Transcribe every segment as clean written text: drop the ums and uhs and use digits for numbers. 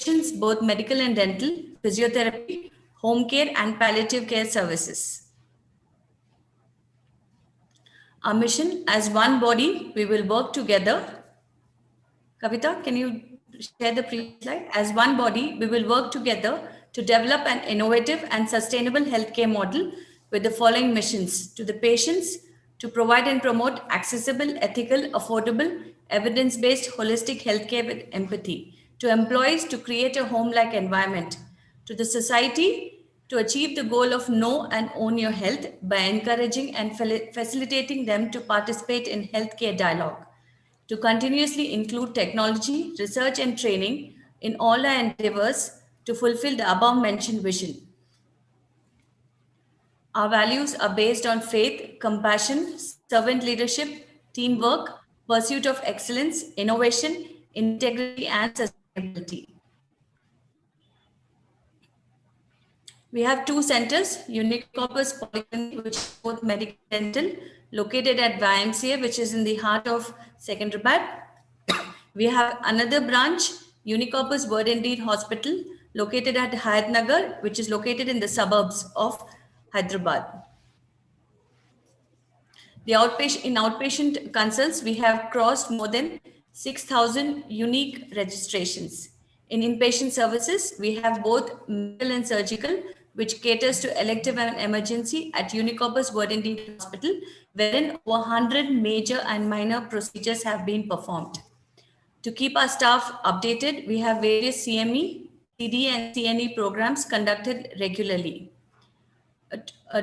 patients both medical and dental, physiotherapy, home care, and palliative care services. Our mission: as one body, we will work together. Kavita, can you share the previous slide? As one body, we will work together to develop an innovative and sustainable healthcare model with the following missions: to the patients, to provide and promote accessible, ethical, affordable, evidence-based holistic healthcare with empathy; to employees, to create a home-like environment; to the society, to achieve the goal of know and own your health by encouraging and facilitating them to participate in healthcare dialogue; to continuously include technology, research, and training in all our endeavors to fulfill the above mentioned vision. Our values are based on faith, compassion, servant leadership, teamwork, pursuit of excellence, innovation, integrity, and sustainability. We have two centers: Unicopus Polyclinic, which is both medical and dental, located at YMCA, which is in the heart of Secunderabad. We have another branch, Unicopus Word and Deed Hospital, located at Hayat Nagar, which is located in the suburbs of Hyderabad. In outpatient consults, we have crossed more than 6,000 unique registrations. In inpatient services, we have both medical and surgical, which caters to elective and emergency at Unicopus Word and Deed Hospital, wherein over 100 major and minor procedures have been performed. To keep our staff updated, we have various CME, CD, and CNE programs conducted regularly.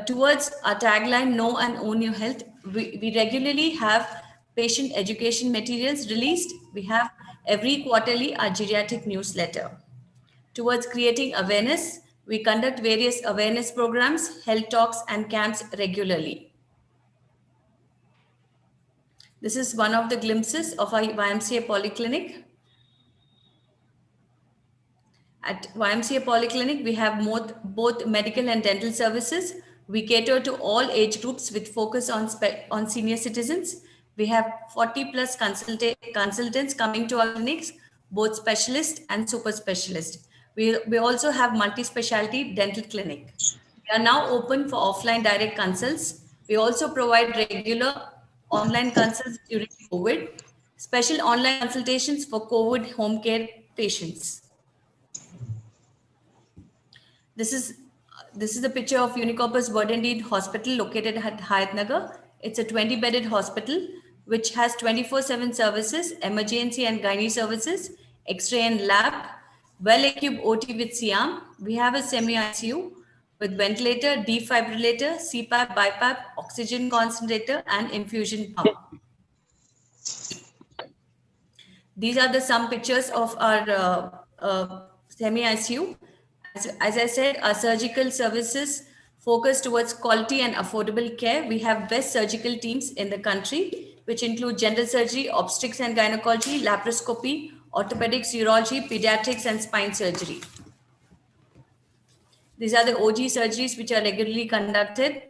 Towards our tagline, Know and Own Your Health, we regularly have patient education materials released. We have every quarterly our geriatric newsletter. Towards creating awareness, we conduct various awareness programs, health talks, and camps regularly. This is one of the glimpses of our YMCA Polyclinic. At YMCA Polyclinic, we have both medical and dental services. We cater to all age groups with focus on senior citizens. We have 40 plus consultants coming to our clinics, both specialist and super specialist. We also have multi-specialty dental clinic. We are now open for offline direct consults. We also provide regular online consults during COVID, special online consultations for COVID home care patients. This is a picture of Unicopus Word and Deed Hospital located at Hayat Nagar. It's a 20-bedded hospital which has 24/7 services, emergency and gynae services, X-ray and lab, well-equipped OT with CIAM. We have a semi-ICU with ventilator, defibrillator, CPAP, BiPAP, oxygen concentrator, and infusion pump. These are some pictures of our semi-ICU. As I said, our surgical services focus towards quality and affordable care. We have best surgical teams in the country, which include general surgery, obstetrics and gynecology, laparoscopy, orthopedics, urology, pediatrics, and spine surgery. These are the OG surgeries which are regularly conducted.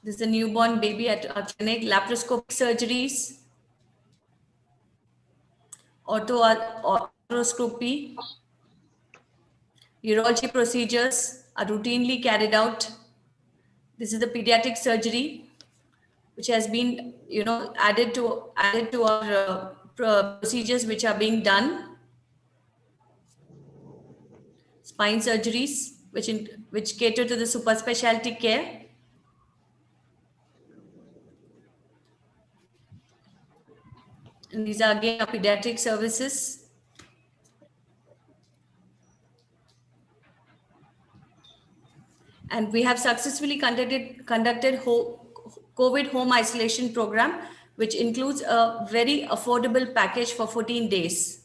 This is a newborn baby at our clinic. Laparoscopic surgeries, arthroscopy, urology procedures are routinely carried out. This is the pediatric surgery, which has been, added to our procedures which are being done. Spine surgeries, which cater to the super specialty care. And these are again our pediatric services. And we have successfully conducted COVID home isolation program, which includes a very affordable package for 14 days.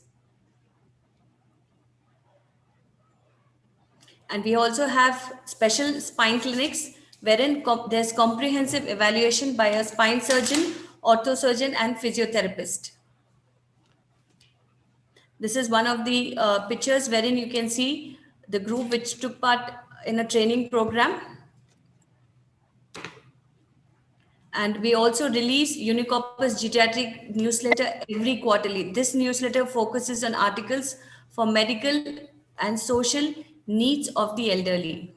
And we also have special spine clinics wherein there's comprehensive evaluation by a spine surgeon, orthosurgeon, and physiotherapist. This is one of the pictures wherein you can see the group which took part in a training program. And we also release Unicorpus Geriatric newsletter every quarterly. This newsletter focuses on articles for medical and social needs of the elderly.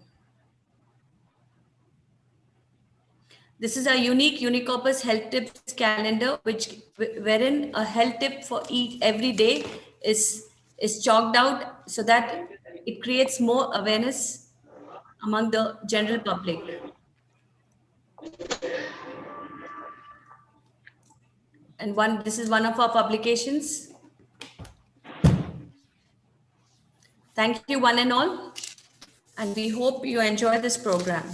This is a unique Unicorpus health tips calendar, wherein a health tip for every day is chalked out so that it creates more awareness among the general public. And this is one of our publications. Thank you, one and all, and we hope you enjoy this program.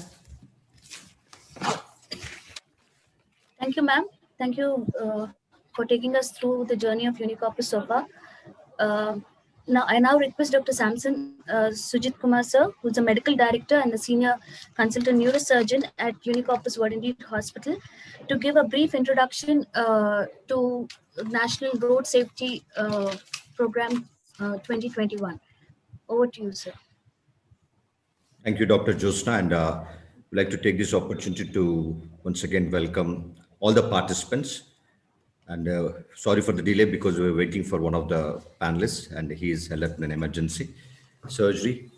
Thank you, ma'am. Thank you for taking us through the journey of Unicorpus so far. I now request Dr. Samson Sujit Kumar sir, who's a medical director and a senior consultant neurosurgeon at Unicorpus Word Hospital, to give a brief introduction to National Road Safety Program 2021. Over to you, sir. Thank you, Dr. Josna, and I'd like to take this opportunity to once again welcome all the participants. And sorry for the delay because we were waiting for one of the panelists and he is left in an emergency surgery.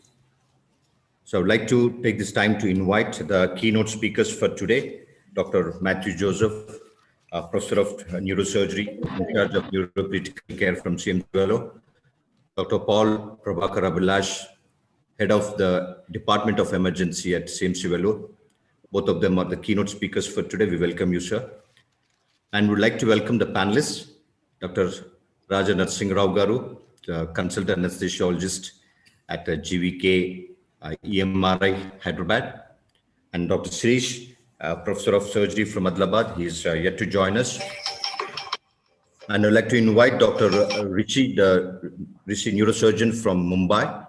So I'd like to take this time to invite the keynote speakers for today, Dr. Matthew Joseph, Professor of Neurosurgery, in charge of neurocritical care from CMC Vellore, Dr. Paul Prabhakar Abhilash, Head of the Department of Emergency at CMC Vellore. Both of them are the keynote speakers for today. We welcome you, sir. And would like to welcome the panelists, Dr. Raja Narsingh Rao Garu, the consultant anesthesiologist at GVK EMRI Hyderabad, and Dr. Sirish, Professor of Surgery from Adilabad. He is yet to join us. And I'd like to invite Dr. Rishi, the neurosurgeon from Mumbai,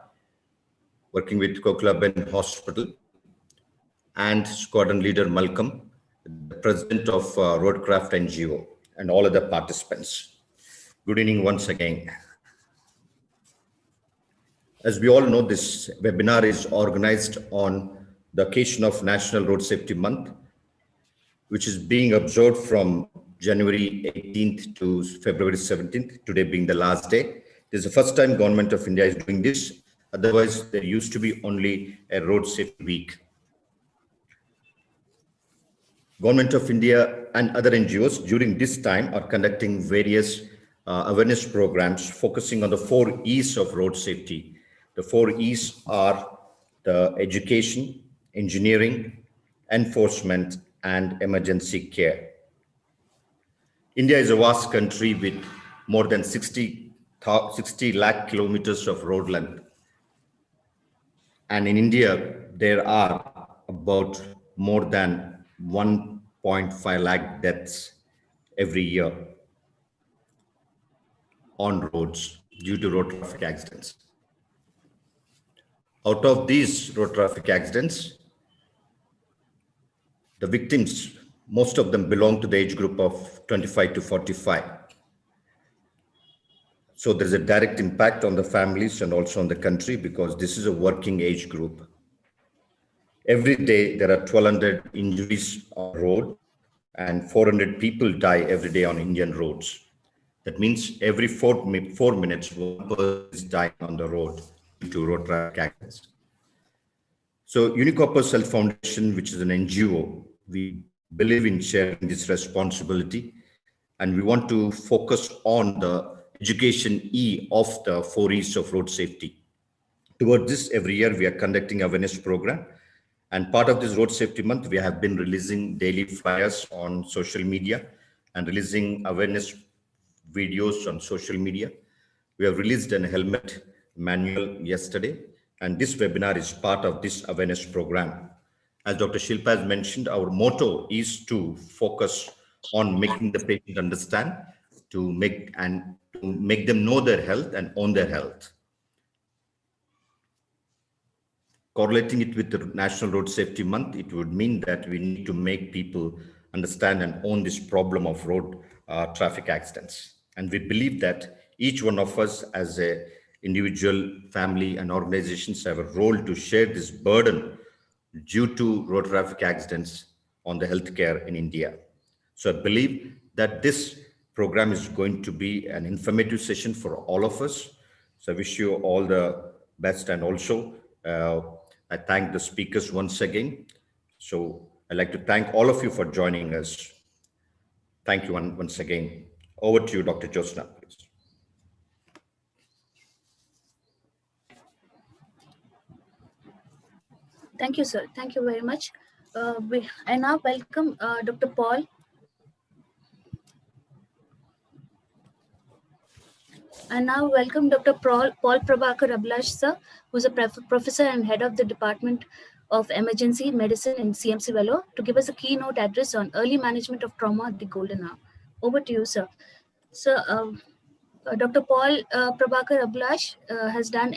working with Kokilaben Hospital, and squadron leader Malcolm, the president of Roadcraft NGO, and all other participants. Good evening once again. As we all know, this webinar is organized on the occasion of National Road Safety Month, which is being observed from January 18th to February 17th, today being the last day. This is the first time Government of India is doing this. Otherwise, there used to be only a road safety week. Government of India and other NGOs during this time are conducting various awareness programs focusing on the 4 E's of road safety. The 4 E's are the education, engineering, enforcement, and emergency care. India is a vast country with more than 60 lakh kilometers of road length. And in India, there are about more than 1.5 lakh deaths every year on roads due to road traffic accidents. Out of these road traffic accidents, the victims, most of them belong to the age group of 25 to 45. So there's a direct impact on the families and also on the country because this is a working age group. Every day, there are 1,200 injuries on road and 400 people die every day on Indian roads. That means every 4 minutes, one person is dying on the road due to road traffic accidents. So Unicorpus Health Foundation, which is an NGO, we believe in sharing this responsibility, and we want to focus on the education E of the 4 E's of road safety. Towards this, every year we are conducting an awareness program. And part of this Road Safety Month, we have been releasing daily flyers on social media and releasing awareness videos on social media. We have released a helmet manual yesterday, and this webinar is part of this awareness program. As Dr. Shilpa has mentioned, our motto is to focus on making the patient understand, to make them know their health and own their health. Correlating it with the National Road Safety Month, it would mean that we need to make people understand and own this problem of road traffic accidents. And we believe that each one of us as a individual, family, and organizations have a role to share this burden due to road traffic accidents on the healthcare in India. So I believe that this program is going to be an informative session for all of us. So I wish you all the best. And also, I thank the speakers once again. So I'd like to thank all of you for joining us. Thank you once again. Over to you, Dr. Jyotsna, please. Thank you, sir. Thank you very much. I now welcome Dr. Paul. I now welcome Dr. Paul Prabhakar Abhilash, sir, who's a professor and head of the Department of Emergency Medicine in CMC Vellore, to give us a keynote address on early management of trauma at the Golden Hour. Over to you, sir. Sir, Dr. Paul Prabhakar Abhilash has done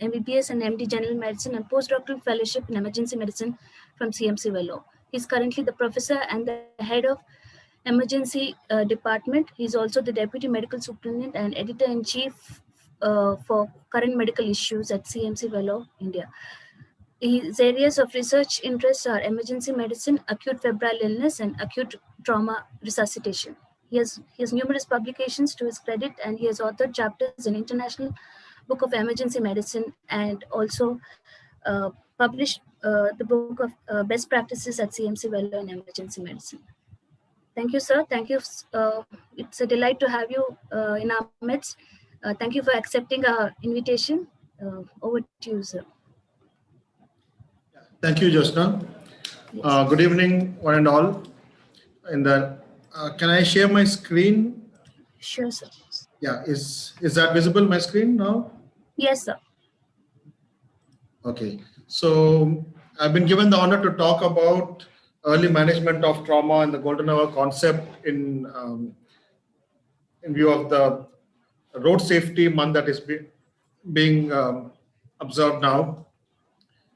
MBBS and MD General Medicine and postdoctoral fellowship in emergency medicine from CMC Vellore. He's currently the professor and the head of emergency department. He's also the deputy medical superintendent and editor-in-chief for current medical issues at CMC Vellore, India. His areas of research interests are emergency medicine, acute febrile illness, and acute trauma resuscitation. He has numerous publications to his credit, and he has authored chapters in International Book of Emergency Medicine and also published the book of best practices at CMC Vellore in emergency medicine. Thank you, sir. Thank you. It's a delight to have you in our midst. Thank you for accepting our invitation. Over to you, sir. Thank you, Jyotsna. Yes. Good evening, one and all. Can I share my screen? Sure, sir. Yeah, is that visible, my screen now? Yes, sir. Okay, so I've been given the honor to talk about early management of trauma and the Golden Hour concept in view of the road safety month that is being observed now.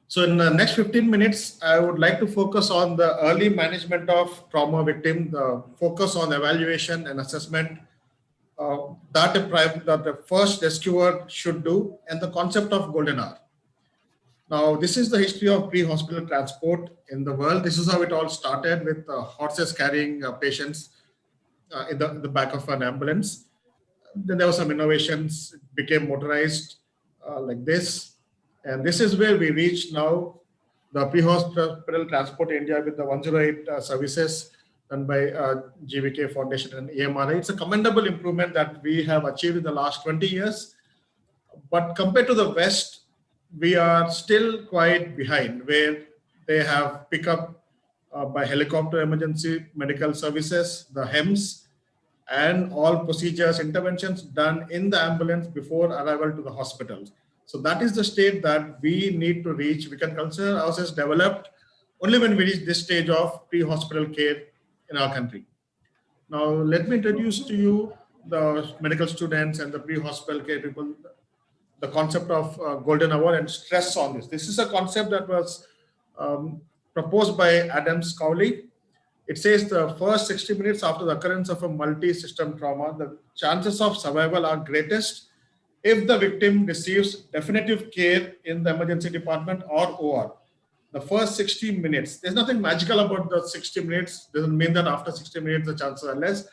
So in the next 15 minutes, I would like to focus on the early management of trauma victim, the focus on evaluation and assessment that the first rescuer should do, and the concept of Golden Hour. Now, this is the history of pre-hospital transport in the world. This is how it all started, with horses carrying patients in the back of an ambulance. Then there were some innovations, it became motorized like this. And this is where we reach now, the pre-hospital transport in India with the 108 services done by GVK Foundation and EMRI. It's a commendable improvement that we have achieved in the last 20 years. But compared to the West, we are still quite behind, where they have pickup by helicopter emergency medical services, the HEMS, and all procedures, interventions done in the ambulance before arrival to the hospitals. So that is the state that we need to reach. We can consider ourselves developed only when we reach this stage of pre-hospital care in our country. Now, let me introduce to you the medical students and the pre-hospital care people, the concept of Golden Hour, and stress on this. This is a concept that was proposed by Adams Cowley. It says the first 60 minutes after the occurrence of a multi-system trauma, the chances of survival are greatest if the victim receives definitive care in the emergency department or OR. The first 60 minutes, there's nothing magical about the 60 minutes. Doesn't mean that after 60 minutes, the chances are less,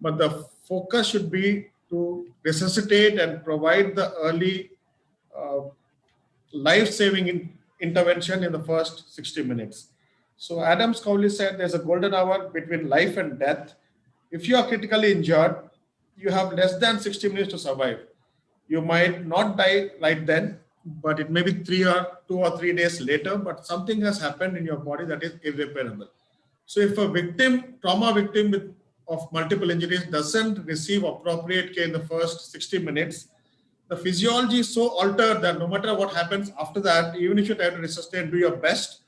but the focus should be to resuscitate and provide the early life-saving intervention in the first 60 minutes. So Adams Cowley said there's a golden hour between life and death. If you are critically injured, you have less than 60 minutes to survive. You might not die right then, but it may be 2 or 3 days later, but something has happened in your body that is irreparable. So if a victim, trauma victim of multiple injuries doesn't receive appropriate care in the first 60 minutes, the physiology is so altered that no matter what happens after that, even if you try to resuscitate and do your best,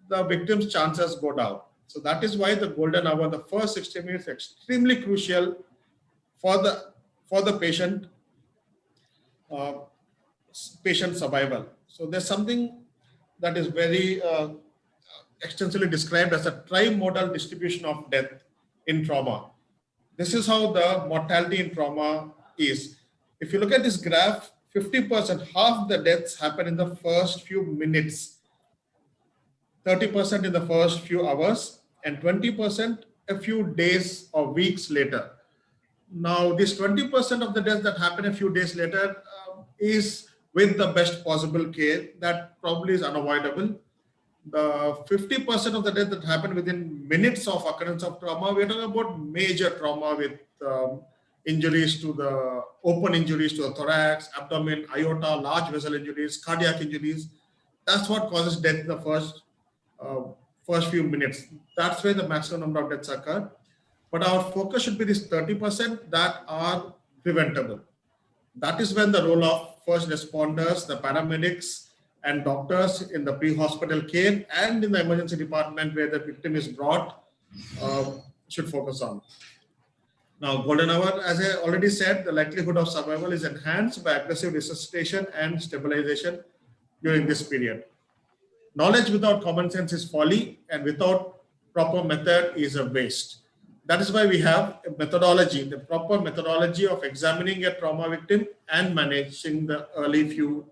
the victim's chances go down. So that is why the golden hour, the first 60 minutes, is extremely crucial for the patient survival. So there's something that is very extensively described as a trimodal distribution of death in trauma. This is how the mortality in trauma is. If you look at this graph, 50%, half the deaths happen in the first few minutes, 30% in the first few hours, and 20% a few days or weeks later. Now, this 20% of the deaths that happen a few days later is with the best possible care. That probably is unavoidable. The 50% of the deaths that happen within minutes of occurrence of trauma, we're talking about major trauma with injuries to the open injuries to the thorax, abdomen, aorta, large vessel injuries, cardiac injuries. That's what causes death in the first few minutes. That's where the maximum number of deaths occur. But our focus should be this 30% that are preventable. That is when the role of first responders, the paramedics, and doctors in the pre-hospital care and in the emergency department where the victim is brought should focus on. Now, golden hour, as I already said, the likelihood of survival is enhanced by aggressive resuscitation and stabilization during this period. Knowledge without common sense is folly, and without proper method is a waste. That is why we have a methodology, the proper methodology of examining a trauma victim and managing the early few,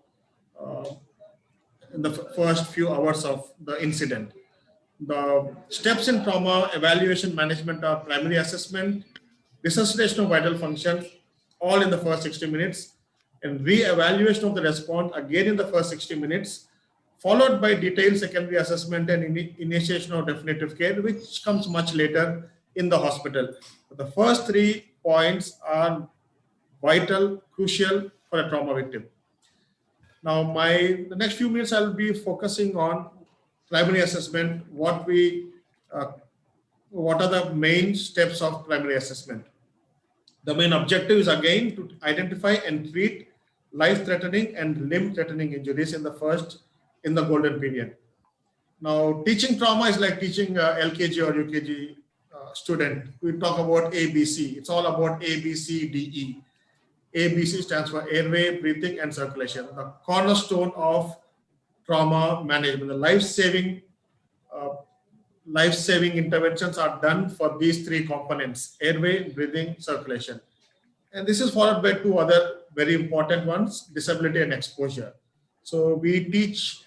in the first few hours of the incident. The steps in trauma evaluation management are primary assessment, resuscitation of vital functions, all in the first 60 minutes, and re-evaluation of the response again in the first 60 minutes, followed by detailed secondary assessment and initiation of definitive care, which comes much later in the hospital. The first 3 points are vital, crucial for a trauma victim. Now, the next few minutes, I'll be focusing on primary assessment, what are the main steps of primary assessment. The main objective is again to identify and treat life-threatening and limb-threatening injuries in the golden period. Now, teaching trauma is like teaching LKG or UKG student. We talk about ABC. It's all about A, B, C, D, E. ABC stands for airway, breathing, and circulation. The cornerstone of trauma management, the life-saving interventions are done for these 3 components: airway, breathing, circulation. And this is followed by 2 other very important ones: disability and exposure. So we teach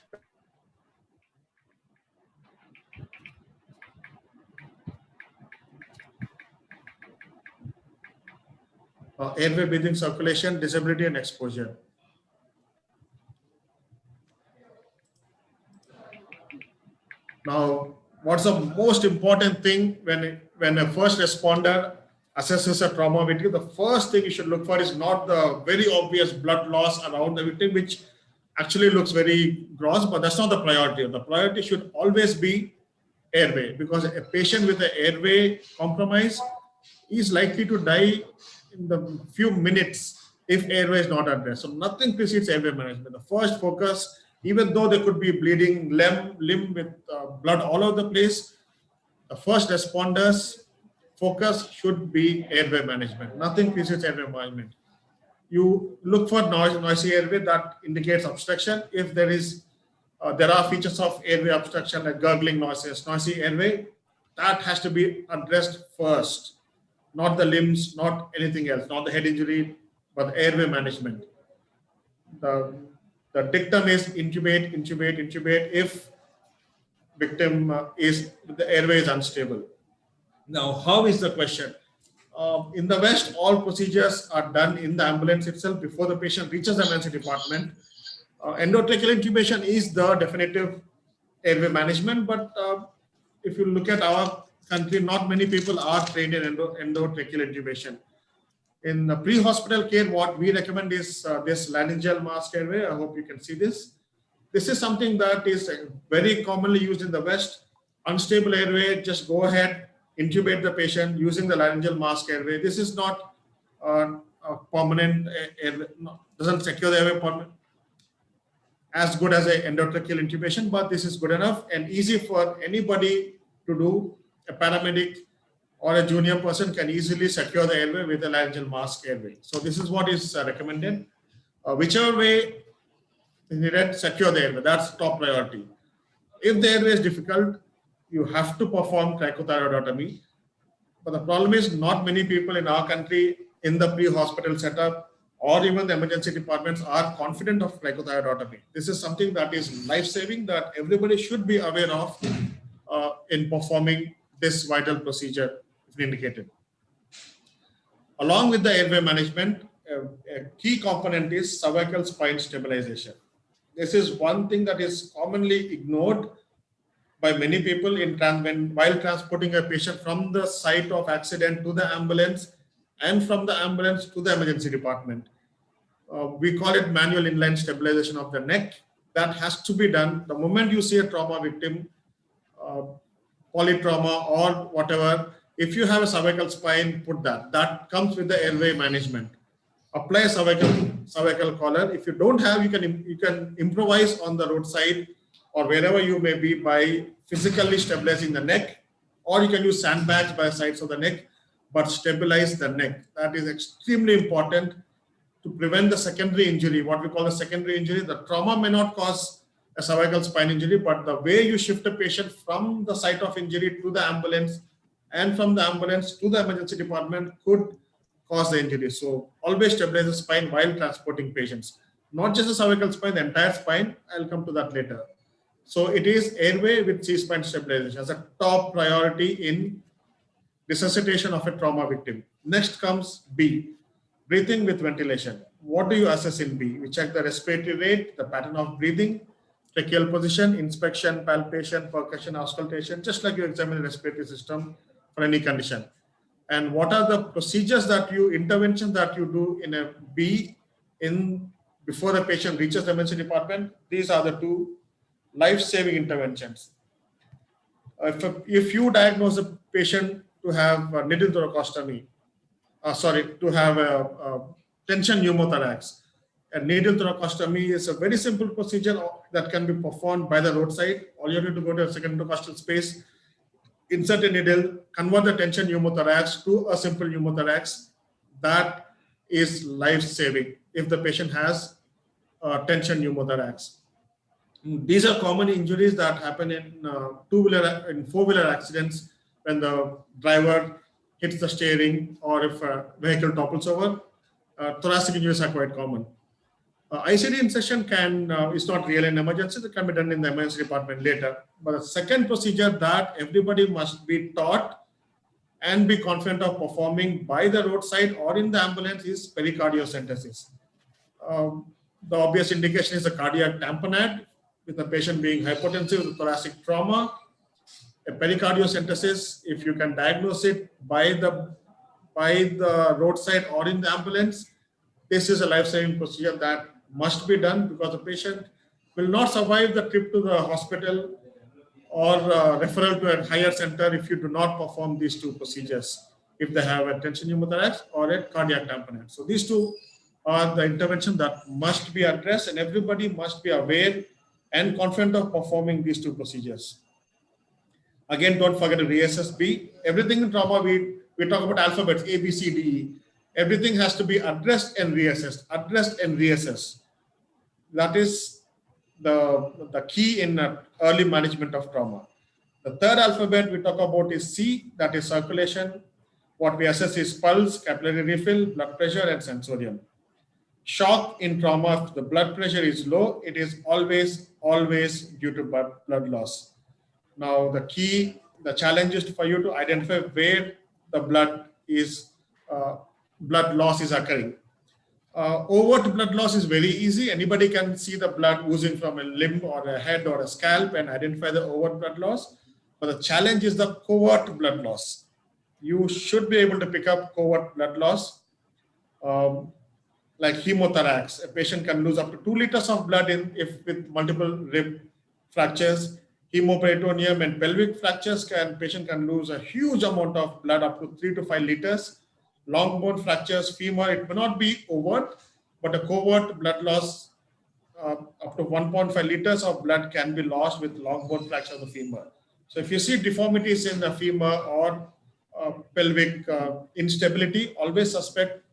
airway, breathing, circulation, disability, and exposure. Now, what's the most important thing when a first responder assesses a trauma victim? The first thing you should look for is not the very obvious blood loss around the victim, which actually looks very gross, but that's not the priority. The priority should always be airway, because a patient with an airway compromise is likely to die in the few minutes if airway is not addressed. So nothing precedes airway management. The first focus, even though there could be bleeding limb with blood all over the place, the first responders focus should be airway management. Nothing precedes airway management. You look for noisy airway, that indicates obstruction. If there are features of airway obstruction like gurgling noises, noisy airway, that has to be addressed first. Not the limbs, not anything else, not the head injury, but airway management. The dictum is intubate, intubate, intubate if victim the airway is unstable. Now, how is the question? In the West, all procedures are done in the ambulance itself before the patient reaches the emergency department. Endotracheal intubation is the definitive airway management, but if you look at our country, not many people are trained in endotracheal intubation. In the pre-hospital care, what we recommend is this laryngeal mask airway. I hope you can see this. This is something that is very commonly used in the West. Unstable airway, just go ahead, intubate the patient using the laryngeal mask airway. This is not a permanent airway, doesn't secure the airway as good as an endotracheal intubation, but this is good enough and easy for anybody to do. A paramedic or a junior person can easily secure the airway with a laryngeal mask airway. So this is what is recommended. Whichever way is needed, secure the airway. That's top priority. If the airway is difficult, you have to perform cricothyroidotomy. But the problem is not many people in our country in the pre-hospital setup or even the emergency departments are confident of cricothyroidotomy. This is something that is life-saving that everybody should be aware of in performing this vital procedure if indicated. Along with the airway management, a key component is cervical spine stabilization. This is one thing that is commonly ignored by many people while transporting a patient from the site of accident to the ambulance and from the ambulance to the emergency department. We call it manual inline stabilization of the neck. That has to be done the moment you see a trauma victim, polytrauma or whatever. If you have a cervical spine, put that. That comes with the airway management. Apply a cervical collar. If you don't have, you can improvise on the roadside or wherever you may be by physically stabilizing the neck, or you can use sandbags by the sides of the neck, but stabilize the neck. That is extremely important to prevent the secondary injury, what we call a secondary injury. The trauma may not cause a cervical spine injury, but the way you shift a patient from the site of injury to the ambulance and from the ambulance to the emergency department could cause the injury. So always stabilize the spine while transporting patients. Not just the cervical spine, the entire spine. I'll come to that later. So it is airway with C-spine stabilization as a top priority in resuscitation of a trauma victim. Next comes B, breathing with ventilation. What do you assess in B? We check the respiratory rate, the pattern of breathing, tracheal position, inspection, palpation, percussion, auscultation, just like you examine the respiratory system for any condition. And what are the procedures interventions that you do in a B before the patient reaches the emergency department? These are the two life-saving interventions. If you diagnose a patient to have a needle thoracostomy, to have a tension pneumothorax, a needle thoracostomy is a very simple procedure that can be performed by the roadside. All you need to go to a second intercostal space, insert a needle, convert the tension pneumothorax to a simple pneumothorax. That is life-saving if the patient has tension pneumothorax. These are common injuries that happen in four-wheeler accidents when the driver hits the steering or if a vehicle topples over. Thoracic injuries are quite common. ICD insertion is not really an emergency. It can be done in the emergency department later. But the second procedure that everybody must be taught and be confident of performing by the roadside or in the ambulance is pericardiocentesis. The obvious indication is a cardiac tamponade with the patient being hypotensive with thoracic trauma. A pericardiocentesis, if you can diagnose it by the roadside or in the ambulance, this is a life-saving procedure that must be done because the patient will not survive the trip to the hospital or referral to a higher center if you do not perform these two procedures, if they have a tension pneumothorax or a cardiac tamponade. So these two are the intervention that must be addressed, and everybody must be aware and confident of performing these two procedures. Again, don't forget to reassess B. Everything in trauma, we talk about alphabets, A, B, C, D, E. Everything has to be addressed and reassessed, addressed and reassessed. That is the key in early management of trauma. The third alphabet we talk about is C, that is circulation. What we assess is pulse, capillary refill, blood pressure, and sensorium. Shock in trauma, if the blood pressure is low, it is always due to blood loss. Now, the challenge is for you to identify where the blood loss is occurring. Overt blood loss is very easy. Anybody can see the blood oozing from a limb or a head or a scalp and identify the overt blood loss. But the challenge is the covert blood loss. You should be able to pick up covert blood loss. Like hemothorax, a patient can lose up to 2 liters of blood with multiple rib fractures. Hemoperitoneum and pelvic fractures, patient can lose a huge amount of blood, up to 3 to 5 liters. Long bone fractures, femur, it may not be overt, but a covert blood loss, up to 1.5 liters of blood can be lost with long bone fracture of the femur. So if you see deformities in the femur or pelvic instability, always suspect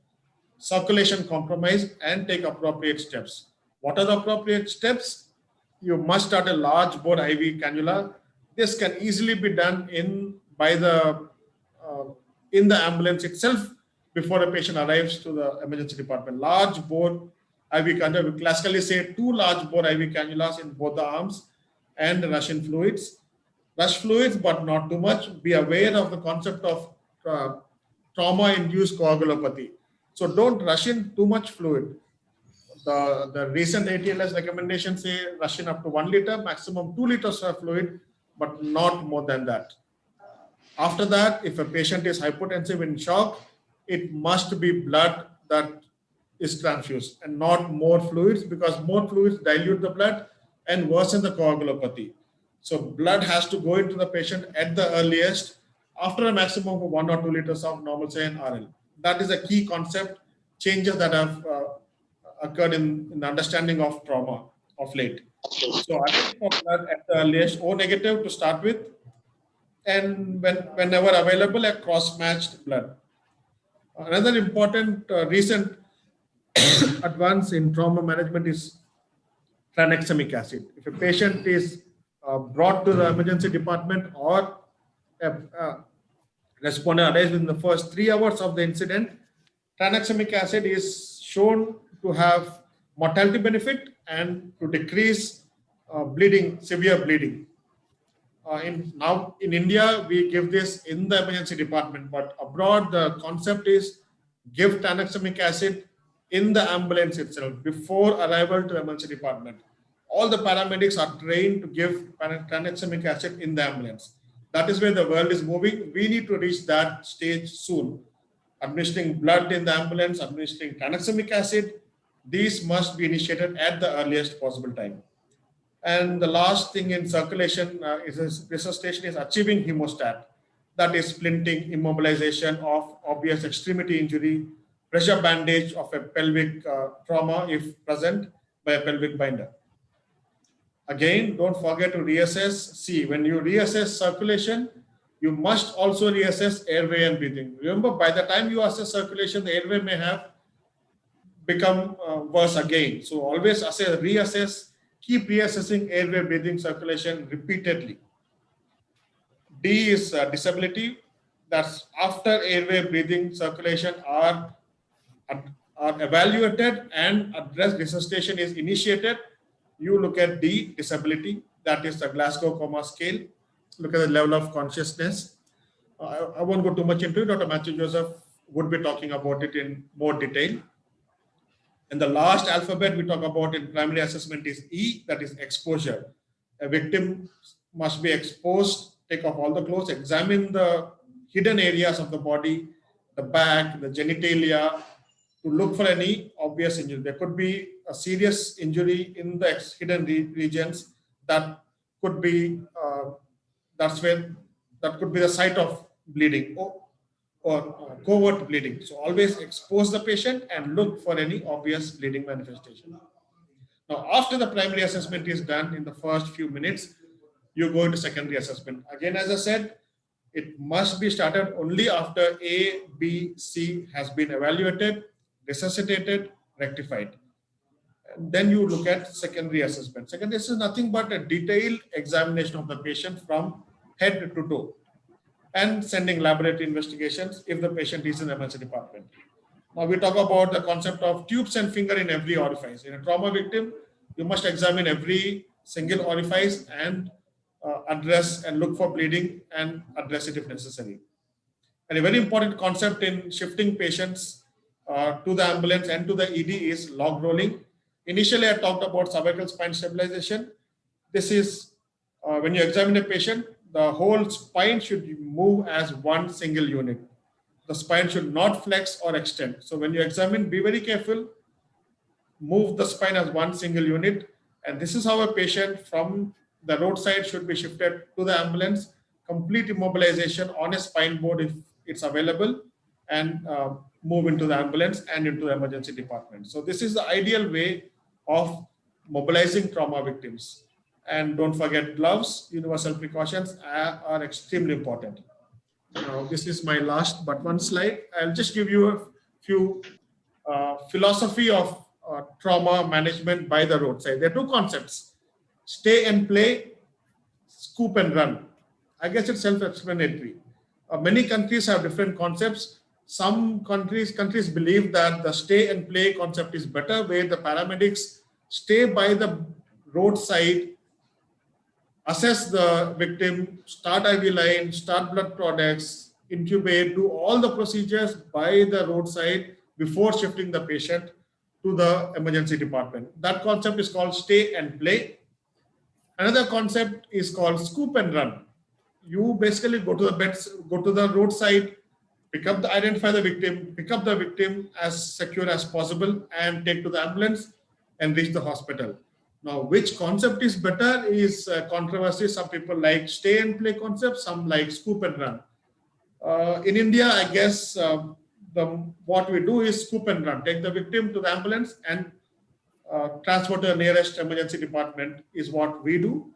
circulation compromise and take appropriate steps. What are the appropriate steps? You must start a large bore IV cannula. This can easily be done in the ambulance itself before a patient arrives to the emergency department. Large bore IV cannula, we classically say 2 large bore IV cannulas in both the arms and Russian fluids. Rush fluids, but not too much. Be aware of the concept of trauma-induced coagulopathy. So don't rush in too much fluid. The recent ATLS recommendations say rush in up to 1 liter, maximum 2 liters of fluid, but not more than that. After that, if a patient is hypotensive in shock, it must be blood that is transfused and not more fluids, because more fluids dilute the blood and worsen the coagulopathy. So blood has to go into the patient at the earliest after a maximum of 1 or 2 liters of normal saline RL. That is a key concept, changes that have occurred in the understanding of trauma of late. So I think for blood at the earliest, O negative to start with, and whenever available, a cross-matched blood. Another important recent advance in trauma management is tranexamic acid. If a patient is brought to the emergency department or a respondent arrives within the first 3 hours of the incident, tranexamic acid is shown to have mortality benefit and to decrease bleeding, severe bleeding. In India, we give this in the emergency department, but abroad the concept is give tranexamic acid in the ambulance itself before arrival to the emergency department. All the paramedics are trained to give tranexamic acid in the ambulance. That is where the world is moving. We need to reach that stage soon. Administering blood in the ambulance, administering tranexamic acid, these must be initiated at the earliest possible time. And the last thing in circulation resuscitation is achieving hemostat. That is splinting, immobilization of obvious extremity injury, pressure bandage of a pelvic trauma if present by a pelvic binder. Again, don't forget to reassess. See, when you reassess circulation, you must also reassess airway and breathing. Remember, by the time you assess circulation, the airway may have become worse again. So always reassess, keep reassessing airway, breathing, circulation repeatedly. D is disability. That's after airway, breathing, circulation are evaluated and addressed, resuscitation is initiated. You look at D, disability. That is the Glasgow Coma Scale. Look at the level of consciousness. I won't go too much into it. Dr. Matthew Joseph would be talking about it in more detail. And the last alphabet we talk about in primary assessment is E, that is exposure. A victim must be exposed, take off all the clothes, examine the hidden areas of the body, the back, the genitalia, to look for any obvious injury. There could be a serious injury in the hidden regions that could be that could be the site of bleeding or covert bleeding. So always expose the patient and look for any obvious bleeding manifestation. Now, after the primary assessment is done in the first few minutes, you go into secondary assessment. Again, as I said, it must be started only after A, B, C has been evaluated, resuscitated, rectified. And then you look at secondary assessment. Secondary assessment is nothing but a detailed examination of the patient from head to toe and sending laboratory investigations if the patient is in the emergency department. Now we talk about the concept of tubes and finger in every orifice. In a trauma victim, you must examine every single orifice and address and look for bleeding and address it if necessary. And a very important concept in shifting patients to the ambulance and to the ED is log rolling. Initially, I talked about cervical spine stabilization. This is when you examine a patient, the whole spine should move as one single unit. The spine should not flex or extend. So when you examine, be very careful, move the spine as one single unit. And this is how a patient from the roadside should be shifted to the ambulance, complete immobilization on a spine board if it's available, and move into the ambulance and into the emergency department. So this is the ideal way of mobilizing trauma victims. And don't forget gloves, universal precautions are extremely important. Now, this is my last but one slide. I'll just give you a few philosophy of trauma management by the roadside. There are two concepts: stay and play, scoop and run. I guess it's self-explanatory. Many countries have different concepts. Some countries believe that the stay and play concept is better, where the paramedics stay by the roadside assess the victim, start IV line, start blood products, intubate, do all the procedures by the roadside before shifting the patient to the emergency department. That concept is called stay and play. Another concept is called scoop and run. You basically go to the beds, go to the roadside, identify the victim, pick up the victim as secure as possible and take to the ambulance and reach the hospital. Now, which concept is better is controversy. Some people like stay and play concept, some like scoop and run. In India, I guess what we do is scoop and run. Take the victim to the ambulance and transport to the nearest emergency department is what we do.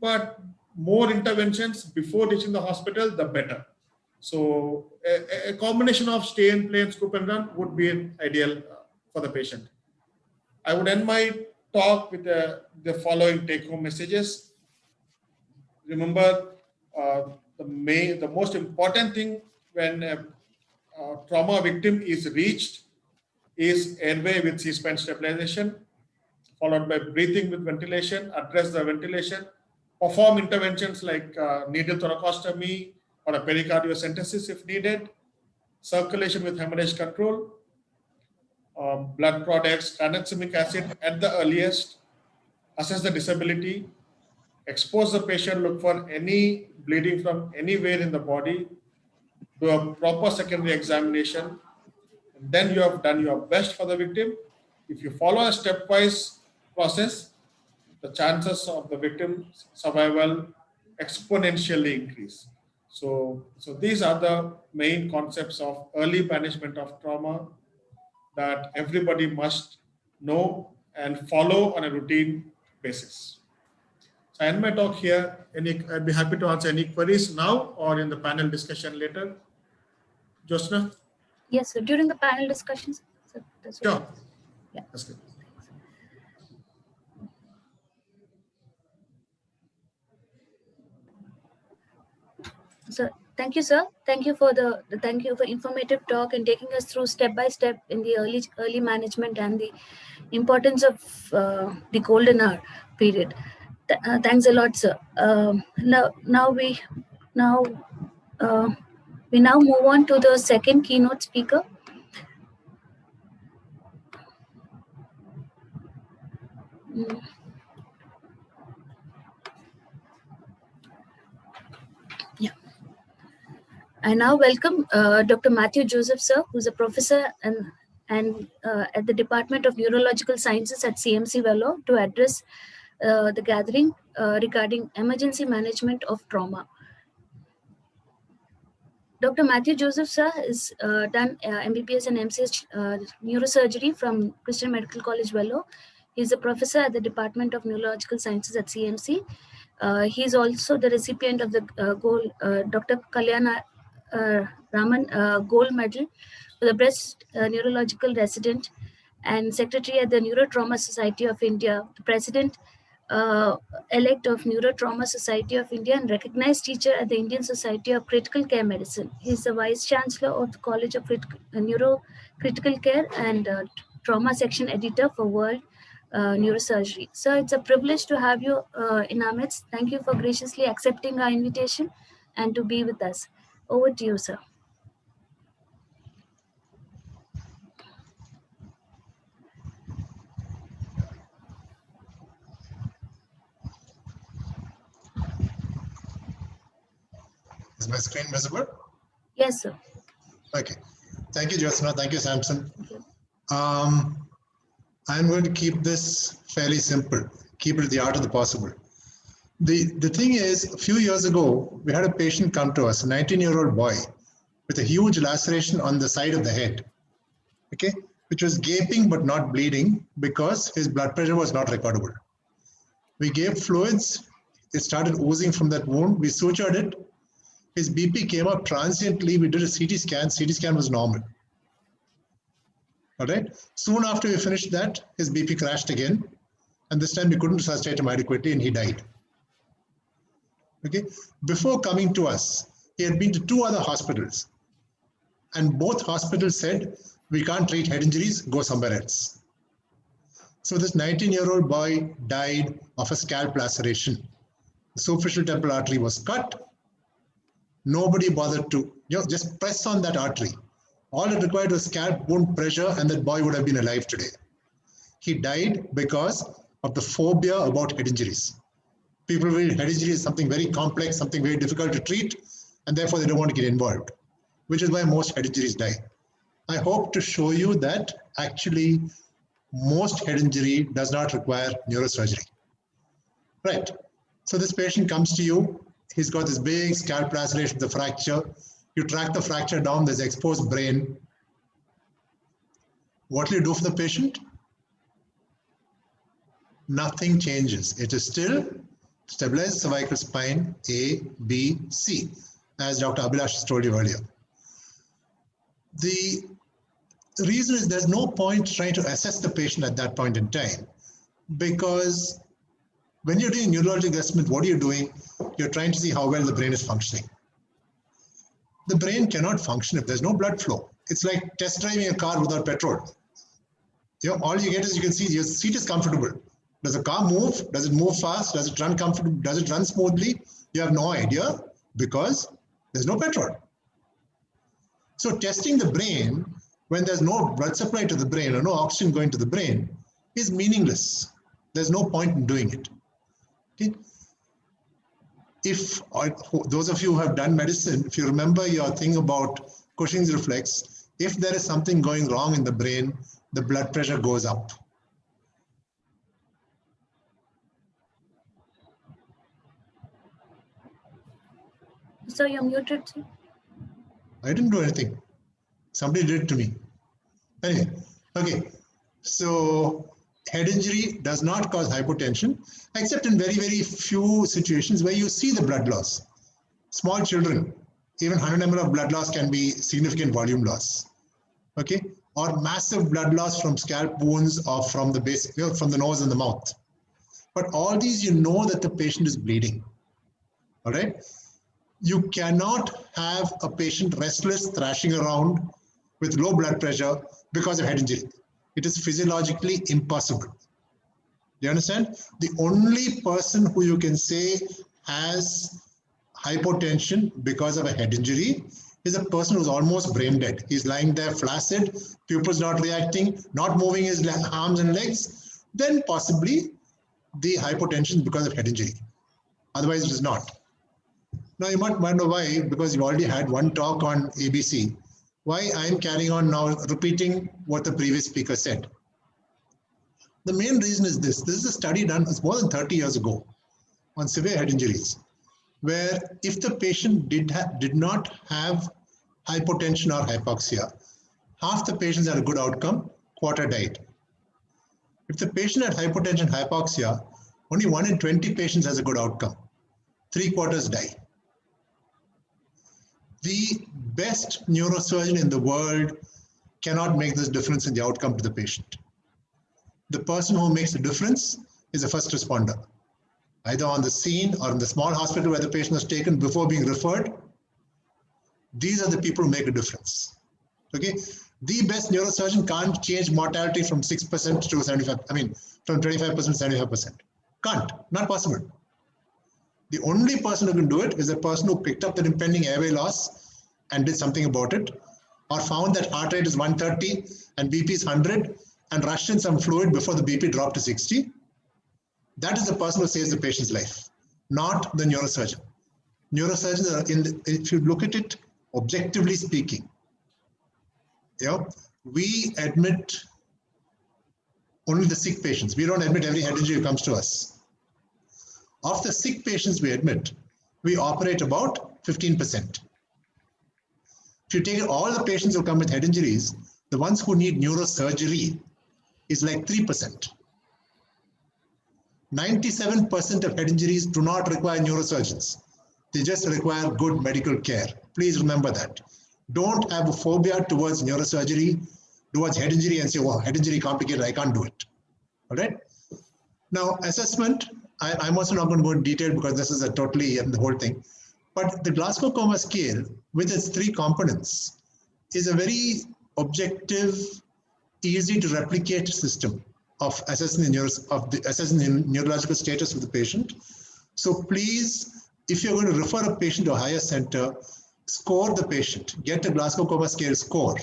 But more interventions before reaching the hospital, the better. So a combination of stay and play and scoop and run would be ideal for the patient. I would end my talk with the following take-home messages. Remember, the most important thing when a trauma victim is reached is airway with C-SPAN stabilization, followed by breathing with ventilation, address the ventilation, perform interventions like needle thoracostomy or a pericardiocentesis if needed, circulation with hemorrhage control, blood products, tranexamic acid at the earliest, assess the disability, expose the patient, look for any bleeding from anywhere in the body, do a proper secondary examination, and then you have done your best for the victim. If you follow a stepwise process, the chances of the victim's survival exponentially increase. So these are the main concepts of early management of trauma that everybody must know and follow on a routine basis. So I end my talk here. I'd be happy to answer any queries now or in the panel discussion later. Jyotsna? Yes, sir. During the panel discussions. That's okay. Sure. Yeah. That's good. So thank you, sir. Thank you for informative talk and taking us through step by step in the early management and the importance of the golden hour period. Thanks a lot, sir. We now move on to the second keynote speaker. I now welcome Dr. Matthew Joseph, sir, who's a professor and at the Department of Neurological Sciences at CMC Vellore to address the gathering regarding emergency management of trauma. Dr. Matthew Joseph, sir, has done MBBS and MCS neurosurgery from Christian Medical College, Vellore. He's a professor at the Department of Neurological Sciences at CMC. He's also the recipient of the Dr. Kalyana Raman Gold Medal for the Breast Neurological Resident and Secretary at the Neurotrauma Society of India, the President elect of Neurotrauma Society of India and recognized teacher at the Indian Society of Critical Care Medicine. He's the Vice Chancellor of the College of Neurocritical Care and Trauma Section Editor for World Neurosurgery. Sir, it's a privilege to have you in our midst. Thank you for graciously accepting our invitation and to be with us. Over to you, sir. Is my screen visible? Yes, sir. Okay. Thank you, Jyotsna. Thank you, Samson. Thank you. I'm going to keep this fairly simple, keep it at the art of the possible. The thing is, a few years ago, we had a patient come to us, a 19-year-old boy with a huge laceration on the side of the head, okay, which was gaping but not bleeding because his blood pressure was not recordable. We gave fluids. It started oozing from that wound. We sutured it. His BP came up transiently. We did a CT scan. CT scan was normal. All right. Soon after we finished that, his BP crashed again. And this time we couldn't resuscitate him adequately and he died. Okay. Before coming to us, he had been to 2 other hospitals. And both hospitals said, we can't treat head injuries, go somewhere else. So this 19-year-old boy died of a scalp laceration. The superficial temporal artery was cut. Nobody bothered to, just press on that artery. All it required was scalp wound pressure, and that boy would have been alive today. He died because of the phobia about head injuries. People feel head injury is something very complex, something very difficult to treat, and therefore they don't want to get involved, which is why most head injuries die. I hope to show you that actually most head injury does not require neurosurgery. Right. So this patient comes to you. He's got this big scalp laceration with the fracture. You track the fracture down, there's exposed brain. What will you do for the patient? Nothing changes. It is still stabilized cervical spine, A, B, C, as Dr. Abhilash has told you earlier. The reason is there's no point trying to assess the patient at that point in time, because when you're doing neurologic assessment, what are you doing? You're trying to see how well the brain is functioning. The brain cannot function if there's no blood flow. It's like test driving a car without petrol. All you get is, you can see your seat is comfortable. Does the car move? Does it move fast? Does it run comfortably? Does it run smoothly? You have no idea because there's no petrol. So testing the brain when there's no blood supply to the brain or no oxygen going to the brain is meaningless. There's no point in doing it. Okay? If those of you who have done medicine, if you remember your thing about Cushing's reflex, if there is something going wrong in the brain, the blood pressure goes up. So you're muted, sir. I didn't do anything. Somebody did it to me. Anyway, okay. So head injury does not cause hypotension, except in very, very few situations where you see the blood loss. Small children, even 100 ml of blood loss can be significant volume loss. Okay, or massive blood loss from scalp wounds or from the base, from the nose and the mouth. But all these, you know that the patient is bleeding. All right. You cannot have a patient restless, thrashing around with low blood pressure because of head injury. It is physiologically impossible. Do you understand? The only person who you can say has hypotension because of a head injury is a person who's almost brain dead. He's lying there flaccid, pupils not reacting, not moving his arms and legs. Then possibly the hypotension is because of head injury. Otherwise, it is not. Now, you might wonder why, because you already had one talk on ABC, why I'm carrying on now repeating what the previous speaker said. The main reason is this. This is a study done more than 30 years ago on severe head injuries, where if the patient did not have hypotension or hypoxia, half the patients had a good outcome, quarter died. If the patient had hypotension, hypoxia, only 1 in 20 patients has a good outcome. 3/4 die. The best neurosurgeon in the world cannot make this difference in the outcome to the patient. The person who makes a difference is a first responder, either on the scene or in the small hospital where the patient was taken before being referred. These are the people who make a difference. Okay, the best neurosurgeon can't change mortality from 6% to 75. I mean, from 25% to 75%. Can't, not possible. The only person who can do it is a person who picked up the impending airway loss and did something about it, or found that heart rate is 130 and BP is 100 and rushed in some fluid before the BP dropped to 60. That is the person who saves the patient's life, not the neurosurgeon. Neurosurgeons are if you look at it objectively speaking, we admit only the sick patients. We don't admit every head injury who comes to us. Of the sick patients we admit, we operate about 15%. If you take all the patients who come with head injuries, the ones who need neurosurgery is like 3%. 97% of head injuries do not require neurosurgeons. They just require good medical care. Please remember that. Don't have a phobia towards neurosurgery, towards head injury and say, oh, head injury complicated, I can't do it. All right? Now, assessment, I'm also not going to go into detail because this is a totally the whole thing. But the Glasgow Coma Scale, with its 3 components, is a very objective, easy to replicate system of assessing the neurological status of the patient So please, if you're going to refer a patient to a higher center, score the patient, get a Glasgow Coma Scale score,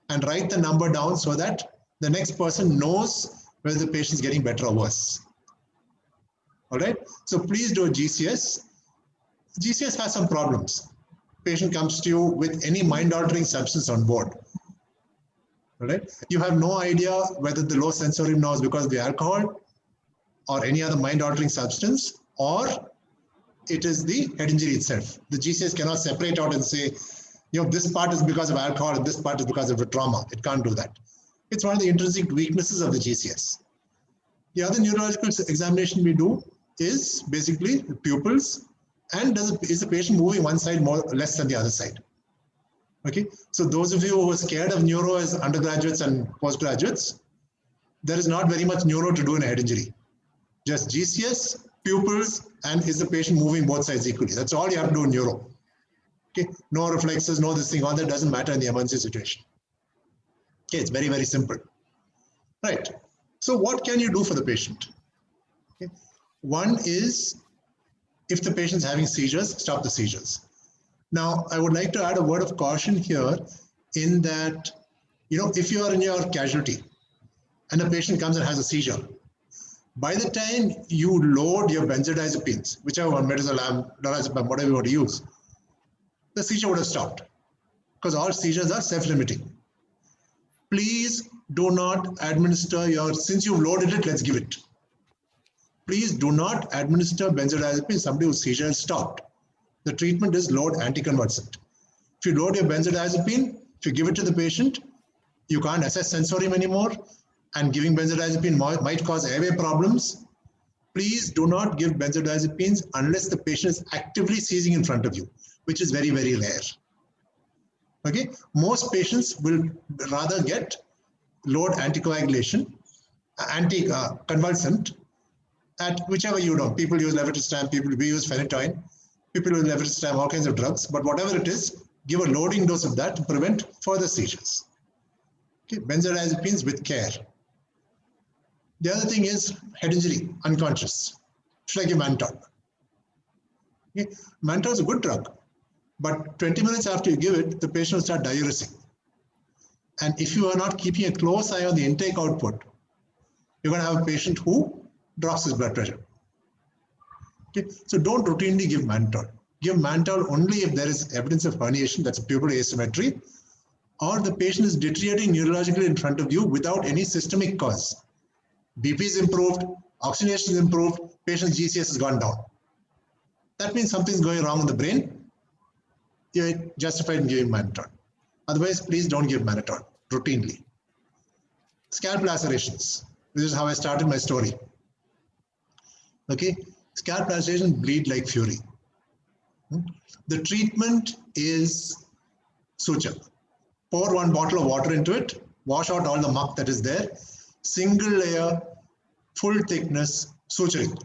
and write the number down so that the next person knows whether the patient is getting better or worse. All right. So please do a GCS. GCS has some problems. Patient comes to you with any mind-altering substance on board. All right. You have no idea whether the low sensorium now is because of the alcohol or any other mind-altering substance, or it is the head injury itself. The GCS cannot separate out and say, this part is because of alcohol and this part is because of a trauma. It can't do that. It's one of the intrinsic weaknesses of the GCS. The other neurological examination we do is basically the pupils, and is the patient moving one side more or less than the other side. Okay, so those of you who are scared of neuro as undergraduates and postgraduates, there is not very much neuro to do in a head injury. Just GCS, pupils, and is the patient moving both sides equally. That's all you have to do in neuro. Okay, no reflexes, no this thing, all that doesn't matter in the emergency situation. Okay, it's very, very simple. Right. So what can you do for the patient? Okay. One is, if the patient is having seizures, stop the seizures. Now, I would like to add a word of caution here in that, if you are in your casualty and a patient comes and has a seizure, by the time you load your benzodiazepines, whichever one, midazolam, lorazepam, whatever you want to use, the seizure would have stopped, because all seizures are self-limiting. Please do not administer since you've loaded it, let's give it. Please do not administer benzodiazepine to somebody whose seizure has stopped. The treatment is load anticonvulsant. If you load your benzodiazepine, if you give it to the patient, you can't assess sensorium anymore, and giving benzodiazepine might cause airway problems. Please do not give benzodiazepines unless the patient is actively seizing in front of you, which is very, very rare. Okay, most patients will rather get load anticoagulation, anticonvulsant, at whichever you know. People use levetiracetam, we use phenytoin, people use levetiracetam, all kinds of drugs, but whatever it is, give a loading dose of that to prevent further seizures. Okay, benzodiazepines with care. The other thing is head injury, unconscious. Should I give mannitol? Okay, mannitol is a good drug, but 20 minutes after you give it, the patient will start diuresing. And if you are not keeping a close eye on the intake output, you're going to have a patient who drops his blood pressure. Okay, so don't routinely give mannitol. Give mannitol only if there is evidence of herniation, that's pupil asymmetry, or the patient is deteriorating neurologically in front of you without any systemic cause. BP is improved, oxygenation is improved, patient's GCS has gone down. That means something's going wrong in the brain. You're justified in giving mannitol. Otherwise, please don't give mannitol routinely. Scalp lacerations. This is how I started my story. Okay, scalp lacerations bleed like fury. The treatment is suture. Pour 1 bottle of water into it, wash out all the muck that is there, single layer, full thickness, suturing.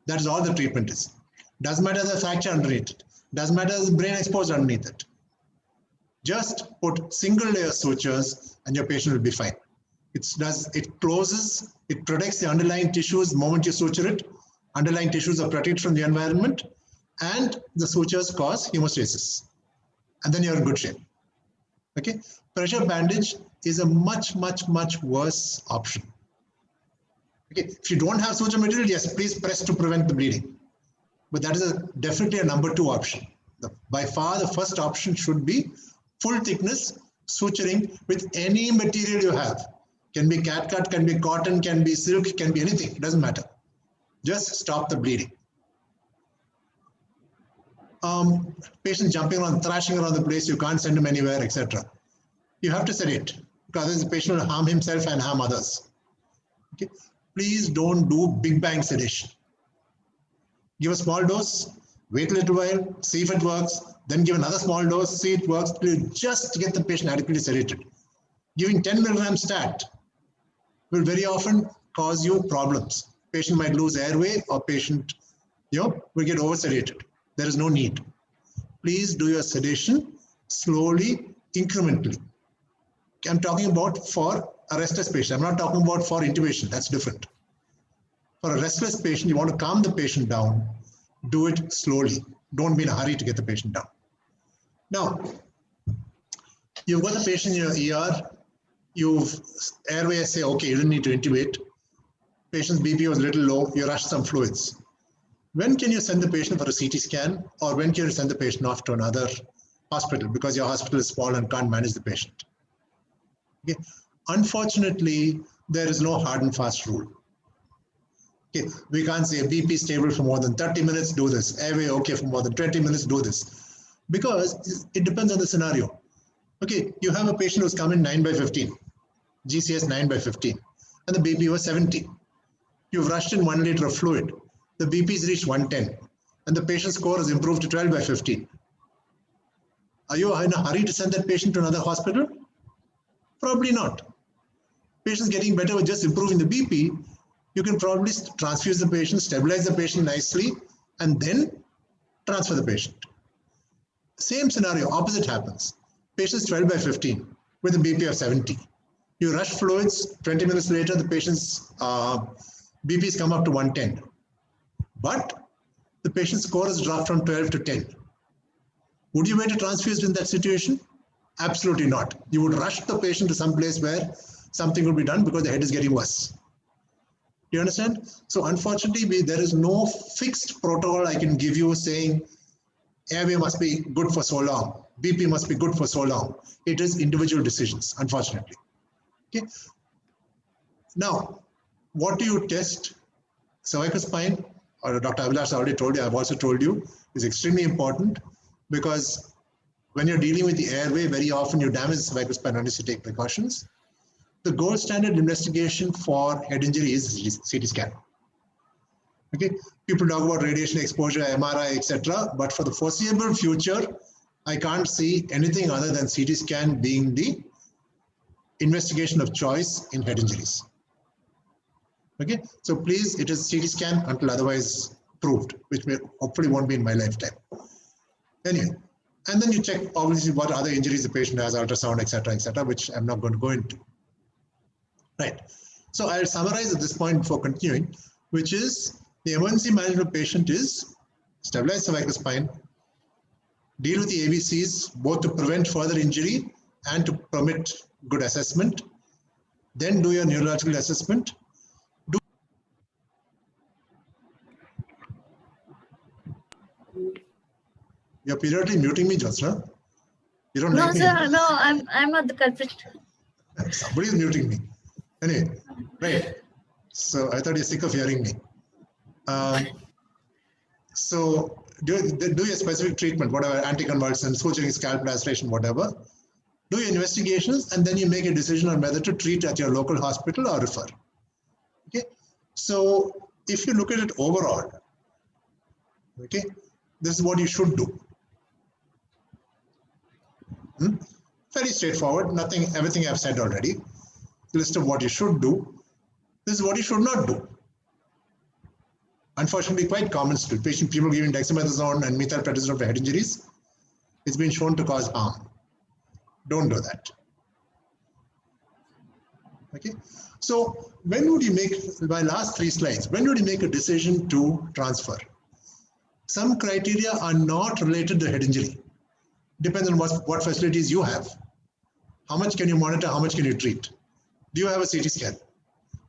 That is all the treatment is. Doesn't matter the fracture underneath it. Doesn't matter the brain exposed underneath it. Just put single layer sutures and your patient will be fine. It closes, it protects the underlying tissues the moment you suture it. Underlying tissues are protected from the environment, and the sutures cause hemostasis. And then you're in good shape. Okay, pressure bandage is a much, much, much worse option. Okay, if you don't have suture material, yes, please press to prevent the bleeding. But that is definitely a number 2 option. By far, the first option should be full thickness suturing with any material you have. Can be catgut, can be cotton, can be silk, can be anything. It doesn't matter. Just stop the bleeding. Patient jumping around, thrashing around the place, you can't send him anywhere, etc. You have to sedate, because otherwise the patient will harm himself and harm others. Okay? Please don't do big bang sedation. Give a small dose, wait a little while, see if it works, then give another small dose, see it works, just to get the patient adequately sedated. Giving 10 milligram stat will very often cause you problems. Patient might lose airway, or patient will get over sedated. There is no need. Please do your sedation slowly, incrementally. I'm talking about for arrestus patient. I'm not talking about for intubation. That's different. For a restless patient, you want to calm the patient down, do it slowly. Don't be in a hurry to get the patient down. Now, you've got the patient in your ER, you've airway say, okay, you didn't need to intubate. Patient's BP was a little low, you rushed some fluids. When can you send the patient for a CT scan, or when can you send the patient off to another hospital because your hospital is small and can't manage the patient? Okay. Unfortunately, there is no hard and fast rule. Okay. We can't say BP stable for more than 30 minutes, do this. Airway okay for more than 20 minutes, do this. Because it depends on the scenario. Okay, you have a patient who's come in 9/15, GCS 9/15, and the BP was 70. You've rushed in 1 liter of fluid. The BP's reached 110, and the patient score has improved to 12/15. Are you in a hurry to send that patient to another hospital? Probably not. Patient's getting better with just improving the BP. You can probably transfuse the patient, stabilize the patient nicely, and then transfer the patient. Same scenario, opposite happens. Patient's 12/15 with a BP of 70. You rush fluids, 20 minutes later, the patient's BP's come up to 110. But the patient's score has dropped from 12 to 10. Would you wait to transfuse in that situation? Absolutely not. You would rush the patient to some place where something will be done because the head is getting worse. Do you understand? So unfortunately, there is no fixed protocol I can give you saying airway must be good for so long, BP must be good for so long. It is individual decisions, unfortunately. Okay. Now, what do you test? Cervical spine, or Dr. Abhilash already told you, I've also told you, is extremely important because when you're dealing with the airway, very often you damage the cervical spine unless you take precautions. The gold standard investigation for head injury is CT scan. Okay, people talk about radiation exposure, MRI, etc. But for the foreseeable future, I can't see anything other than CT scan being the investigation of choice in head injuries. Okay, so please, it is CT scan until otherwise proved, which may, hopefully won't be in my lifetime. Anyway, and then you check obviously what other injuries the patient has, ultrasound, etc., which I'm not going to go into. Right. So I'll summarize at this point before continuing, which is the emergency management of patient is stabilize cervical spine, deal with the ABCs, both to prevent further injury and to permit good assessment. Then do your neurological assessment. You're periodically muting me, Jyotsna. You don't No, like me. sir, no, I'm not the culprit. Somebody is muting me. Anyway, right. So I thought you're sick of hearing me. So do your specific treatment, whatever, anticonvulsants, suturing, scalp laceration, whatever. Do your investigations, and then you make a decision on whether to treat at your local hospital or refer. Okay. So if you look at it overall, okay, this is what you should do. Very straightforward. Nothing, everything I've said already. List of what you should do. This is what you should not do. Unfortunately, quite common to people giving dexamethasone and methylprednisolone for head injuries. It's been shown to cause harm. Don't do that. Okay. So when would you make, my last 3 slides, when would you make a decision to transfer? Some criteria are not related to head injury. Depends on what facilities you have. How much can you monitor? How much can you treat? Do you have a CT scan?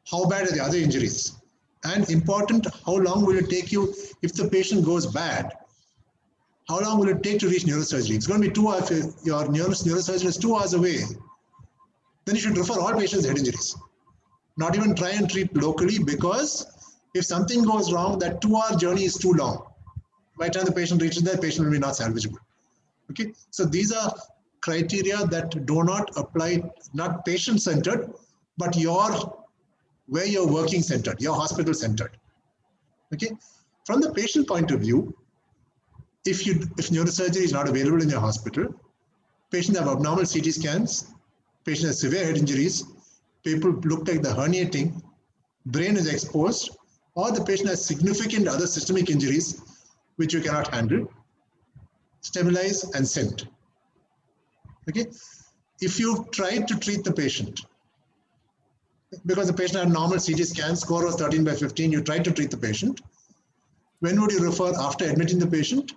How bad are the other injuries? And important, how long will it take you if the patient goes bad? How long will it take to reach neurosurgery? It's going to be 2 hours. If your neurosurgeon is 2 hours away, then you should refer all patients with head injuries. Not even try and treat locally, because if something goes wrong, that 2-hour journey is too long. By the time the patient reaches there, the patient will be not salvageable. Okay, so these are criteria that do not apply, not patient-centered, but where you're working centered, your hospital centered. Okay, from the patient point of view, if neurosurgery is not available in your hospital, patients have abnormal CT scans, patient has severe head injuries, people look like they're herniating, brain is exposed, or the patient has significant other systemic injuries which you cannot handle, stabilize and send. Okay, if you tried to treat the patient, because the patient had normal CT scan, score was 13/15, you tried to treat the patient. When would you refer? After admitting the patient?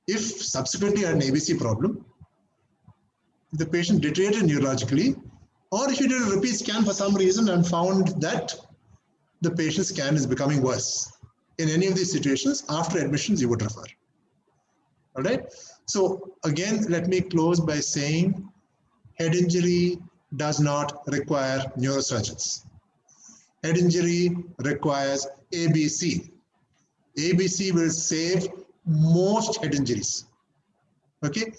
If subsequently had an ABC problem, if the patient deteriorated neurologically, or if you did a repeat scan for some reason and found that the patient's scan is becoming worse. In any of these situations, after admissions, you would refer. All right. So again, let me close by saying head injury does not require neurosurgeons. Head injury requires ABC. ABC will save most head injuries. Okay.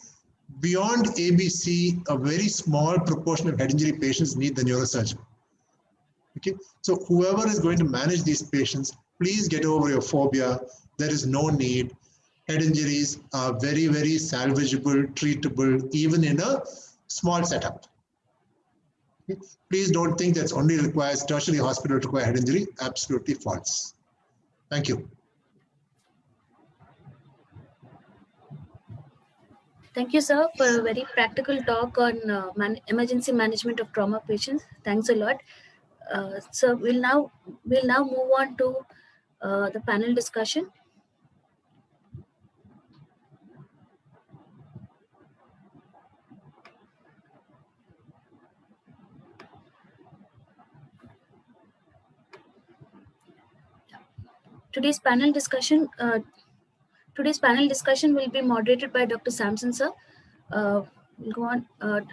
Beyond ABC, a very small proportion of head injury patients need the neurosurgeon. Okay. So whoever is going to manage these patients, please get over your phobia. There is no need. Head injuries are very, very salvageable, treatable, even in a small setup. Okay. Please don't think that's only requires tertiary hospital to require head injury. Absolutely false. Thank you. Thank you, sir, for a very practical talk on emergency management of trauma patients. Thanks a lot. So we'll now move on to the panel discussion. Today's panel discussion will be moderated by Dr. Samson, sir. We'll go on. Our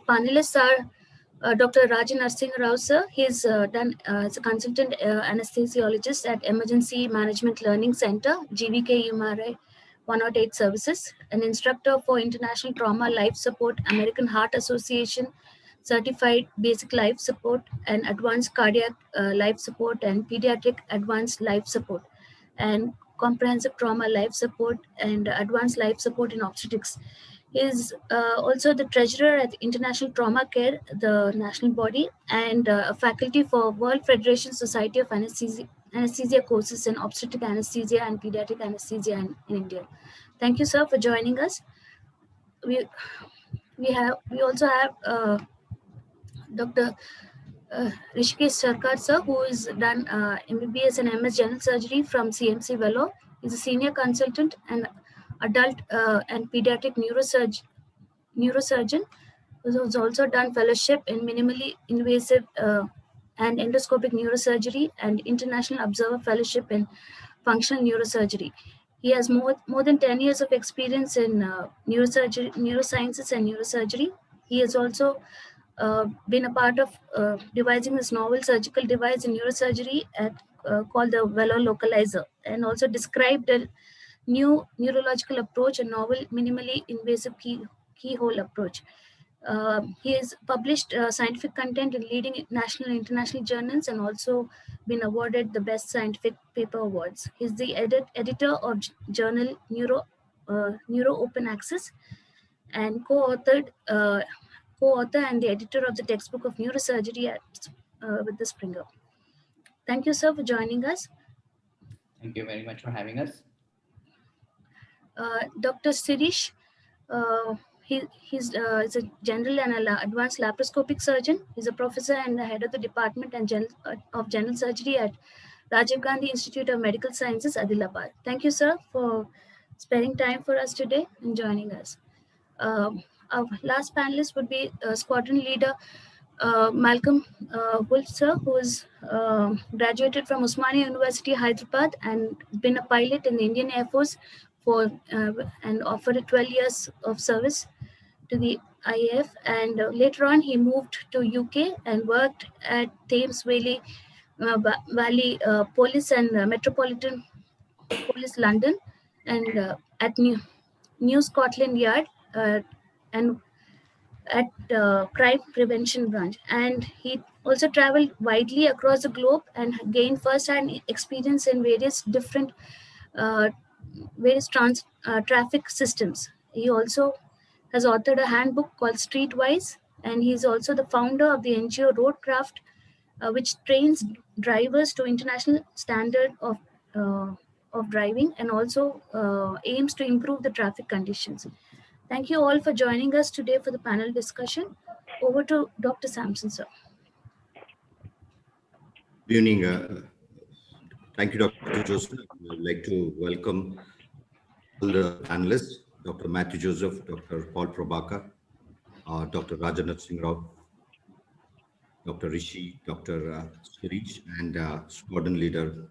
panelists are Dr. Rajan Narsingh Rao, sir. He's done as a consultant anesthesiologist at Emergency Management Learning Center, GVK UMRI 108 Services, an instructor for International Trauma Life Support, American Heart Association, Certified Basic Life Support and Advanced Cardiac Life Support and Pediatric Advanced Life Support, and Comprehensive Trauma Life Support and Advanced Life Support in Obstetrics. He is also the treasurer at International Trauma Care, the national body, and a faculty for World Federation Society of Anesthesia courses in obstetric anesthesia and pediatric anesthesia in India. Thank you, sir, for joining us. We also have Dr. Rishikesh Sarkar, sir, who has done MBBS and MS General Surgery from CMC Vellore. He's a senior consultant and adult and pediatric neurosurgeon, who has also done fellowship in minimally invasive and endoscopic neurosurgery and international observer fellowship in functional neurosurgery. He has more than 10 years of experience in neurosciences and neurosurgery. He has also been a part of devising this novel surgical device in neurosurgery called the Vellore Localizer, and also described a new neurological approach, a novel minimally invasive keyhole approach. He has published scientific content in leading national and international journals and also been awarded the Best Scientific Paper Awards. He's the editor of journal Neuro Open Access and co-author and the editor of the textbook of neurosurgery with the Springer. Thank you, sir, for joining us. Thank you very much for having us. Dr. Sirish, he's a general and advanced laparoscopic surgeon. He's a professor and the head of the department of general surgery at Rajiv Gandhi Institute of Medical Sciences, Adilabad. Thank you, sir, for sparing time for us today and joining us. Our last panelist would be squadron leader Malcolm Wolf, sir, who is graduated from Osmania University, Hyderabad, and been a pilot in the Indian Air Force and offered 12 years of service to the IAF. And later on, he moved to UK and worked at Thames Valley Police and Metropolitan Police London, and at New Scotland Yard, and at Crime Prevention Branch. And he also traveled widely across the globe and gained first-hand experience in various different traffic systems. He also has authored a handbook called Streetwise, and he's also the founder of the NGO Roadcraft, which trains drivers to international standard of driving, and also aims to improve the traffic conditions. Thank you all for joining us today for the panel discussion. Over to Dr. Samson, sir. Good evening. Thank you, Dr. Joseph. I would like to welcome all the panelists, Dr. Matthew Joseph, Dr. Paul Prabhakar, Dr. Rajanath Singh Rao, Dr. Rishi, Dr. Shirish, and squadron leader,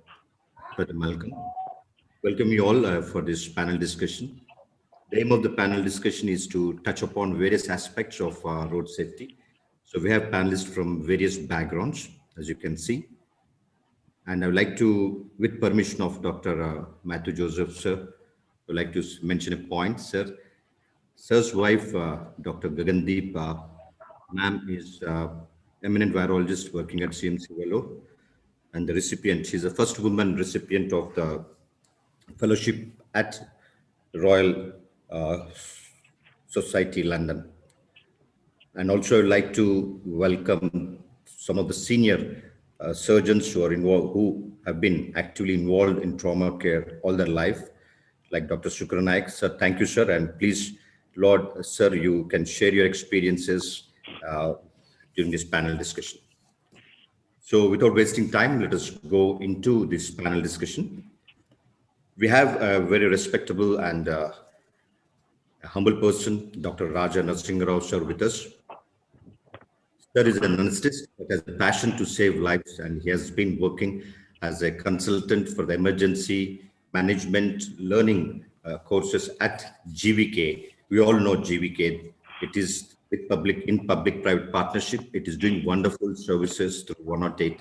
Dr. Malcolm. Welcome you all for this panel discussion. The aim of the panel discussion is to touch upon various aspects of road safety. So we have panelists from various backgrounds, as you can see. And I would like to, with permission of Dr. Matthew Joseph, sir, I would like to mention a point, sir. Sir's wife, Dr. Gagandeep, ma'am is eminent virologist working at CMC Vellore, and the recipient, she's the first woman recipient of the fellowship at Royal Society London. And also I'd like to welcome some of the senior surgeons who are involved, who have been actively involved in trauma care all their life, like Dr. Sukranaik. Sir, thank you, sir. And please, Lord, sir, you can share your experiences during this panel discussion. So without wasting time, let us go into this panel discussion. We have a very respectable and a humble person, Dr. Rajanath Singh Rao, sir, with us. Sir is an anesthetist that has a passion to save lives, and he has been working as a consultant for the emergency management learning courses at GVK. We all know GVK. It is with public-private partnership. It is doing wonderful services through 108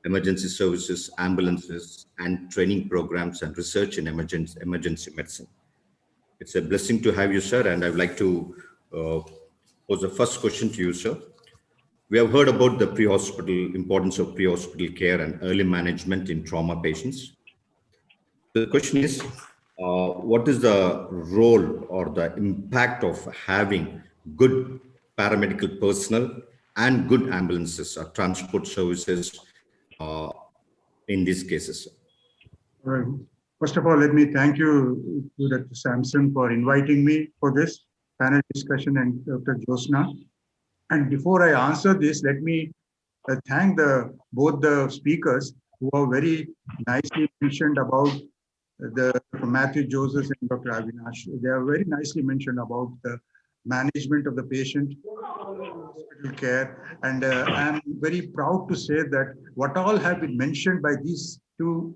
emergency services, ambulances, and training programs and research in emergency medicine. It's a blessing to have you, sir. And I would like to pose the first question to you, sir. We have heard about the importance of pre-hospital care and early management in trauma patients. The question is, what is the role or the impact of having good paramedical personnel and good ambulances or transport services in these cases? First of all, let me thank you to Dr. Sampson for inviting me for this panel discussion and Dr. Josna. And before I answer this, let me thank both the speakers who are very nicely mentioned about Matthew Joseph and Dr. Avinash. They are very nicely mentioned about the management of the patient, hospital care. And I'm very proud to say that what all have been mentioned by these two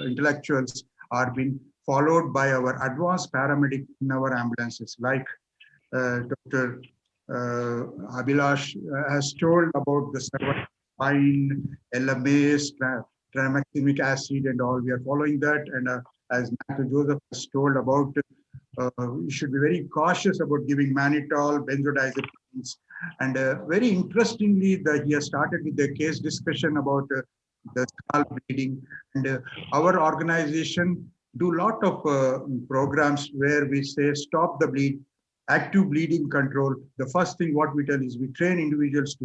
intellectuals are being followed by our advanced paramedic in our ambulances, like Dr. Abhilash has told about the spine, LMAs, tranexamic acid and all. We are following that. And as Matthew Joseph has told about, we should be very cautious about giving mannitol, benzodiazepines. And very interestingly, he has started with the case discussion about the scalp bleeding. And our organization do a lot of programs where we say stop the bleed, active bleeding control. The first thing what we tell is we train individuals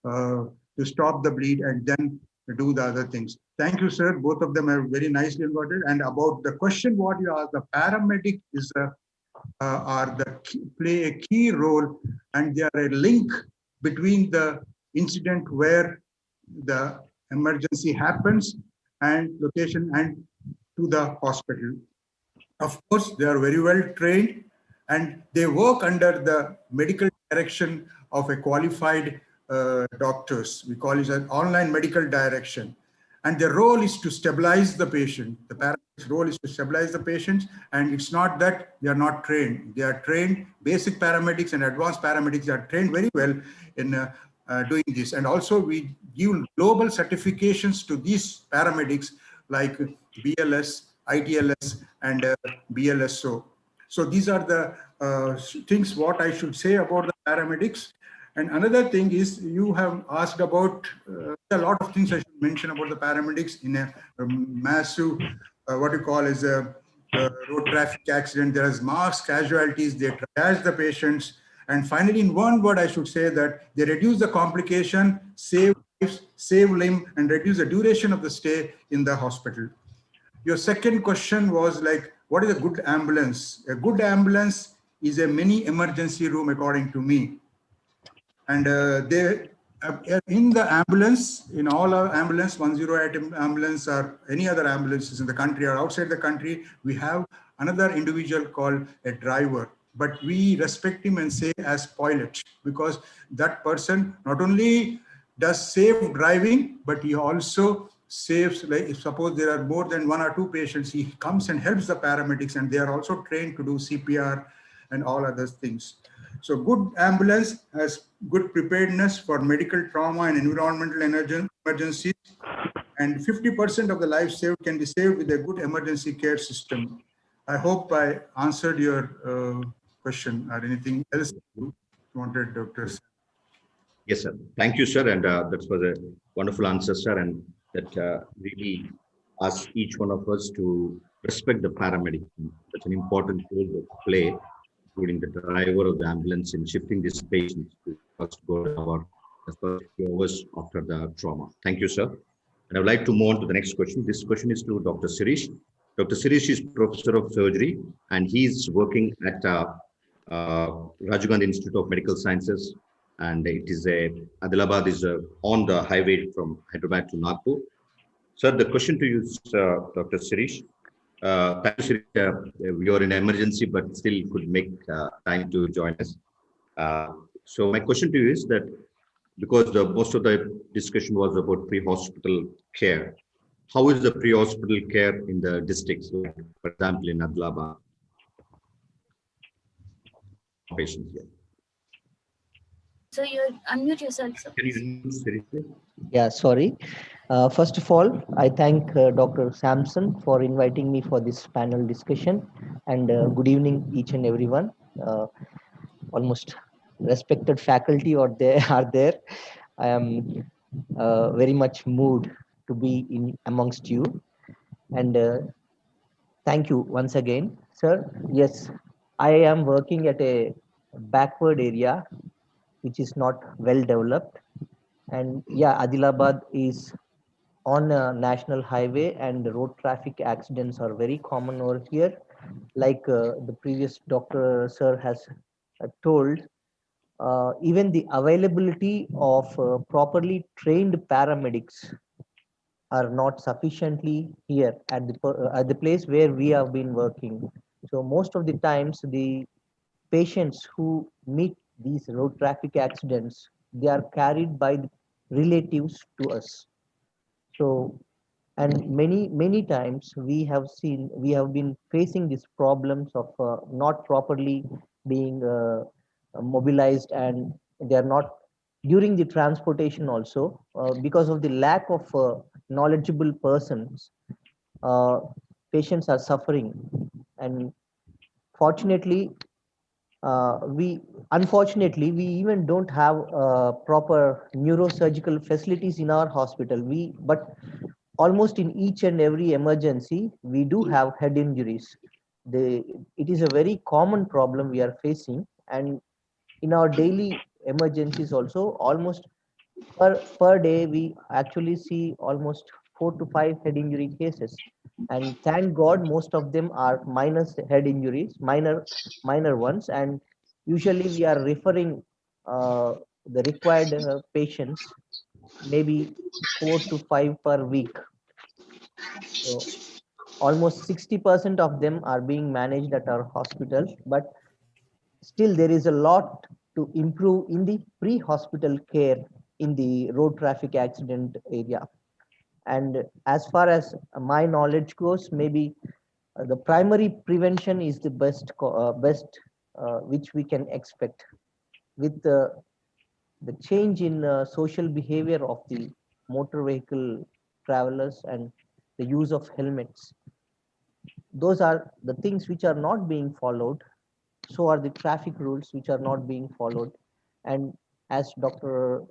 to stop the bleed and then do the other things. Thank you, sir. Both of them are very nicely invited. And about the question what you asked, the paramedic is play a key role, and they are a link between the incident where the emergency happens and location and to the hospital. Of course, they are very well trained, and they work under the medical direction of a qualified doctors. We call it an online medical direction. And their role is to stabilize the patient. The paramedic's role is to stabilize the patient. And it's not that they are not trained. They are trained, basic paramedics and advanced paramedics are trained very well in doing this. And also we give global certifications to these paramedics like BLS, ITLS, and BLSO. So these are the things what I should say about the paramedics. And another thing is you have asked about a lot of things I should mention about the paramedics in a massive, what you call as a road traffic accident. There is mass casualties, they triage the patients. And finally, in one word, I should say that they reduce the complication, save lives, save limb, and reduce the duration of the stay in the hospital. Your second question was like, what is a good ambulance? A good ambulance is a mini emergency room, according to me. And In the ambulance, in all our ambulance, 108 ambulance or any other ambulances in the country or outside the country, we have another individual called a driver. But we respect him and say as pilot, because that person not only does safe driving, but he also saves, like if suppose there are more than 1 or 2 patients, he comes and helps the paramedics, and they are also trained to do CPR and all other things. So good ambulance has good preparedness for medical trauma and environmental emergencies, and 50% of the lives saved can be saved with a good emergency care system. I hope I answered your question, or anything else you wanted, Dr. Yes, sir. Thank you, sir. And that was a wonderful answer, sir. And that really asks each one of us to respect the paramedic. That's an important role to play, including the driver of the ambulance in shifting these patients to first go to the first few hours after the trauma. Thank you, sir. And I would like to move on to the next question. This question is to Dr. Sirish. Dr. Sirish is professor of surgery, and he's working at Rajiv Gandhi Institute of Medical Sciences, and it is Adilabad is on the highway from Hyderabad to Nagpur. Sir, the question to you, Dr. Sirish. Thank you, Sirish. We are in emergency, but still could make time to join us. So my question to you is that, because most of the discussion was about pre-hospital care, how is the pre-hospital care in the districts, like, for example, in Adilabad? Patients here. So you unmute yourself, sir. Can you unmute, seriously? Yeah, sorry. First of all, I thank Dr. Sampson for inviting me for this panel discussion, and good evening, each and everyone. Almost respected faculty are there. I am very much moved to be in amongst you, and thank you once again, sir. Yes, I am working at a backward area which is not well developed, and yeah, Adilabad is on a national highway, and road traffic accidents are very common over here. Like the previous doctor sir has told, even the availability of properly trained paramedics are not sufficiently here at the place where we have been working. So most of the times, the patients who meet these road traffic accidents, they are carried by the relatives to us. So, and many times we have been facing these problems of not properly being mobilized, and they are not during the transportation also, because of the lack of knowledgeable persons. uh, Patients are suffering, and fortunately, we unfortunately we even don't have proper neurosurgical facilities in our hospital. But almost in each and every emergency we do have head injuries. It is a very common problem we are facing, and in our daily emergencies also, almost per day we actually see almost 4 to 5 head injury cases, and thank god most of them are head injuries, minor ones, and usually we are referring the required patients maybe 4 to 5 per week. So almost 60% of them are being managed at our hospital, but still there is a lot to improve in the pre-hospital care in the road traffic accident area. And as far as my knowledge goes, maybe the primary prevention is the best which we can expect. With the change in social behavior of the motor vehicle travelers and the use of helmets, those are the things which are not being followed. So are the traffic rules which are not being followed. And as Dr.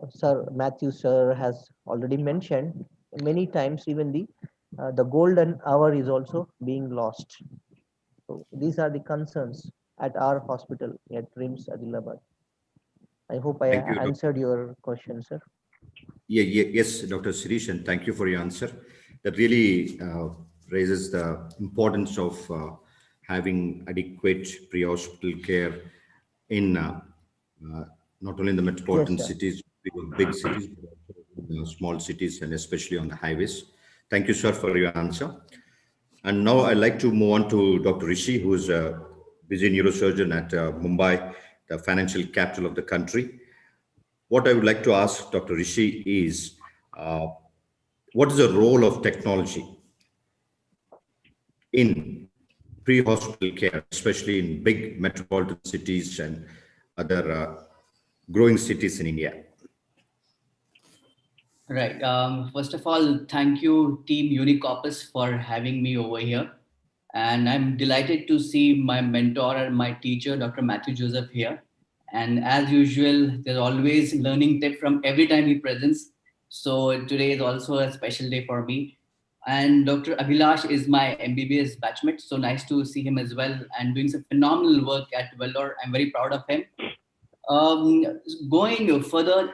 Sir Matthew sir has already mentioned, many times even the golden hour is also being lost. So these are the concerns at our hospital at RIMS Adilabad. I hope I Thank you, answered your question, sir. Yes, Dr. Sirish, and thank you for your answer. That really raises the importance of having adequate pre-hospital care in not only in the metropolitan Yes, sir. cities, big cities, but also in small cities and especially on the highways. Thank you, sir, for your answer. And now I'd like to move on to Dr. Rishi, who is a busy neurosurgeon at Mumbai, the financial capital of the country. What I would like to ask Dr. Rishi is, what is the role of technology in pre-hospital care, especially in big metropolitan cities and other growing cities in India? Right. First of all, thank you, Team Unicopus, for having me over here. And I'm delighted to see my mentor and my teacher, Dr. Matthew Joseph, here. And as usual, there's always learning tip from every time he presents. So today is also a special day for me. And Dr. Abhilash is my MBBS batchmate. So nice to see him as well and doing some phenomenal work at Vellore. I'm very proud of him. Going further,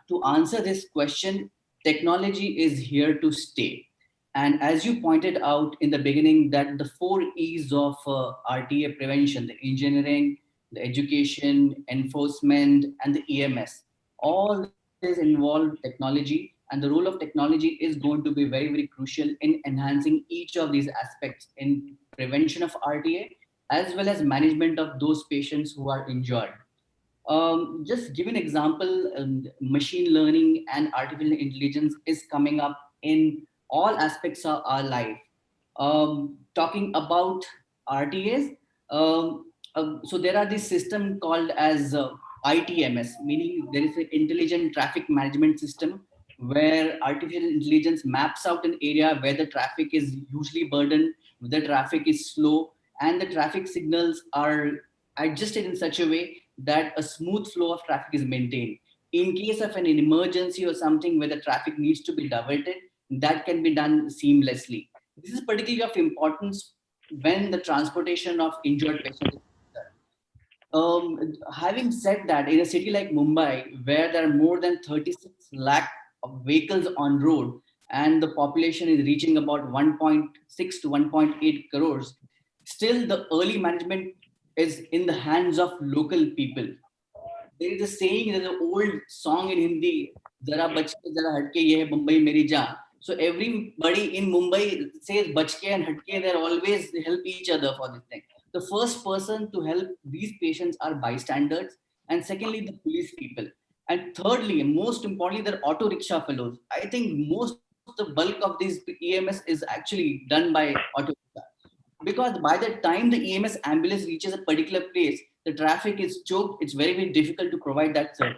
to answer this question, technology is here to stay. And as you pointed out in the beginning, that the 4 E's of RTA prevention, the engineering, the education, enforcement, and the EMS, all this involve technology. And the role of technology is going to be very, very crucial in enhancing each of these aspects in prevention of RTA, as well as management of those patients who are injured. Just give an example, machine learning and artificial intelligence is coming up in all aspects of our life. Talking about RTAs, so there are this system called as ITMS, meaning there is an intelligent traffic management system where artificial intelligence maps out an area where the traffic is usually burdened, the traffic is slow, and the traffic signals are adjusted in such a way that a smooth flow of traffic is maintained. In case of an emergency or something where the traffic needs to be diverted, that can be done seamlessly. This is particularly of importance when the transportation of injured patients. Having said that, in a city like Mumbai, where there are more than 36 lakh of vehicles on road and the population is reaching about 1.6 to 1.8 crores, still the early management is in the hands of local people. There is a saying, there's an old song in Hindi, Zara bachke, zara hatke, ye hai Mumbai meri jaan. So everybody in Mumbai says bachke and hatke, they always help each other for this thing. The first person to help these patients are bystanders, and secondly, the police people. And thirdly, and most importantly, the auto rickshaw fellows. I think most of the bulk of this EMS is actually done by auto rickshaw. Because by the time the EMS ambulance reaches a particular place, the traffic is choked, it's very, very difficult to provide that service.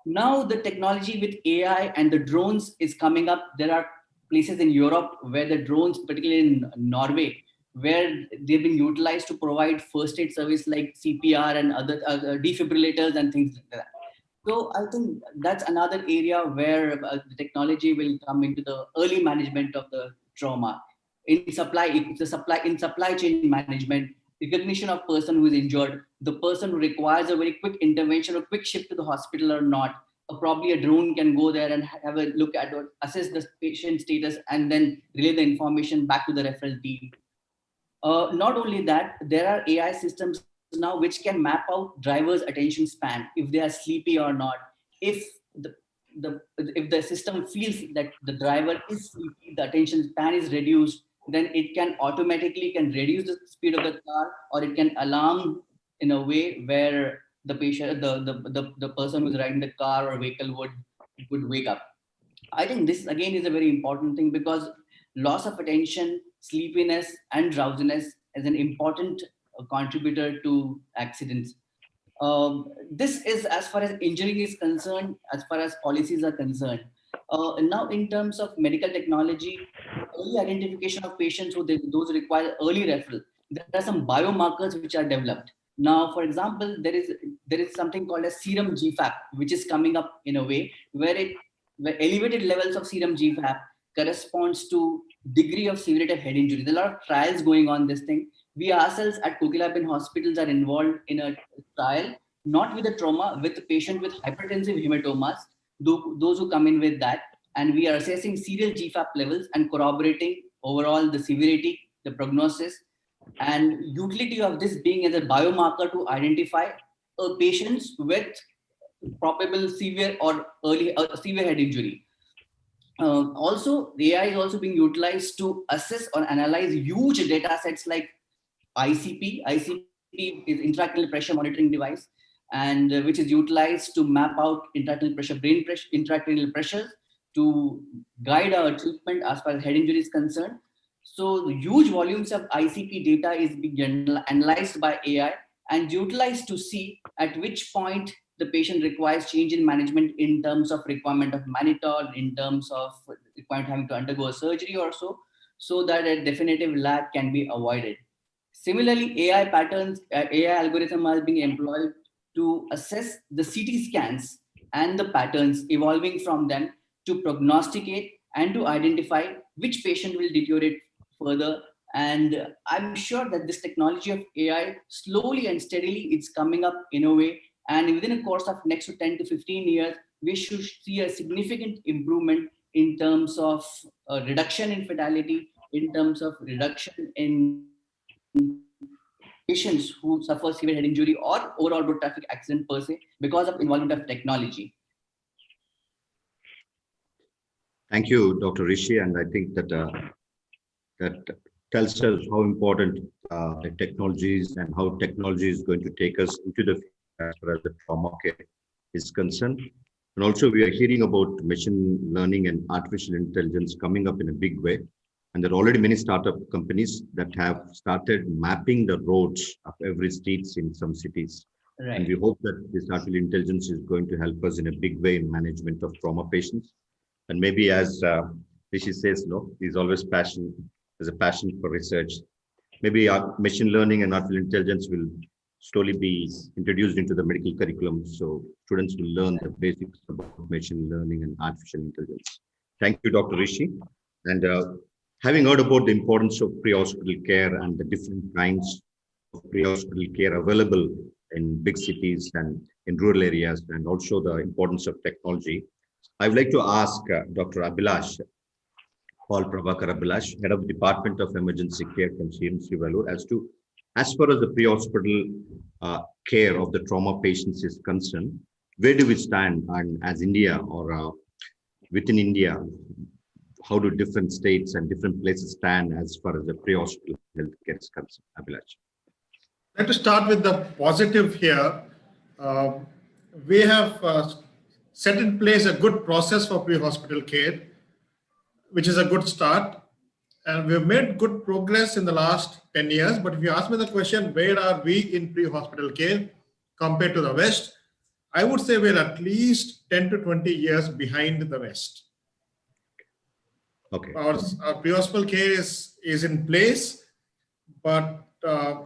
Now the technology with AI and the drones is coming up. There are places in Europe where the drones, particularly in Norway, where they've been utilized to provide first aid service like CPR and other defibrillators and things like that. So I think that's another area where the technology will come into the early management of the trauma. In supply chain management, recognition of person who is injured, the person who requires a very quick intervention or quick shift to the hospital or not, probably a drone can go there and have a look at or assess the patient status and then relay the information back to the referral team. Not only that, there are AI systems now which can map out drivers' attention span, if they are sleepy or not. If the system feels that the driver is sleepy, the attention span is reduced, then it can automatically reduce the speed of the car, or it can alarm in a way where the patient, the person who's riding the car or vehicle would wake up. I think this again is a very important thing, because loss of attention, sleepiness, and drowsiness is an important contributor to accidents. This is as far as engineering is concerned, as far as policies are concerned. Now, in terms of medical technology, early identification of patients those require early referral, there are some biomarkers which are developed. Now, for example, there is something called a serum GFAP, which is coming up in a way where elevated levels of serum GFAP corresponds to degree of severity of head injury. There are a lot of trials going on this thing. We ourselves at Kokilabin hospitals are involved in a trial, not with a trauma, with a patient with hypertensive hematomas, those who come in with that. And we are assessing serial GFAP levels and corroborating overall the severity, the prognosis, and utility of this being as a biomarker to identify patients with probable severe or early severe head injury. Also, the AI is also being utilized to assess or analyze huge data sets like ICP. ICP is intracranial pressure monitoring device, and which is utilized to map out intracranial pressure, brain pressure, intracranial pressures to guide our treatment as far as head injury is concerned. So the huge volumes of ICP data is being analyzed by AI and utilized to see at which point the patient requires change in management in terms of requirement of mannitol, in terms of requirement having to undergo a surgery or so that a definitive lag can be avoided. Similarly, AI patterns, AI algorithm are being employed to assess the CT scans and the patterns evolving from them to prognosticate and to identify which patient will deteriorate further. And I'm sure that this technology of AI slowly and steadily it's coming up in a way, and within a course of next 10 to 15 years, we should see a significant improvement in terms of reduction in fatality, in terms of reduction in patients who suffer severe head injury or overall road traffic accident per se because of involvement of technology. Thank you, Dr. Rishi, and I think that that tells us how important the technologies and how technology is going to take us into the future as far as the trauma care is concerned. And also, we are hearing about machine learning and artificial intelligence coming up in a big way. And there are already many startup companies that have started mapping the roads of every streets in some cities. Right. And we hope that this artificial intelligence is going to help us in a big way in management of trauma patients. And maybe as Rishi says, no, he's always there's a passion for research. Maybe machine learning and artificial intelligence will slowly be introduced into the medical curriculum. So students will learn the basics about machine learning and artificial intelligence. Thank you, Dr. Rishi. And having heard about the importance of pre-hospital care and the different kinds of pre-hospital care available in big cities and in rural areas, and also the importance of technology, I would like to ask Dr. Abhilash, Paul Prabhakar Abhilash, Head of Department of Emergency Care from CMC Vellore, as far as the pre-hospital care of the trauma patients is concerned, where do we stand? And as India or within India, how do different states and different places stand as far as the pre-hospital healthcare is concerned? Abhilash. I'd like to start with the positive here. We have set in place a good process for pre-hospital care, which is a good start. And we've made good progress in the last 10 years. But if you ask me the question, where are we in pre-hospital care compared to the West? I would say we're at least 10 to 20 years behind the West. Okay. Our pre-hospital care is in place, but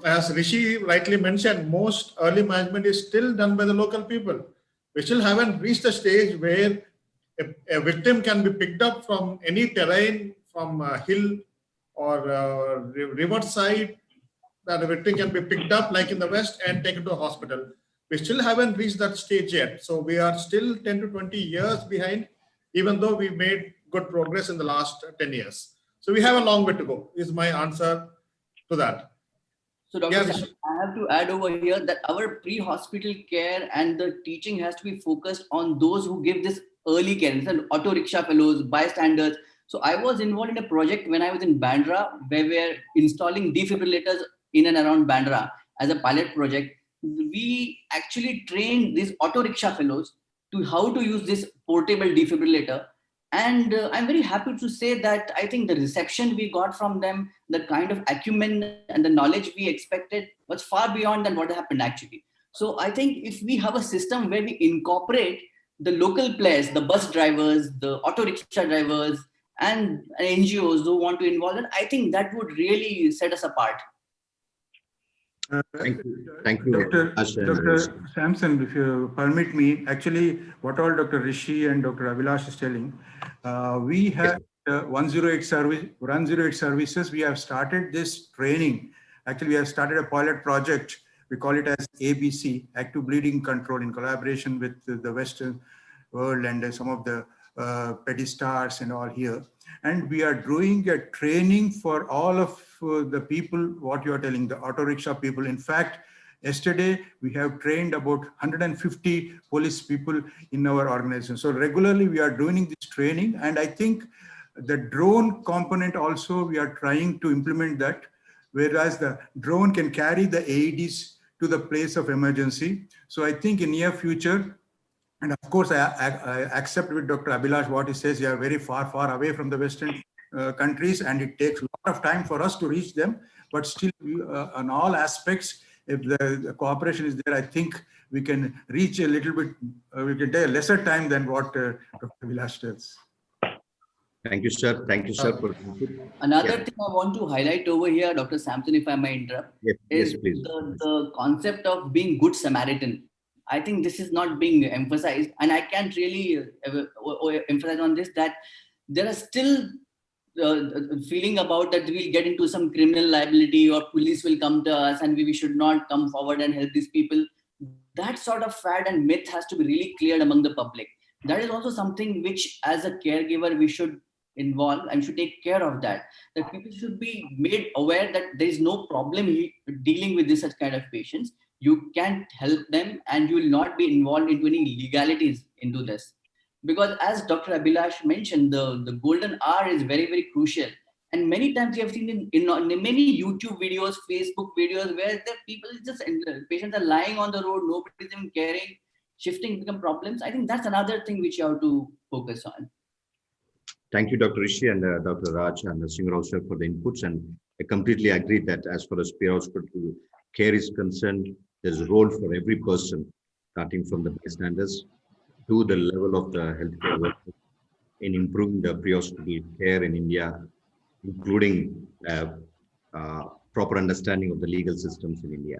as Rishi rightly mentioned, most early management is still done by the local people. We still haven't reached a stage where a victim can be picked up from any terrain, from a hill or river side, that a victim can be picked up like in the West and taken to a hospital. We still haven't reached that stage yet. So we are still 10 to 20 years behind, even though we made good progress in the last 10 years. So we have a long way to go, is my answer to that. So Dr. Sam, I have to add over here that our pre-hospital care and the teaching has to be focused on those who give this early care, auto rickshaw fellows, bystanders. So I was involved in a project when I was in Bandra, where we are installing defibrillators in and around Bandra as a pilot project. We actually trained these auto rickshaw fellows to how to use this portable defibrillator. And I'm very happy to say that I think the reception we got from them, the kind of acumen and the knowledge we expected was far beyond than what happened actually. So I think if we have a system where we incorporate the local players, the bus drivers, the auto rickshaw drivers, and NGOs who want to involve it, I think that would really set us apart. Thank you. Dr. Samson, if you permit me, actually, what all Dr. Rishi and Dr. Abhilash is telling, we have 108 services. We have started this training. Actually, we have started a pilot project. We call it as ABC, Active Bleeding Control, in collaboration with the Western world and some of the petty stars and all here. And we are doing a training for all of the people, what you are telling, the auto rickshaw people. In fact, Yesterday, we have trained about 150 police people in our organization. So regularly we are doing this training, and I think the drone component also we are trying to implement that, whereas the drone can carry the AEDs to the place of emergency. So I think in near future, and of course, I accept with Dr. Abhilash what he says. We are very far away from the Western countries, and it takes a lot of time for us to reach them. But still, on all aspects, if the cooperation is there, I think we can reach a little bit, we can take a lesser time than what Dr. Abhilash tells. Thank you, sir. Thank you, sir. Another thing I want to highlight over here, Dr. Sampson, if I may interrupt, is please. The concept of being good Samaritan. I think this is not being emphasized, and I can't really emphasize on this, that there are still feeling about that we'll get into some criminal liability or police will come to us and we should not come forward and help these people. That sort of fad and myth has to be really cleared among the public. That is also something which as a caregiver we should involve and should take care of, that people should be made aware that there is no problem dealing with this such kind of patients. You can help them and you will not be involved into any legalities into this. Because as Dr. Abhilash mentioned, the golden hour is very, very crucial. And many times you have seen in many YouTube videos, Facebook videos, where the people just, patients are lying on the road, nobody is even caring, shifting become problems. I think that's another thing which you have to focus on. Thank you, Dr. Rishi and Dr. Raj and Singh also for the inputs. And I completely agree that as far as peer hospital care is concerned, there's a role for every person, starting from the bystanders to the level of the healthcare workers in improving the pre-hospital care in India, including proper understanding of the legal systems in India.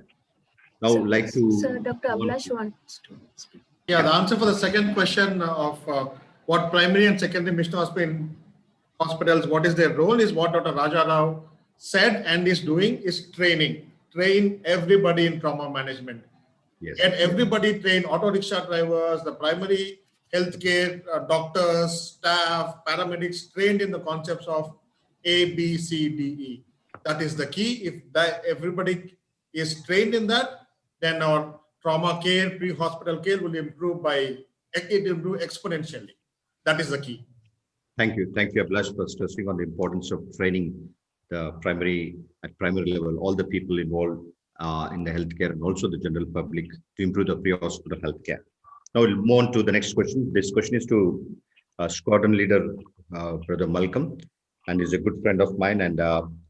Now, so, like to... Sir, Dr. Abhilash wants to speak. Yeah, the answer for the second question of what primary and secondary mission hospitals, what is their role, is what Dr. Raja Rao said and is doing, is training. Train everybody in trauma management. Yes. Get everybody trained, auto rickshaw drivers, the primary healthcare, doctors, staff, paramedics, trained in the concepts of A, B, C, D, E. That is the key. If everybody is trained in that, then our trauma care, pre-hospital care will improve exponentially. That is the key. Thank you. Thank you, Abhilash, for stressing on the importance of training the primary level, all the people involved in the healthcare and also the general public to improve the pre-hospital healthcare. Now we'll move on to the next question. This question is to squadron leader, Brother Malcolm, and he's a good friend of mine. And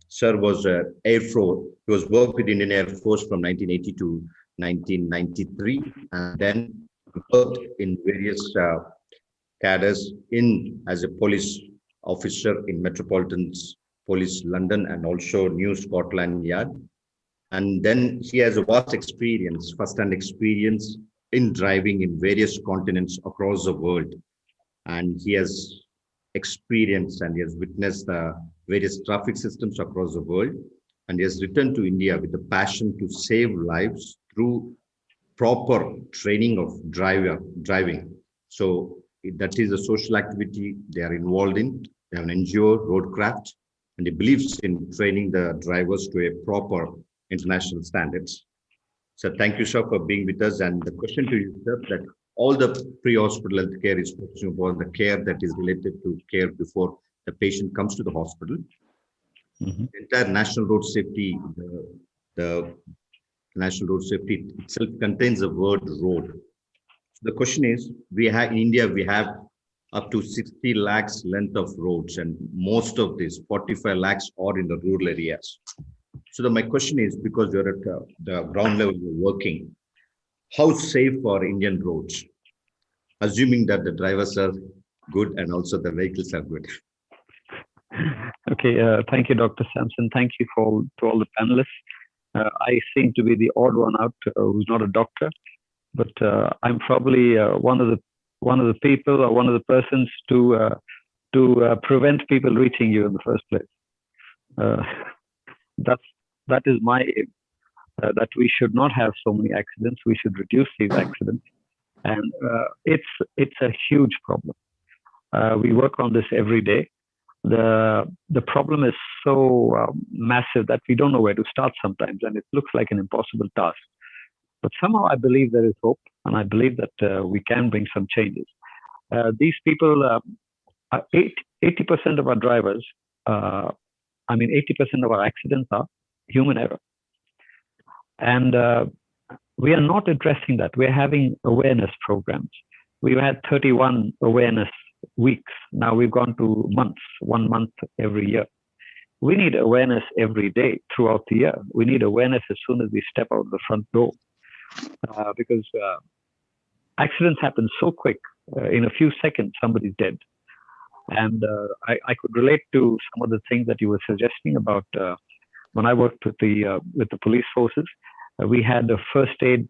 Sir was Air Force. He was worked with Indian Air Force from 1980 to 1993, and then worked in various cadres as a police officer in Metropolitan Police London and also New Scotland Yard. And then he has a vast experience, first-hand experience in driving in various continents across the world. And he has experienced and he has witnessed the various traffic systems across the world. And he has returned to India with a passion to save lives through proper training of driving. So that is a social activity they are involved in. They have an NGO, Roadcraft, and he believes in training the drivers to a proper international standards. So thank you, sir, for being with us. And the question to you, sir, that all the pre-hospital health care is focusing upon the care that is related to care before the patient comes to the hospital. Mm-hmm. The entire national road safety, the national road safety itself contains the word road. So the question is, in India, we have up to 60 lakhs length of roads, and most of these 45 lakhs are in the rural areas. So my question is, because you're at the ground level, you're working, how safe are Indian roads? Assuming that the drivers are good and also the vehicles are good. Okay, thank you, Dr. Sampson. Thank you to all the panelists. I seem to be the odd one out who's not a doctor, but I'm probably one of the people or one of the persons to prevent people reaching you in the first place. That is my aim. That we should not have so many accidents. We should reduce these accidents, and it's a huge problem. We work on this every day. The problem is so massive that we don't know where to start sometimes, and it looks like an impossible task. But somehow I believe there is hope, and I believe that we can bring some changes. These people, 80% of our drivers, 80% of our accidents are human error. And we are not addressing that. We're having awareness programs. We've had 31 awareness weeks. Now we've gone to months, 1 month every year. We need awareness every day throughout the year. We need awareness as soon as we step out the front door, because accidents happen so quick. In a few seconds, somebody's dead. And I could relate to some of the things that you were suggesting about when I worked with the police forces. We had a first aid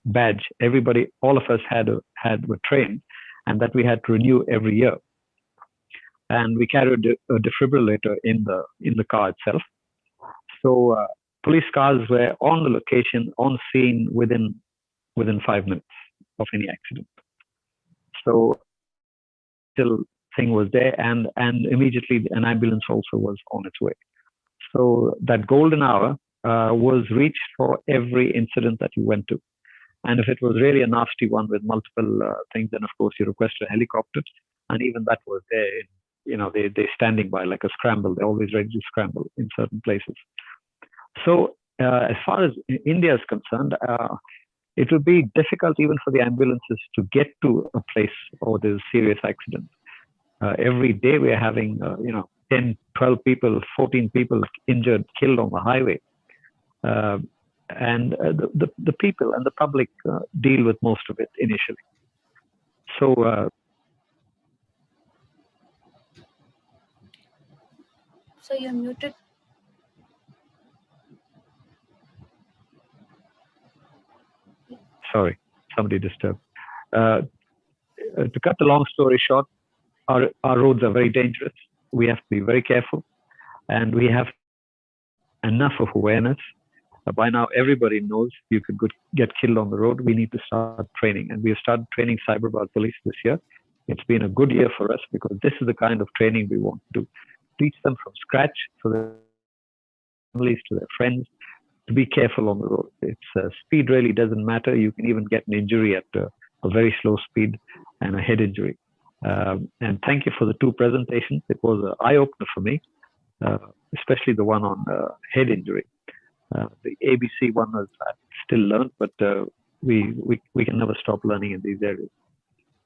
badge. Everybody, all of us were trained, and that we had to renew every year. And we carried a defibrillator in the car itself. So police cars were on the location, on scene within 5 minutes of any accident. So still thing was there, and immediately an ambulance also was on its way. So that golden hour was reached for every incident that you went to. And if it was really a nasty one with multiple things, then of course you requested a helicopter, and even that was there. They're standing by like a scramble. They're always ready to scramble in certain places. So as far as India is concerned, it would be difficult even for the ambulances to get to a place where there's a serious accident. Every day we're having 10, 12 people, 14 people injured, killed on the highway. And the people and the public deal with most of it initially. So So you're muted. sorry, somebody disturbed. To cut the long story short, our roads are very dangerous. We have to be very careful, and we have enough of awareness. By now, everybody knows you could get killed on the road. We need to start training, and we have started training Cyberabad police this year. It's been a good year for us because this is the kind of training we want to do. Teach them from scratch, to their families, to their friends, to be careful on the road. Speed really doesn't matter. You can even get an injury at a very slow speed and a head injury. And thank you for the two presentations. It was an eye-opener for me, especially the one on head injury. The ABC one was still learned, but we can never stop learning in these areas.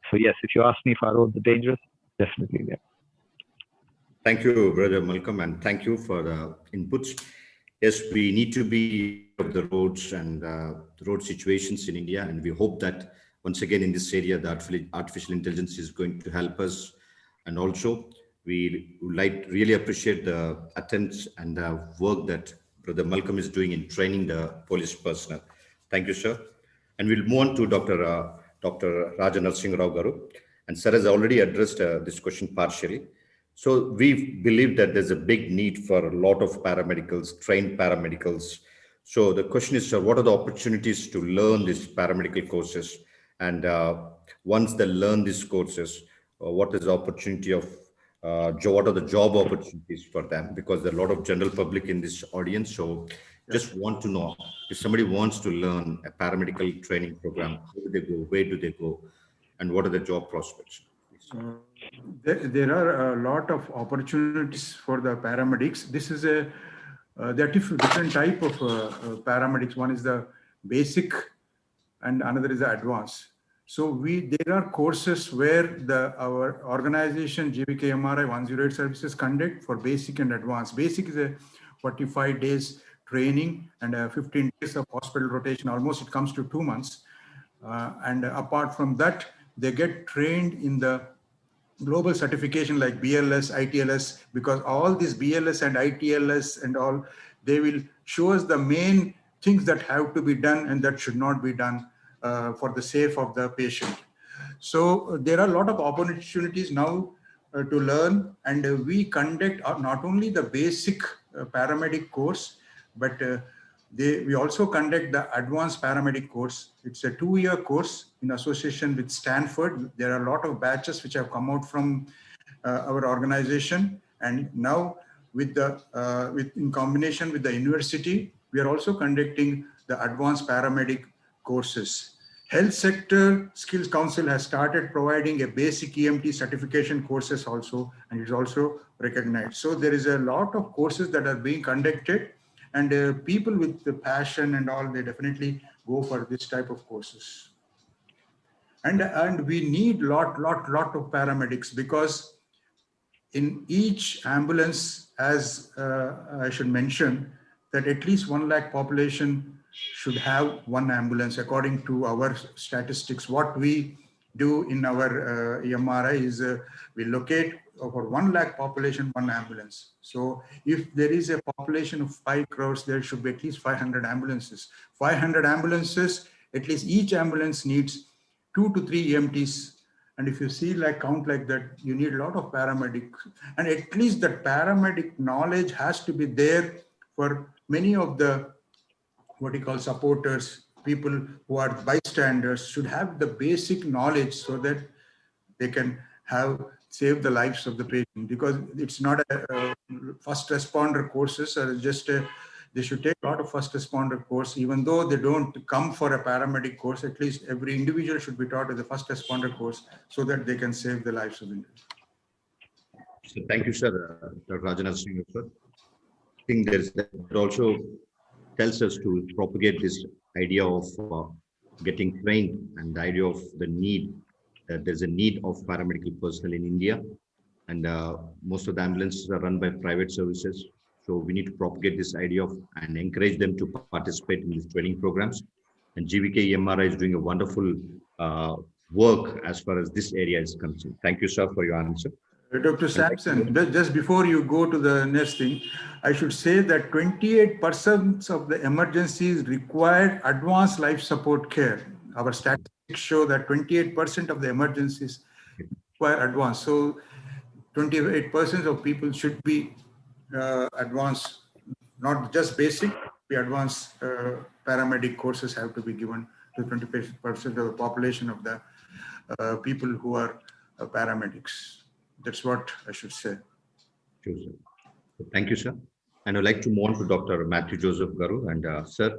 So yes, if you ask me if our roads are dangerous, definitely yeah. Thank you, Brother Malcolm, and thank you for the inputs. Yes, we need to be of the roads and the road situations in India, and we hope that once again in this area, the artificial intelligence is going to help us. And also, we would really appreciate the attempts and the work that Brother Malcolm is doing in training the police personnel. Thank you, sir. And we'll move on to Dr. Raja Narasimha Rao Garu. And sir has already addressed this question partially. So we believe that there's a big need for a lot of paramedicals, trained paramedicals. So the question is, sir, what are the opportunities to learn these paramedical courses? And once they learn these courses, what is the opportunity of, what are the job opportunities for them? Because there are a lot of general public in this audience. So just want to know, if somebody wants to learn a paramedical training program, how do they go, where do they go, and what are the job prospects? There are a lot of opportunities for the paramedics. This is there are different type of paramedics. One is the basic and another is the advanced. So there are courses where our organization GVK MRI 108 services conduct for basic and advanced. Basic is a 45 days training and 15 days of hospital rotation. Almost it comes to 2 months. And apart from that, they get trained in the global certification like BLS, ITLS, because all these BLS and ITLS and all, they will show us the main things that have to be done and that should not be done for the sake of the patient. So there are a lot of opportunities now to learn, and we conduct not only the basic paramedic course, but we also conduct the advanced paramedic course. It's a 2-year course in association with Stanford. There are a lot of batches which have come out from our organization, and now in combination with the university, we are also conducting the advanced paramedic courses. Health Sector Skills Council has started providing a basic EMT certification courses also, and it's also recognized. So there is a lot of courses that are being conducted, and people with the passion and all, they definitely go for this type of courses. And we need lot of paramedics, because in each ambulance, as I should mention, that at least 1 lakh population should have one ambulance according to our statistics. What we do in our MRI is we locate over 1 lakh population, one ambulance. So if there is a population of 5 crores, there should be at least 500 ambulances. 500 ambulances, at least each ambulance needs 2 to 3 EMTs. And if you see count like that, you need a lot of paramedics. And at least that paramedic knowledge has to be there for many of the what you call supporters, people who are bystanders should have the basic knowledge so that they can save the lives of the patient, because it's not a first responder courses, or just they should take a lot of first responder course. Even though they don't come for a paramedic course, at least every individual should be taught with the first responder course so that they can save the lives of individuals. So thank you, sir, Dr. Rajanath Singh, sir. I think that also tells us to propagate this idea of getting trained, and the idea of the need, that there's a need of paramedical personnel in India, and most of the ambulances are run by private services. So we need to propagate this idea of and encourage them to participate in these training programs. And GVK MRI is doing a wonderful work as far as this area is concerned. Thank you, sir, for your answer. Dr. Sampson, just before you go to the next thing, I should say that 28% of the emergencies require advanced life support care. Our statistics show that 28% of the emergencies require advanced. So 28% of people should be advanced, not just basic, the advanced paramedic courses have to be given to 20% of the population of the people who are paramedics. That's what I should say. Sure, sir. Thank you, sir. And I'd like to move on to Dr. Matthew Joseph Garu. And sir,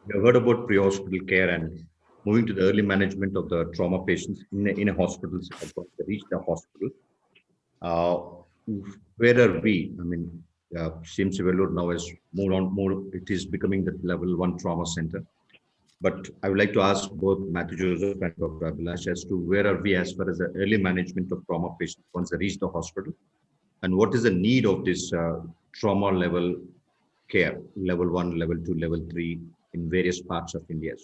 we have heard about pre-hospital care and moving to the early management of the trauma patients in a hospital, they reach the hospital. Where are we? I mean, CMC Vellore now has moved on more. It is becoming the level 1 trauma center. But I would like to ask both Matthew Joseph and Dr. Abhilash as to where are we as far as the early management of trauma patients once they reach the hospital, and what is the need of this trauma level care, level 1, level 2, level 3 in various parts of India.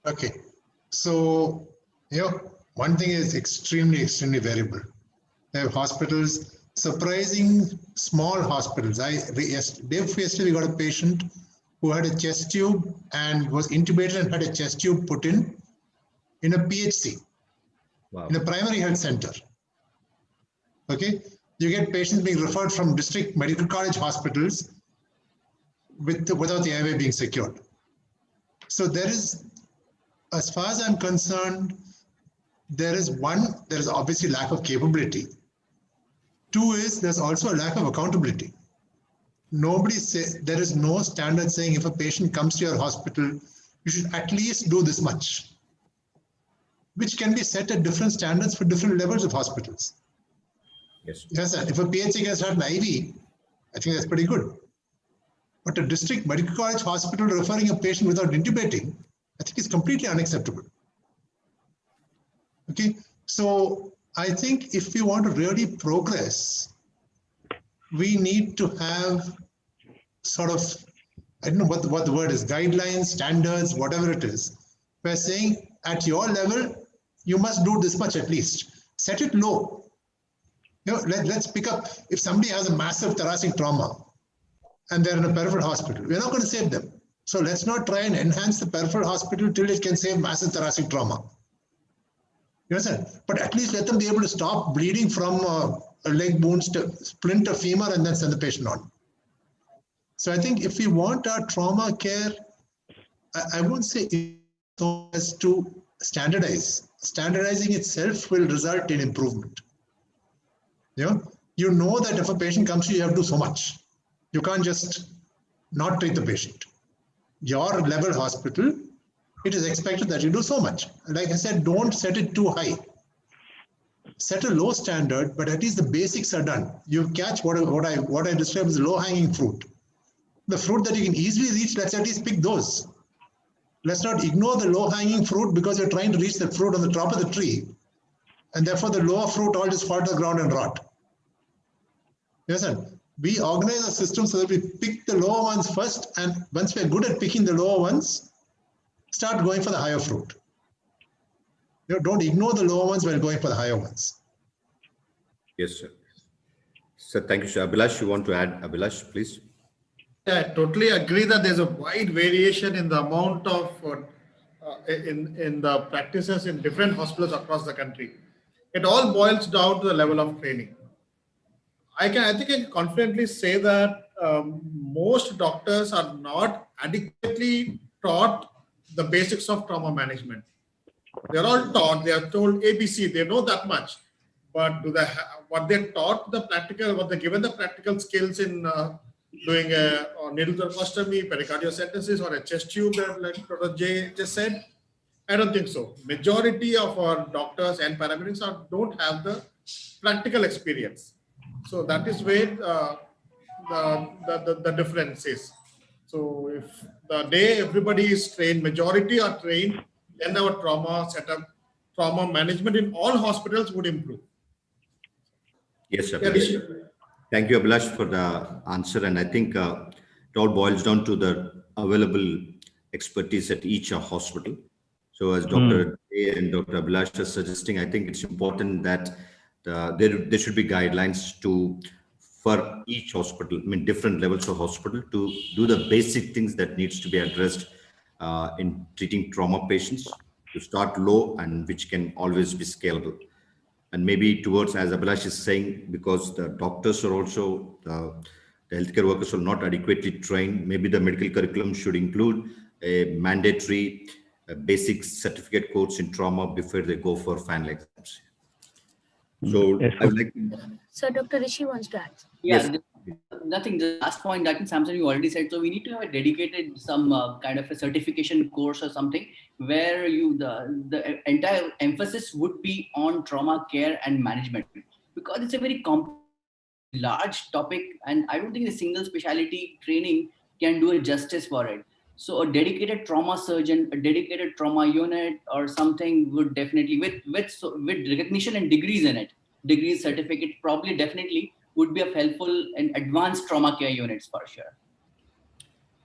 Okay, so one thing is extremely variable. They have hospitals, surprising small hospitals. Yesterday we got a patient who had a chest tube and was intubated and had a chest tube put in a PHC, wow, in a primary health center. Okay, you get patients being referred from district medical college hospitals without the airway being secured. So there is, as far as I'm concerned, there is obviously lack of capability. 2 is there's also a lack of accountability. There is no standard saying if a patient comes to your hospital, you should at least do this much, which can be set at different standards for different levels of hospitals. Yes, sir. If a PHC can start an IV, I think that's pretty good. But a district medical college hospital referring a patient without intubating, I think is completely unacceptable. Okay, so I think if we want to really progress, we need to have sort of, I don't know what the word is, guidelines, standards, whatever it is. We're saying at your level, you must do this much at least. Set it low. Let's pick up, if somebody has a massive thoracic trauma and they're in a peripheral hospital, we're not going to save them. So let's not try and enhance the peripheral hospital till it can save massive thoracic trauma. You understand? But at least let them be able to stop bleeding from a leg wound, splint a femur, and then send the patient on. So I think if we want our trauma care, I won't say so as to standardize. Standardizing itself will result in improvement. You know that if a patient comes to you, you have to do so much. You can't just not treat the patient. your level hospital, it is expected that you do so much. Like I said, don't set it too high. Set a low standard, but at least the basics are done. You catch what I describe as low-hanging fruit. The fruit that you can easily reach, let's at least pick those. Let's not ignore the low-hanging fruit because you're trying to reach the fruit on the top of the tree, and therefore the lower fruit all just fall to the ground and rot. Yes, sir. We organize a system so that we pick the lower ones first, and once we're good at picking the lower ones, start going for the higher fruit. Don't ignore the lower ones while going for the higher ones. Yes, sir. Sir, thank you, sir. Abhilash, you want to add? Abhilash, please. Yeah, I totally agree that there's a wide variation in the amount of in the practices in different hospitals across the country. It all boils down to the level of training. I think I can confidently say that most doctors are not adequately taught the basics of trauma management. They're all taught, they are told ABC, they know that much, but do they what they're taught the practical, what they're given the practical skills in doing a needle thoracostomy, pericardiocentesis, or a chest tube, like Dr. J just said? I don't think so. Majority of our doctors and paramedics don't have the practical experience. So that is where the difference is. So if the day everybody is trained, majority are trained, then our trauma setup, trauma management in all hospitals would improve. Yes, sir. Yeah, thank you, Abhilash, for the answer. And I think it all boils down to the available expertise at each hospital. So as Dr. A and Dr. Abhilash are suggesting, I think it's important that there should be guidelines for each hospital, I mean, different levels of hospital, to do the basic things that needs to be addressed in treating trauma patients, to start low and which can always be scalable. And maybe towards, as Abhilash is saying, because the doctors are also, the healthcare workers are not adequately trained, maybe the medical curriculum should include a mandatory basic certificate course in trauma before they go for final exams. So Yes, I would like to, So Dr. Rishi wants to add. Yeah, yes. nothing. The last point, I think Samson, you already said. So we need to have a dedicated some kind of a certification course or something where the entire emphasis would be on trauma care and management, because it's a very large topic, and I don't think the single specialty training can do a justice for it. So a dedicated trauma surgeon, a dedicated trauma unit, or something would definitely, with recognition and degrees in it, degrees, certificate, probably definitely would be helpful in advanced trauma care units for sure.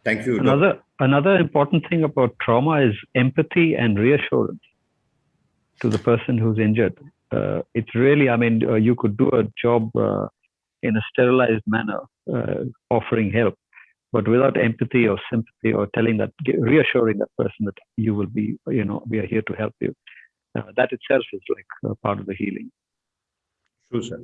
Thank you. Another important thing about trauma is empathy and reassurance to the person who's injured. It's really, I mean, you could do a job in a sterilized manner, offering help, but without empathy or sympathy or reassuring that person that you will be, we are here to help you. That itself is like part of the healing. True, sir.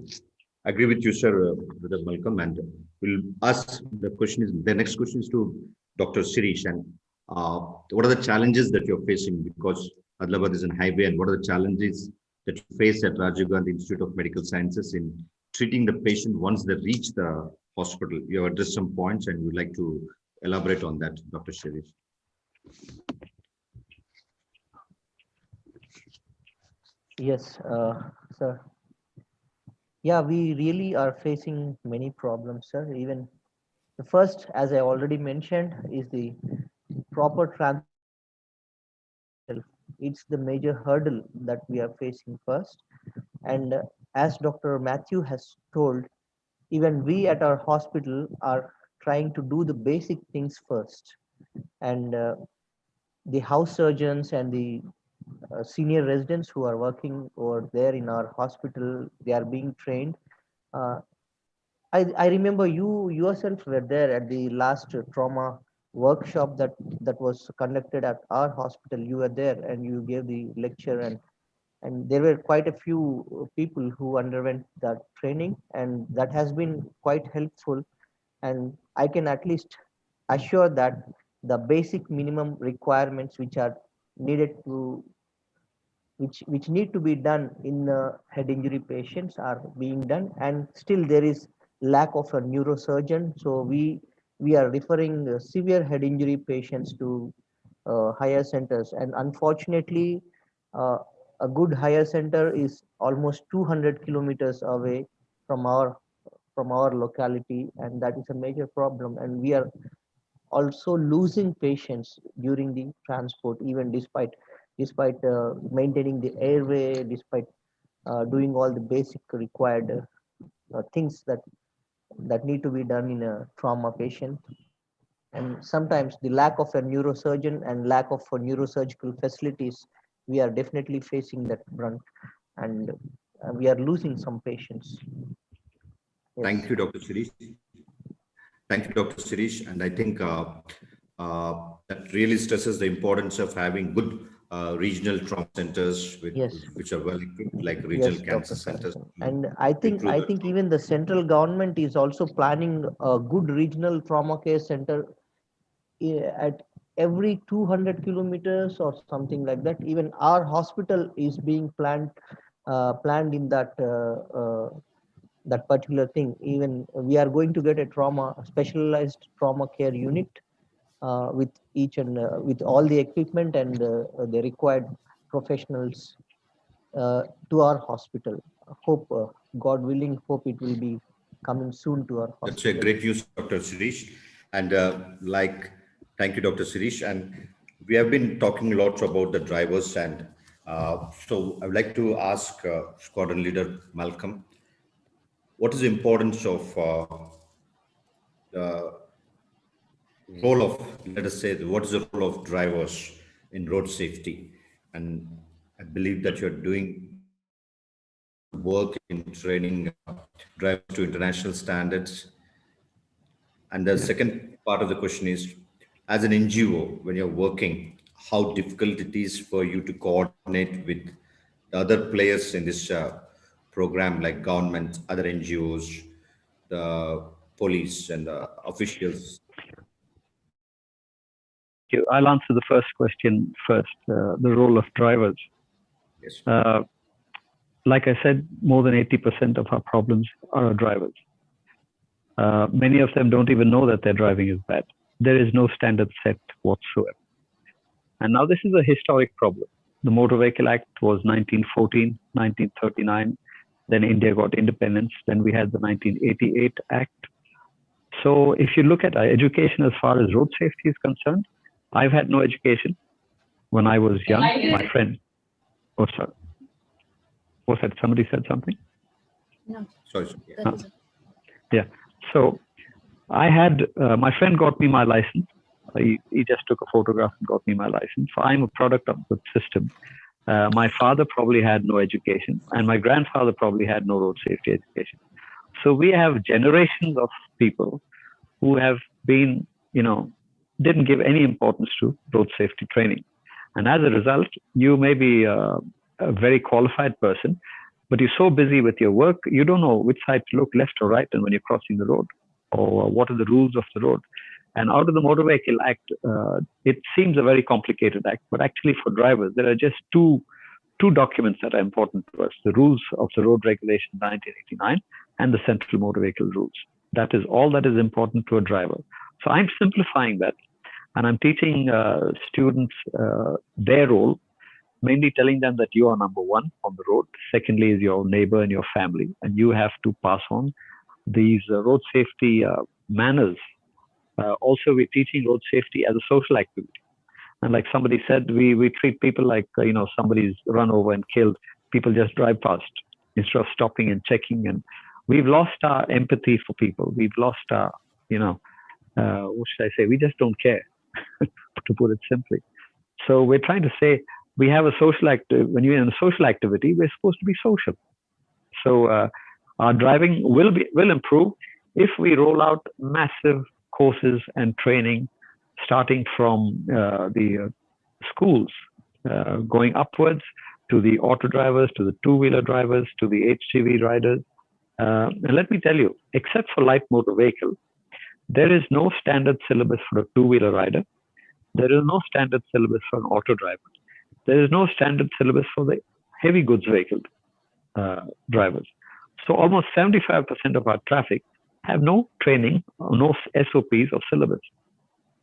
I agree with you, sir, Brother Malcolm. And we'll ask the next question is to Dr. Sirish. And what are the challenges that you're facing? Because Adlabad is an highway, and what are the challenges that you face at Rajiv Gandhi Institute of Medical Sciences in treating the patient once they reach the hospital? You have addressed some points, and we'd like to elaborate on that, Dr. Sirish. Yes, sir. Yeah, we really are facing many problems, sir. Even the first, as I already mentioned, is the proper transport. It's the major hurdle that we are facing first. And as Dr. Matthew has told, even we at our hospital are trying to do the basic things first. And the house surgeons and the senior residents who are working over there in our hospital, they are being trained. I remember you yourself were there at the last trauma workshop that was conducted at our hospital. You were there and you gave the lecture, and there were quite a few people who underwent that training, and that has been quite helpful. And I can at least assure that the basic minimum requirements which are needed to which need to be done in head injury patients are being done, and still there is lack of a neurosurgeon. So we we are referring severe head injury patients to higher centers, and unfortunately, a good higher center is almost 200 kilometers away from our locality, and that is a major problem. And we are also losing patients during the transport, even despite maintaining the airway, despite doing all the basic required things that need to be done in a trauma patient. And sometimes the lack of a neurosurgeon and lack of neurosurgical facilities, we are definitely facing that brunt, and we are losing some patients. Yes. Thank you, Dr. Sirish. Thank you, Dr. Sirish. And I think that really stresses the importance of having good regional trauma centers which are well equipped, like regional cancer centers. And I think even the central government is also planning a good regional trauma care center at every 200 kilometers or something like that. Even our hospital is being planned in that particular thing. Even we are going to get a specialized trauma care unit with with all the equipment and the required professionals to our hospital. Hope, God willing, hope it will be coming soon to our hospital. That's a great news, Dr. Sirish. And thank you, Dr. Sirish. And we have been talking lots about the drivers. And so I would like to ask Squadron Leader Malcolm, what is the importance of the role of, let us say, what is the role of drivers in road safety? And I believe that you're doing work in training drivers to international standards. And the second part of the question is, as an NGO, when you're working, how difficult it is for you to coordinate with the other players in this program, like government, other NGOs, the police, and the officials? I'll answer the first question first, the role of drivers. Yes. Like I said, more than 80% of our problems are our drivers. Many of them don't even know that their driving is bad. There is no standard set whatsoever. And now this is a historic problem. The Motor Vehicle Act was 1914, 1939. Then India got independence. Then we had the 1988 Act. So if you look at our education as far as road safety is concerned, I've had no education. When I was young, my friend, oh, sorry. Was that somebody said something? No. Sorry. Yeah. So I had, my friend got me my license. He just took a photograph and got me my license. So I'm a product of the system. My father probably had no education, and my grandfather probably had no road safety education. So we have generations of people who have been, didn't give any importance to road safety training. And as a result, you may be a very qualified person, but you're so busy with your work, you don't know which side to look, left or right, and when you're crossing the road, or what are the rules of the road. And out of the Motor Vehicle Act, it seems a very complicated act, but actually for drivers, there are just two documents that are important to us: the rules of the Road Regulation 1989 and the Central Motor Vehicle Rules. That is all that is important to a driver. So I'm simplifying that, and I'm teaching students their role, mainly telling them that you are number one on the road. Secondly is your neighbor and your family, and you have to pass on these road safety manners. Also, we're teaching road safety as a social activity. And like somebody said, we treat people like, somebody's run over and killed. People just drive past instead of stopping and checking. And we've lost our empathy for people. We've lost our, what should I say? We just don't care, to put it simply. So we're trying to say, we have a social when you're in a social activity, we're supposed to be social. So our driving will improve if we roll out massive courses and training, starting from the schools, going upwards to the auto drivers, to the two-wheeler drivers, to the HGV riders. And let me tell you, except for light motor vehicle, there is no standard syllabus for a two-wheeler rider. There is no standard syllabus for an auto driver. There is no standard syllabus for the heavy goods vehicle drivers. So almost 75% of our traffic have no training, no SOPs or syllabus.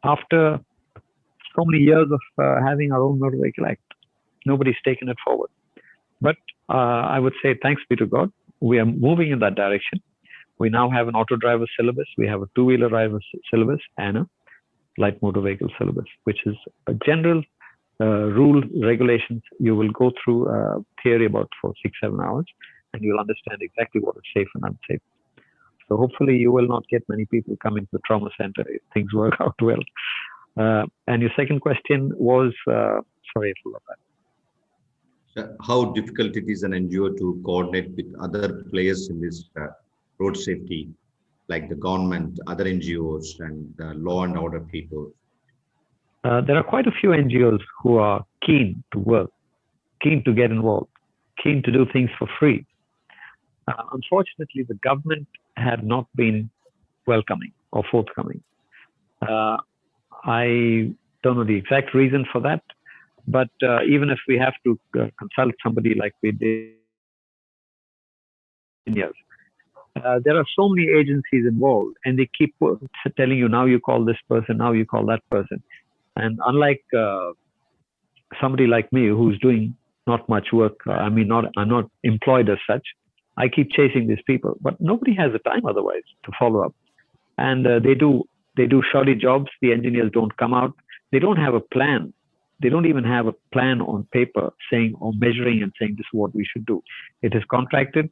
After so many years of having our own Motor Vehicle Act, nobody's taken it forward. But I would say, thanks be to God, we are moving in that direction. We now have an auto driver syllabus, we have a two-wheeler driver syllabus, and a light motor vehicle syllabus, which is a general rule, regulations. You will go through theory about for 6-7 hours, and you'll understand exactly what is safe and unsafe. So hopefully you will not get many people coming to the trauma center if things work out well. And your second question was, sorry, I forgot that. How difficult it is an NGO to coordinate with other players in this road safety, like the government, other NGOs, and law and order people? There are quite a few NGOs who are keen to work, keen to get involved, keen to do things for free. Unfortunately, the government had not been welcoming or forthcoming. I don't know the exact reason for that, but even if we have to consult somebody like we did, there are so many agencies involved, and they keep telling you, now you call this person, now you call that person. And unlike somebody like me who's doing not much work, I'm not employed as such, I keep chasing these people, but nobody has the time otherwise to follow up. And they do shoddy jobs. The engineers don't come out. They don't have a plan. They don't even have a plan on paper saying or measuring and saying this is what we should do. It is contracted,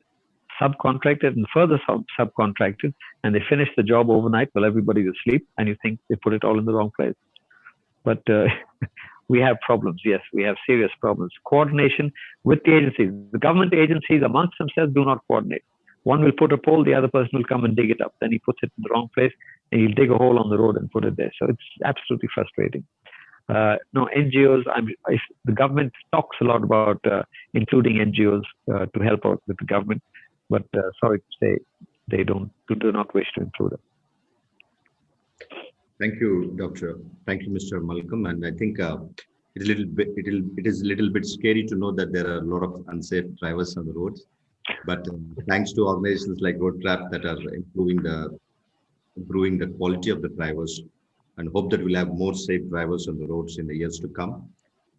subcontracted, and further subcontracted, and they finish the job overnight while everybody's asleep, and you think they put it all in the wrong place. But we have problems. Yes, we have serious problems. Coordination with the agencies. The government agencies amongst themselves do not coordinate. One will put a pole, the other person will come and dig it up. Then he puts it in the wrong place, and he'll dig a hole on the road and put it there. So it's absolutely frustrating. No, NGOs, the government talks a lot about including NGOs to help out with the government, but sorry to say, they do not wish to include them. Thank you, Doctor. Thank you, Mr. Malcolm. And I think it is a little bit scary to know that there are a lot of unsafe drivers on the roads. But thanks to organizations like Roadtrap that are improving the quality of the drivers, and hope that we'll have more safe drivers on the roads in the years to come.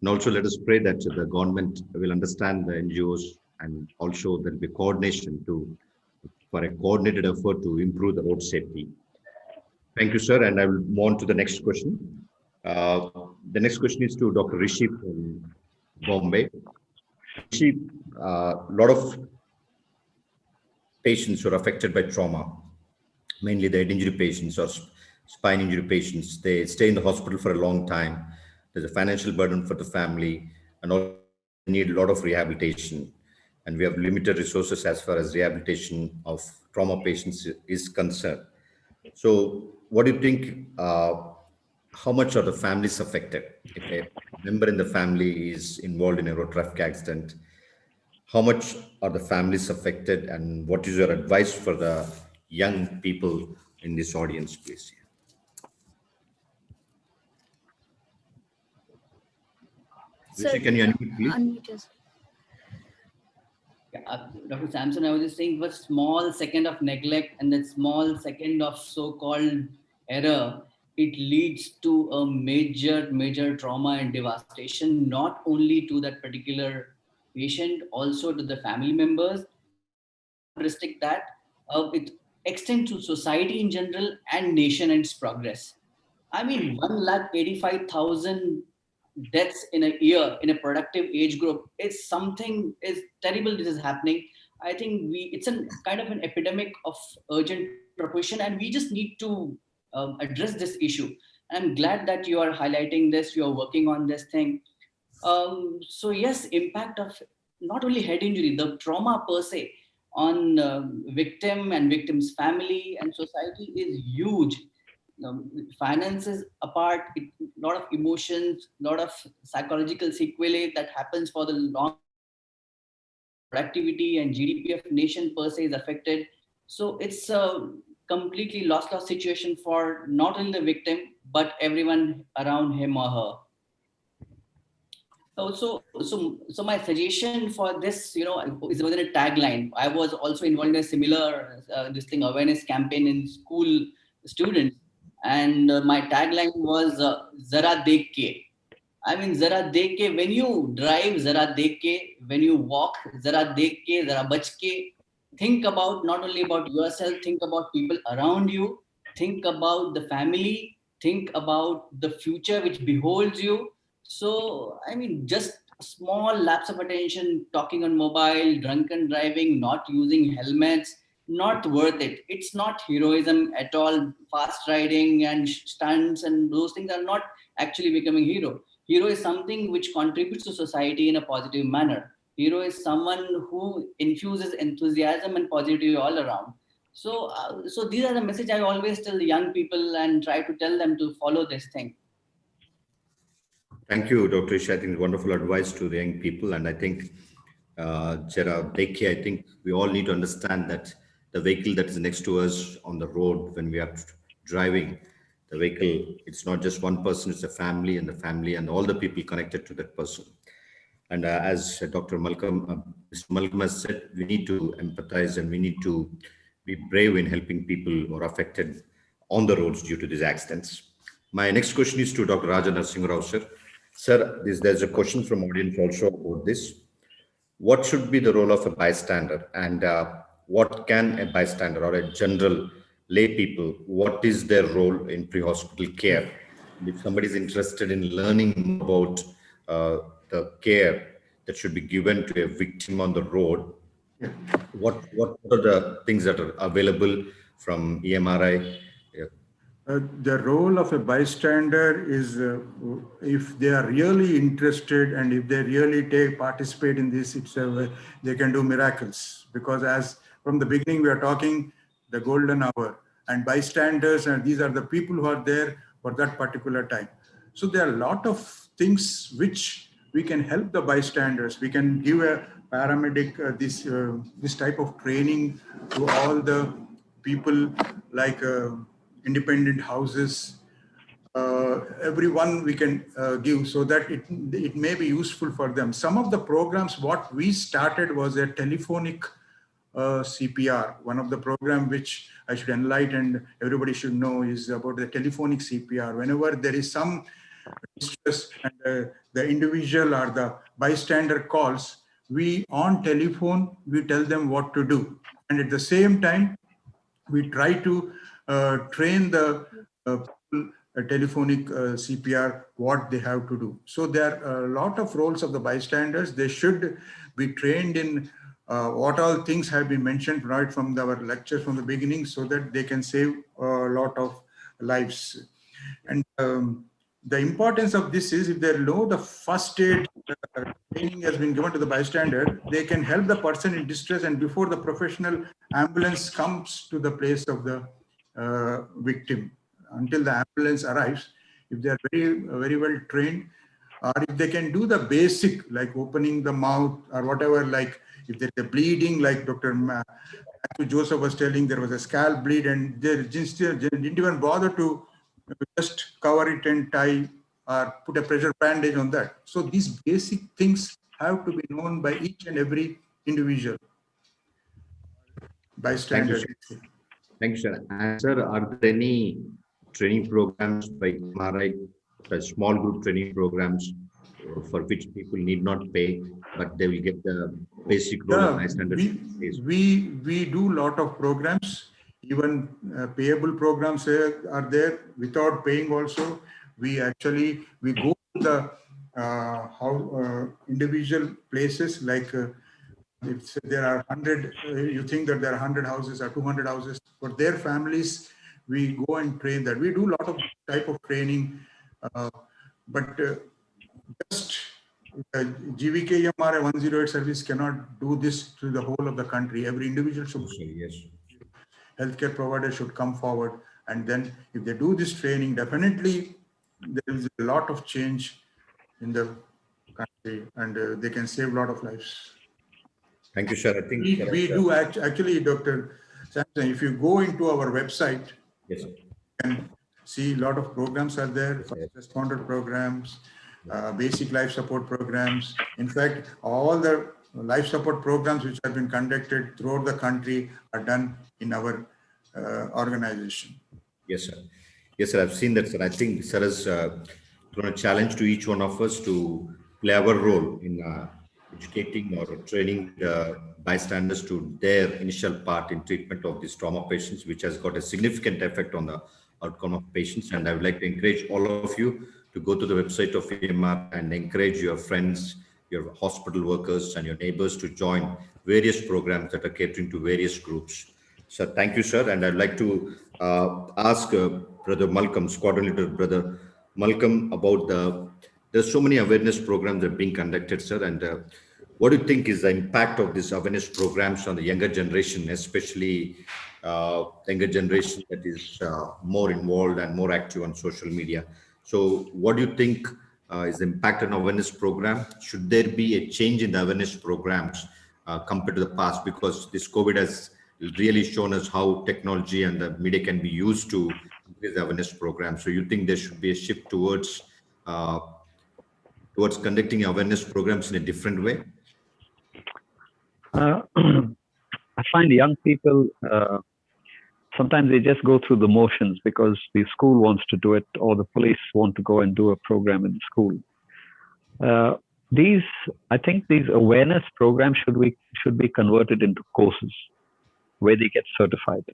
And also let us pray that the government will understand the NGOs, and also there'll be coordination for a coordinated effort to improve the road safety. Thank you, sir. And I will move on to the next question. The next question is to Dr. Rishi from Bombay. Rishi, a lot of patients who are affected by trauma, mainly the head injury patients or spine injury patients, they stay in the hospital for a long time. There's a financial burden for the family, and also need a lot of rehabilitation. And we have limited resources as far as rehabilitation of trauma patients is concerned. So what do you think, how much are the families affected? If a member in the family is involved in a road traffic accident, how much are the families affected, and what is your advice for the young people in this audience, please? Sir, can you unmute, please? Unmute yourself. Dr. Samson, I was just saying, what small second of neglect and that small second of so-called error, it leads to a major trauma and devastation, not only to that particular patient, also to the family members. Restrict that, it extends to society in general and nation and its progress. I mean, 185,000 deaths in a year in a productive age group is something is terrible. This is happening. I think it's a kind of an epidemic of urgent proportion, and we just need to address this issue. I'm glad that you are highlighting this, you are working on this thing. So yes, impact of not only head injury, the trauma per se on victim and victim's family and society is huge. Finances apart, a lot of emotions, a lot of psychological sequelae that happens for the long productivity and GDP of nation per se is affected. So it's a completely lost situation for not only the victim, but everyone around him or her. So my suggestion for this, is within a tagline. I was also involved in a similar awareness campaign in school students, and my tagline was "Zara dekh ke." I mean, Zara dekh ke. When you drive, Zara dekh ke. When you walk, Zara dekh ke, Zara bach ke. Think about not only about yourself. Think about people around you. Think about the family. Think about the future which beholds you. So, I mean, just a small lapse of attention, talking on mobile, drunken driving, not using helmets, not worth it. It's not heroism at all. Fast riding and stunts and those things are not actually becoming hero. Hero is something which contributes to society in a positive manner. Hero is someone who infuses enthusiasm and positivity all around. So these are the message I always tell the young people and try to tell them to follow this thing. Thank you, Dr. Ish. I think wonderful advice to the young people. And I think, Jera Dekhi, I think we all need to understand that the vehicle that is next to us on the road when we are driving, the vehicle, it's not just one person, it's a family and all the people connected to that person. And as Dr. Mr. Malcolm has said, we need to empathize and we need to be brave in helping people who are affected on the roads due to these accidents. My next question is to Dr. Raja Narasimha Rao, sir. Sir, there's a question from audience also about this. What should be the role of a bystander, and what can a bystander or a general lay people, what is their role in pre-hospital care? If somebody is interested in learning about the care that should be given to a victim on the road, what are the things that are available from EMRI? The role of a bystander is if they are really interested and if they really participate in this, they can do miracles. Because as from the beginning we are talking the golden hour, and bystanders, and these are the people who are there for that particular time. So there are a lot of things which we can help the bystanders. We can give a paramedic this type of training to all the people, like independent houses, everyone we can give, so that it may be useful for them. Some of the programs what we started was a telephonic CPR. One of the program which I should enlighten, everybody should know, is about the telephonic CPR. Whenever there is some distress and the individual or the bystander calls, we on telephone, we tell them what to do. And at the same time, we try to train the telephonic CPR, what they have to do. So there are a lot of roles of the bystanders. They should be trained in what all things have been mentioned right from our lectures from the beginning, so that they can save a lot of lives. And the importance of this is, if they know the first aid training has been given to the bystander, they can help the person in distress, and before the professional ambulance comes to the place of the victim, until the ambulance arrives, if they are very well trained, or if they can do the basic, like opening the mouth or whatever, like if there is a bleeding, like Dr. Matthew Joseph was telling, there was a scalp bleed and they didn't even bother to just cover it and tie or put a pressure bandage on that. So these basic things have to be known by each and every individual bystander. Thank you, sir. And sir, are there any training programs by MRI, small group training programs for which people need not pay, but they will get the basic role of bystander? We do a lot of programs, even payable programs are there without paying also. We go to the individual places, like if there are 100, you think that there are 100 houses or 200 houses, for their families, we go and train that. We do a lot of type of training, but just GVK EMRI 108 service cannot do this to the whole of the country. Every individual should, healthcare provider should come forward, and then if they do this training, definitely there is a lot of change in the country, and they can save a lot of lives. Thank you, sir. I think we do actually, Dr. Samson, if you go into our website, yes, sir, you can see a lot of programs are there, first responder programs, basic life support programs. In fact, all the life support programs which have been conducted throughout the country are done in our organization. Yes, sir. Yes, sir. I've seen that, sir. I think sir has thrown a challenge to each one of us to play our role in educating or training the bystanders to their initial part in treatment of these trauma patients, which has got a significant effect on the outcome of patients. And I would like to encourage all of you to go to the website of EMR and encourage your friends, your hospital workers, and your neighbors to join various programs that are catering to various groups. So thank you, sir. And I'd like to ask Brother Malcolm, Squadron Leader Brother Malcolm, about there's so many awareness programs that are being conducted, sir. And what do you think is the impact of these awareness programs on the younger generation, especially younger generation that is more involved and more active on social media? So what do you think is the impact on awareness program? Should there be a change in the awareness programs compared to the past? Because this COVID has really shown us how technology and the media can be used to increase the awareness program. So you think there should be a shift towards conducting awareness programs in a different way? I find young people, sometimes they just go through the motions because the school wants to do it or the police want to go and do a program in the school. I think these awareness programs should be converted into courses where they get certified.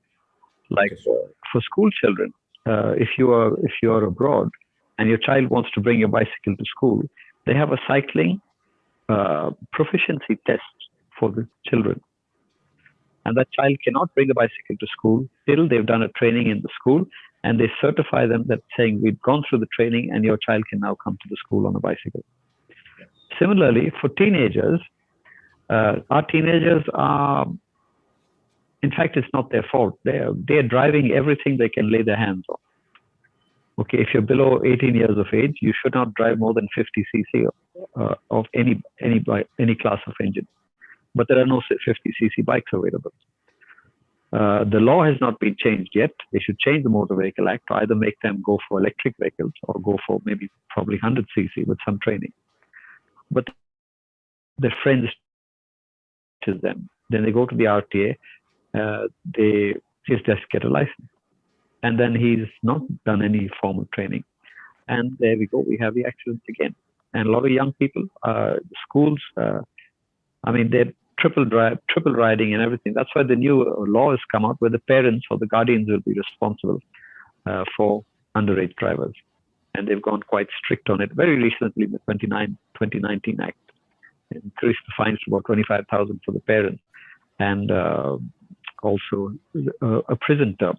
Like for school children, if you are abroad and your child wants to bring your bicycle to school, they have a cycling proficiency test for the children. And that child cannot bring a bicycle to school till they've done a training in the school, and they certify them that saying we've gone through the training and your child can now come to the school on a bicycle. Similarly, for teenagers, our teenagers are, in fact, it's not their fault. They're driving everything they can lay their hands on. Okay, if you're below 18 years of age, you should not drive more than 50 cc of any class of engine. But there are no 50 cc bikes available. The law has not been changed yet. They should change the Motor Vehicle Act to either make them go for electric vehicles or go for probably 100 cc with some training. But their friends teach them. Then they go to the RTA. They just get a license. And then he's not done any formal training. And there we go. We have the accidents again. And a lot of young people, schools, they're triple riding and everything. That's why the new law has come out where the parents or the guardians will be responsible for underage drivers. And they've gone quite strict on it. Very recently, the 2019 Act increased the fines to about 25,000 for the parents, and also a prison term.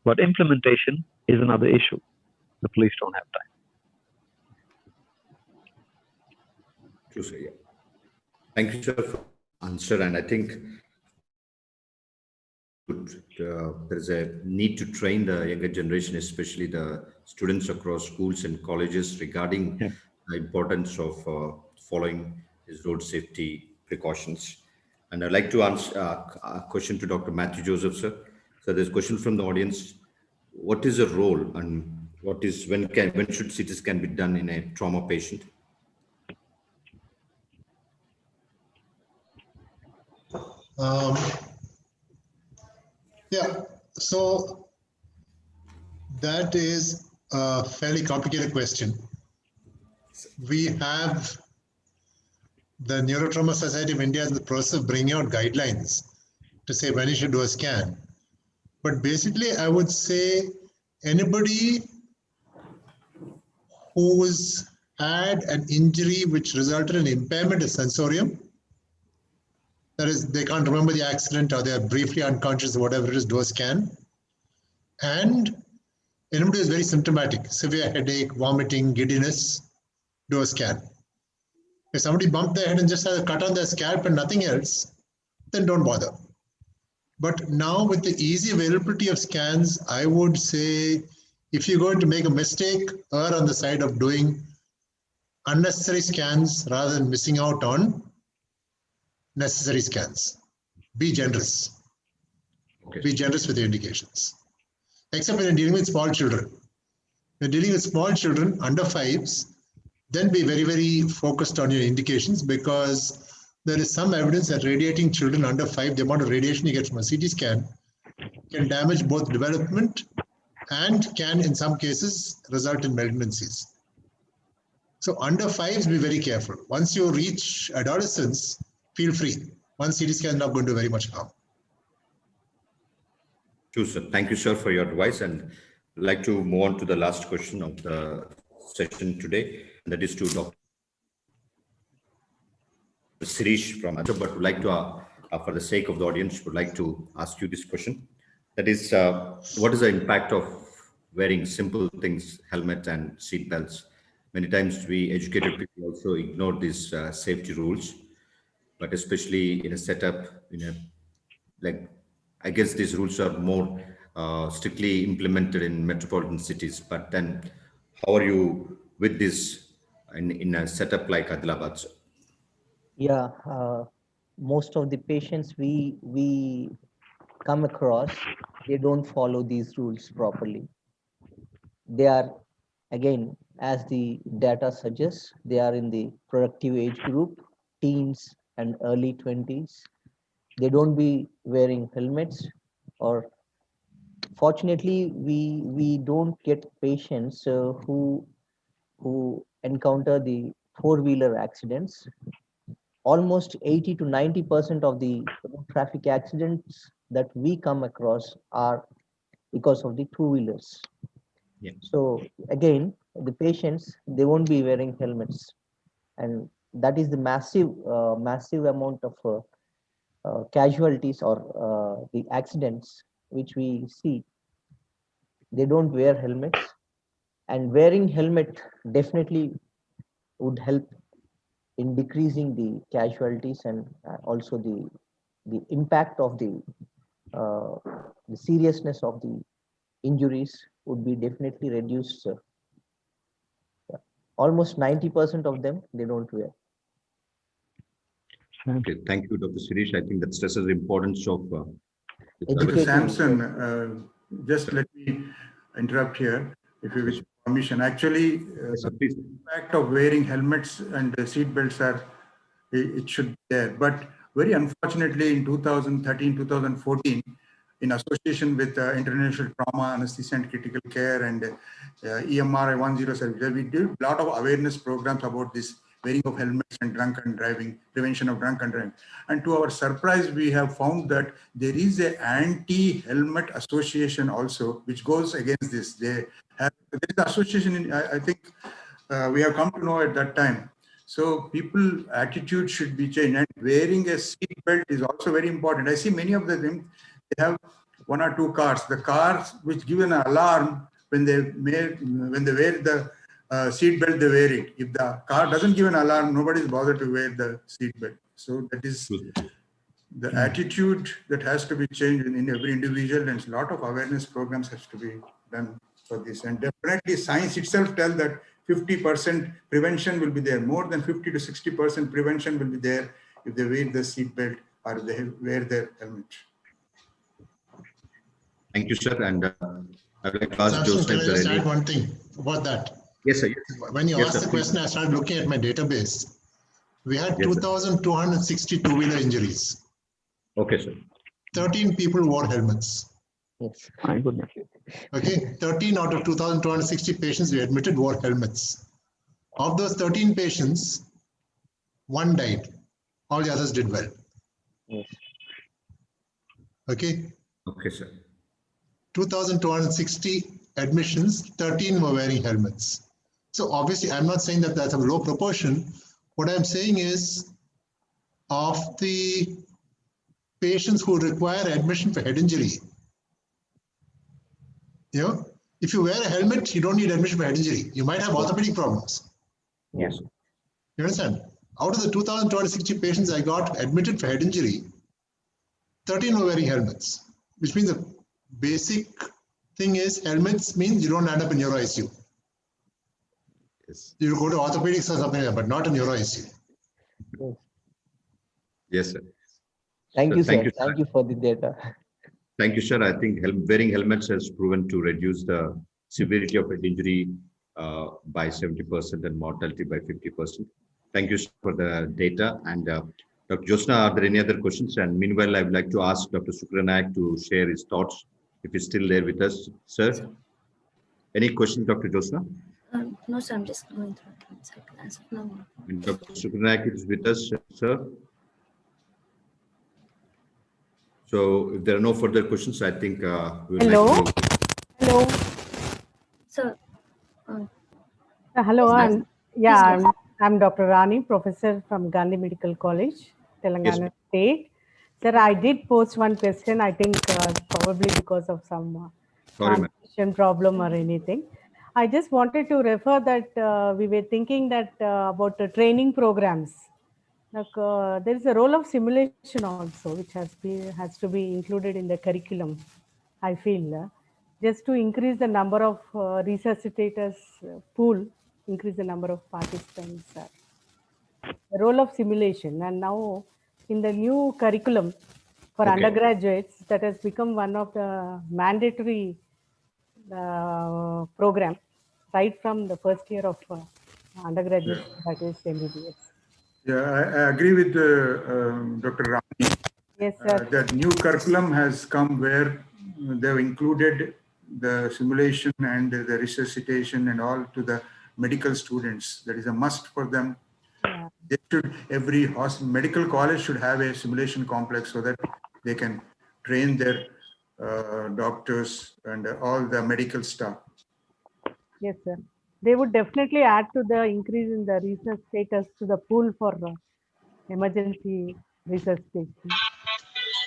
But implementation is another issue. The police don't have time. True, sir. Yeah. Thank you, sir, for the answer. And I think there's a need to train the younger generation, especially the students across schools and colleges, regarding the importance of following these road safety precautions. And I'd like to answer a question to Dr. Matthew Joseph, sir. So there's a question from the audience. What is the role and when should CT scan be done in a trauma patient? So that is a fairly complicated question. We have the Neurotrauma Society of India is in the process of bringing out guidelines to say when you should do a scan. But basically, I would say anybody who's had an injury which resulted in impairment of sensorium, that is, they can't remember the accident or they are briefly unconscious or whatever it is, do a scan. And anybody who is very symptomatic, severe headache, vomiting, giddiness, do a scan. If somebody bumped their head and just has a cut on their scalp and nothing else, then don't bother. But now with the easy availability of scans, I would say if you're going to make a mistake, err on the side of doing unnecessary scans rather than missing out on necessary scans. Be generous. Okay. Be generous with your indications. Except when you're dealing with small children. When you're dealing with small children under 5s, then be very, very focused on your indications, because there is some evidence that radiating children under 5, the amount of radiation you get from a CT scan, can damage both development and can, in some cases, result in malignancies. So under 5s, be very careful. Once you reach adolescence, feel free. One CT scan is not going to do very much harm. True, sir. Thank you, sir, for your advice. And I'd like to move on to the last question of the session today. And that is to Dr. Sirish from Andhra, but would like to, for the sake of the audience, would like to ask you this question. That is, what is the impact of wearing simple things, helmet and seat belts? Many times we educated people also ignore these safety rules, but especially in a setup, like, I guess these rules are more strictly implemented in metropolitan cities. But then how are you with this in a setup like Adilabad, sir? Yeah, most of the patients we come across, they don't follow these rules properly. They are, again, as the data suggests, they are in the productive age group, teens and early 20s. They don't be wearing helmets, or fortunately, we don't get patients who encounter the four-wheeler accidents. Almost 80 to 90% of the traffic accidents that we come across are because of the two-wheelers. Yeah. So again, the patients, they won't be wearing helmets, and that is the massive amount of casualties or the accidents which we see. They don't wear helmets, and wearing helmet definitely would help in decreasing the casualties, and also the impact of the seriousness of the injuries would be definitely reduced, sir. Yeah. Almost 90% of them, they don't wear. Okay, thank you, Dr. Sirish. I think that stresses the importance of Dr. Samson, just let me interrupt here, if you wish permission. Actually, the impact of wearing helmets and seat belts it should be there. But very unfortunately, in 2013, 2014, in association with International Trauma, Anesthesia and Critical Care and EMR 10 service, we did a lot of awareness programs about this wearing of helmets and drunken driving, prevention of drunken driving. And to our surprise, we have found that there is an anti-helmet association also, which goes against this. There is an association, I think we have come to know at that time. So people attitude should be changed, and wearing a seat belt is also very important. I see many of them, they have one or two cars. The cars which give an alarm when they wear the seat belt, they wear it. If the car doesn't give an alarm, nobody is bothered to wear the seat belt. So that is the attitude that has to be changed in every individual, and a lot of awareness programs has to be done for this. And definitely science itself tells that 50% prevention will be there. More than 50 to 60% prevention will be there if they wear the seat belt or if they wear their helmet. Thank you, sir. And I would like to ask Samson, can I just add one thing about that? Yes, sir. When you asked the question, I started looking at my database. We had 2,260 two-wheeler injuries. Okay, sir. 13 people wore helmets. Yes. My goodness. Okay, 13 out of 2,260 patients we admitted wore helmets. Of those 13 patients, one died. All the others did well. Yes. Okay. Okay, sir. 2,260 admissions, 13 were wearing helmets. So obviously, I'm not saying that that's a low proportion. What I'm saying is, of the patients who require admission for head injury, if you wear a helmet, you don't need admission for head injury. You might have orthopedic problems. Yes. You understand? Out of the 2,260 patients I got admitted for head injury, 13 were wearing helmets, which means the basic thing is helmets means you don't end up in neuro ICU. Yes. You go to orthopedics or something like that, but not in neuro ICU. Yes. Yes, sir. Thank you, sir. Thank Thank you for the data. Thank you, sir. I think wearing helmets has proven to reduce the severity of head injury by 70% and mortality by 50%. Thank you for the data. And Dr. Jyotsna, are there any other questions? And meanwhile, I would like to ask Dr. Sukranayak to share his thoughts, if he's still there with us. Sir, any questions, Dr. Jyotsna? No, sir, I'm just going through it. One second. As of now. Dr. Sukranayak is with us, sir. So if there are no further questions, I think we will. Hello. Hello. Sir. Hello. I'm Dr. Rani, professor from Gandhi Medical College, Telangana State. Sir, I did post one question. I think probably because of some translation problem or anything. I just wanted to refer that we were thinking that about the training programs. Like, there is a role of simulation also, which has to be included in the curriculum, I feel, just to increase the number of resuscitators pool, increase the number of participants. The role of simulation, and now in the new curriculum for undergraduates, that has become one of the mandatory program right from the first year of undergraduate, that is MBBS. Yeah, I agree with Dr. Rani. Yes, sir. That new curriculum has come where they've included the simulation and the resuscitation and all to the medical students. That is a must for them. Yeah. They should, every medical college should have a simulation complex so that they can train their doctors and all the medical staff. Yes, sir. They would definitely add to the increase in the research status to the pool for emergency resuscitation.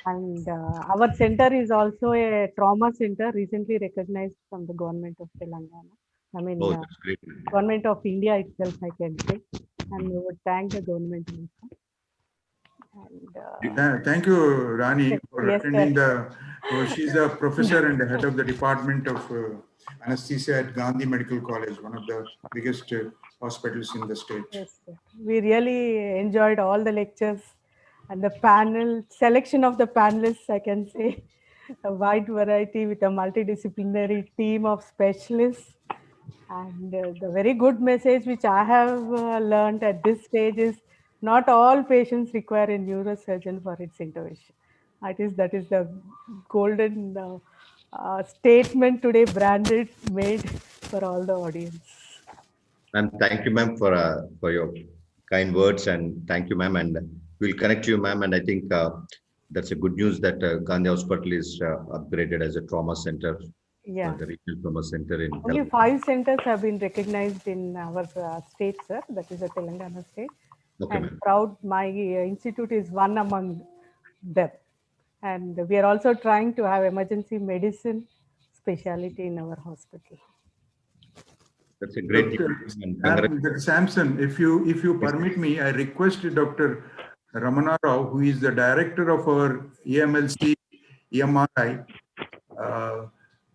And our center is also a trauma center recently recognized from the government of Telangana. I mean, government of India itself, I can say. And we would thank the government also. And, thank you, Rani, for attending she's a professor and the head of the Department of Anesthesia at Gandhi Medical College, one of the biggest hospitals in the state. Yes, sir. We really enjoyed all the lectures and the panel, selection of the panelists, I can say, a wide variety with a multidisciplinary team of specialists. And the very good message which I have learned at this stage is not all patients require a neurosurgeon for its intervention. That is the golden statement today branded, made for all the audience. Ma'am, thank you, ma'am, for your kind words, and thank you, ma'am. And we'll connect you, ma'am. And I think that's a good news that Gandhi Hospital is upgraded as a trauma center. Yeah. The regional trauma center in only 5 centers have been recognized in our state, sir. That is the Telangana state. Okay, and proud, my institute is one among them. And we are also trying to have emergency medicine specialty in our hospital. That's a great Dr. Samson, if you permit me, I request Dr. Ramana Rao, who is the director of our EMLC EMRI,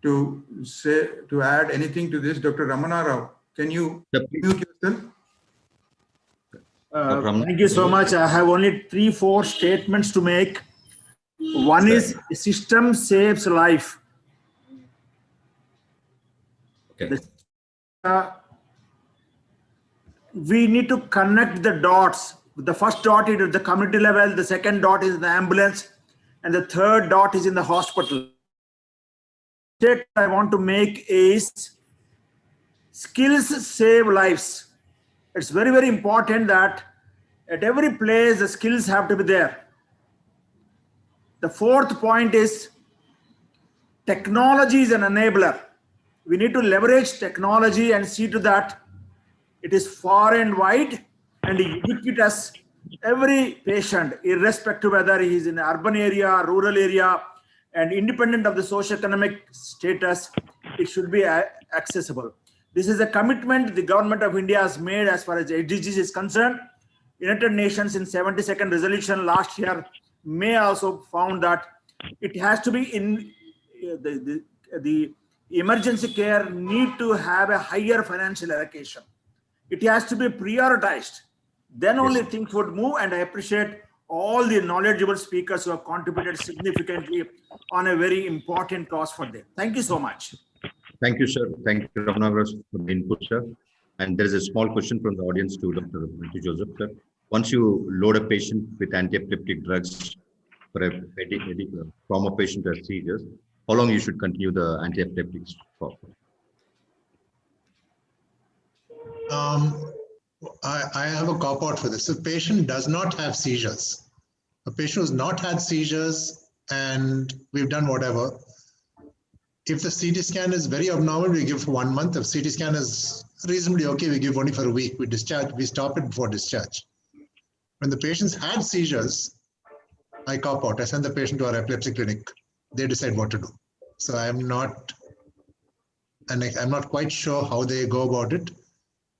to add anything to this. Dr. Ramana Rao, can you mute yourself? Thank you so much. I have only 3-4 statements to make. One is system saves life. Okay. We need to connect the dots. The first dot is at the community level, the second dot is in the ambulance, and the third dot is in the hospital. The statement I want to make is skills save lives. It's very, very important that at every place the skills have to be there. The fourth point is technology is an enabler. We need to leverage technology and see to that it is far and wide and ubiquitous. Every patient, irrespective whether he is in an urban area, rural area, and independent of the socioeconomic status, it should be accessible. This is a commitment the government of India has made as far as SDGs is concerned. United Nations in 72nd resolution last year may also found that it has to be in the emergency care need to have a higher financial allocation. It has to be prioritized. Then only things would move, and I appreciate all the knowledgeable speakers who have contributed significantly on a very important cause for them. Thank you so much. Thank you, sir. Thank you, Ramanagas, for the input, sir. And there is a small question from the audience to Dr. Matthew Joseph, sir. Once you load a patient with anti-epileptic drugs for a trauma patient who has seizures, how long you should continue the anti-epileptics for? I have a cop-out for this. If a patient does not have seizures, a patient who's not had seizures and we've done whatever, if the CT scan is very abnormal, we give for 1 month. If CT scan is reasonably okay, we give only for a week. We discharge, we stop it before discharge. When the patients had seizures, I cop out. I send the patient to our epilepsy clinic. They decide what to do. So I'm not quite sure how they go about it.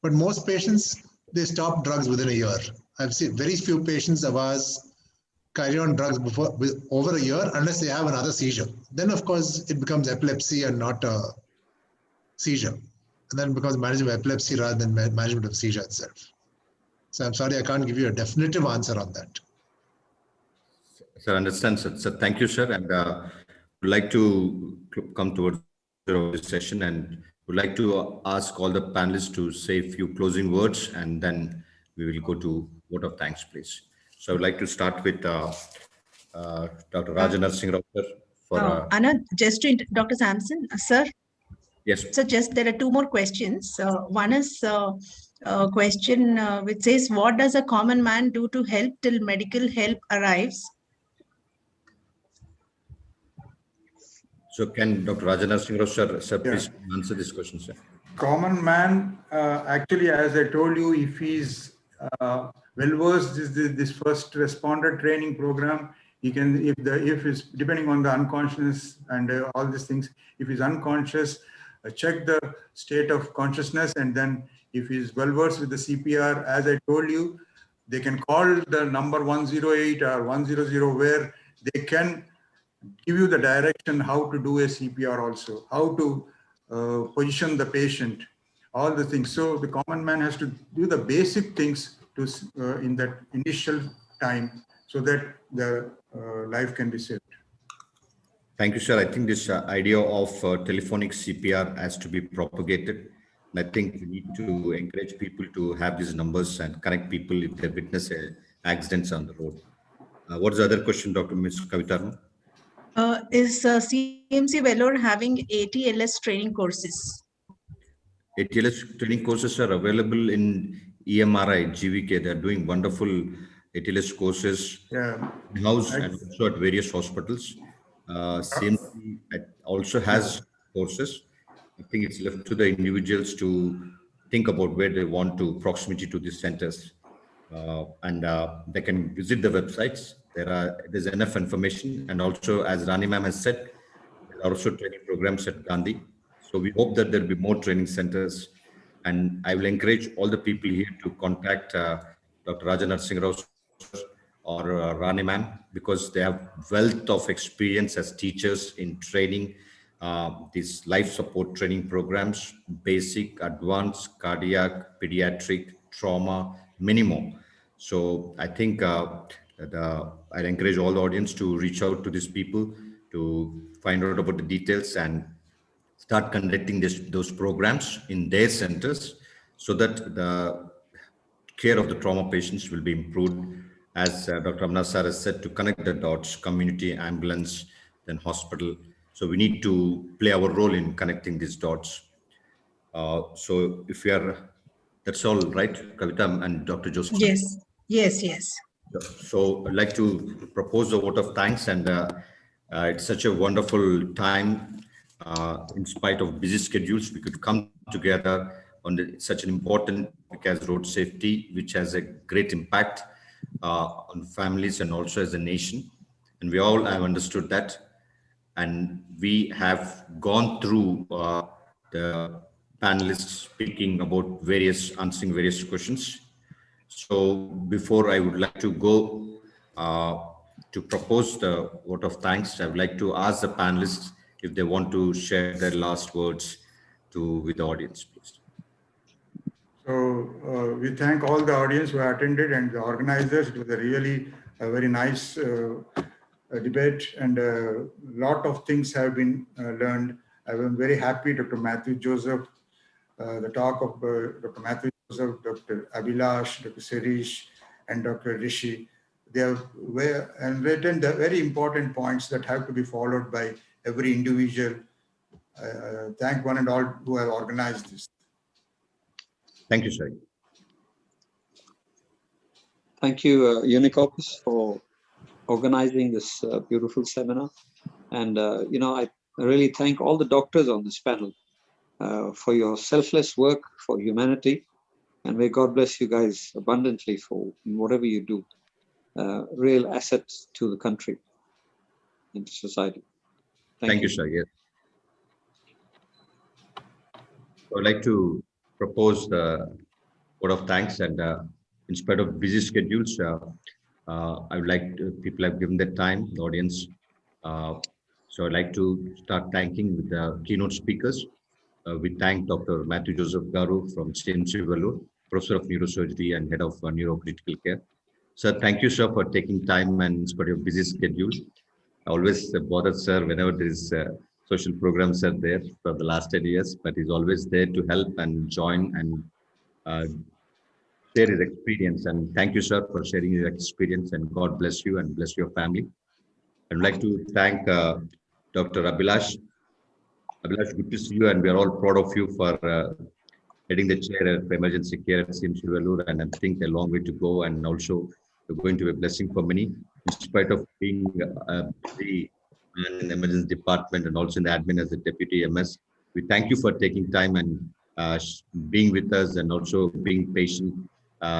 But most patients, they stop drugs within a year. I've seen very few patients of ours carry on drugs over a year unless they have another seizure. Then, of course, it becomes epilepsy and not a seizure. And then it becomes management of epilepsy rather than management of seizure itself. So I'm sorry, I can't give you a definitive answer on that. Sir, understand, sir. So thank you, sir. And would like to come towards this session and would like to ask all the panelists to say a few closing words, and then we will go to vote of thanks, please. So I would like to start with Dr. Rajan Singh Rao, sir. Anand, just to Dr. Samson, sir. Yes. So just there are two more questions. One is a question which says, what does a common man do to help till medical help arrives? So can Dr. Rajan Singh Rao, sir, please answer this question, sir? Common man, actually, as I told you, if he's well-versed this first responder training program, he can, if it's depending on the unconsciousness and all these things, if he's unconscious, check the state of consciousness, and then if he's well-versed with the CPR, as I told you, they can call the number 108 or 100 where they can give you the direction how to do a CPR also, how to position the patient, all the things. So the common man has to do the basic things to in that initial time so that the life can be saved. Thank you, sir. I think this idea of telephonic CPR has to be propagated. And I think we need to encourage people to have these numbers and connect people if they witness accidents on the road. What is the other question, Dr. Ms. Kavita? Is CMC Vellore having ATLS training courses? ATLS training courses are available in EMRI, GVK. They're doing wonderful ATLS courses in-house and also at various hospitals. CMC also has courses. I think it's left to the individuals to think about where they want to proximity to these centers. And they can visit the websites. There's enough information. And also, as Rani ma'am has said, there are also training programs at Gandhi. So we hope that there'll be more training centers. And I will encourage all the people here to contact Dr. Rajan Singh Rao or Rani ma'am, because they have wealth of experience as teachers in training these life support training programs, basic, advanced, cardiac, pediatric, trauma, many more. So I think I'd encourage all the audience to reach out to these people to find out about the details and start conducting those programs in their centers so that the care of the trauma patients will be improved. As Dr. Amna sir has said, to connect the dots, community, ambulance, then hospital. So we need to play our role in connecting these dots. So if we are, that's all right, Kavita and Dr. Joseph? Yes, yes, yes. So I'd like to propose a vote of thanks, and it's such a wonderful time. In spite of busy schedules, we could come together on such an important topic as road safety, which has a great impact on families and also as a nation. And we all have understood that. And we have gone through the panelists speaking about answering various questions. So before I would like to go to propose the vote of thanks, I would like to ask the panelists if they want to share their last words with the audience, please. So we thank all the audience who attended and the organizers. It was a very nice debate, and a lot of things have been learned. I'm very happy, Dr. Matthew Joseph, the talk of Dr. Matthew Joseph, Dr. Abhilash, Dr. Sirish, and Dr. Rishi. They have written the very important points that have to be followed by every individual. Thank one and all who have organized this. Thank you, sir. Thank you, Unicopus, for organizing this beautiful seminar. And, I really thank all the doctors on this panel for your selfless work for humanity. And may God bless you guys abundantly for whatever you do. Real assets to the country and to society. Thank you, sir. Yes. I would like to propose the word of thanks, and in spite of busy schedules, I would like people have given their time, the audience. So I'd like to start thanking with the keynote speakers. We thank Dr. Matthew Joseph Garu from CMC Vellore, Professor of Neurosurgery and Head of Neurocritical Care. Sir, thank you, sir, for taking time and in spite of busy schedule. I always bother sir whenever there is social programs are there for the last 10 years, but he's always there to help and join and share his experience. And thank you, sir, for sharing your experience, and God bless you and bless your family. I'd like to thank Dr. Abhilash. Abhilash, good to see you, and we are all proud of you for heading the chair for emergency care at CMC Vellore, and I think a long way to go, and also you're going to be a blessing for many, in spite of being busy in the emergency department and also in the admin as a deputy MS. We thank you for taking time and being with us, and also being patient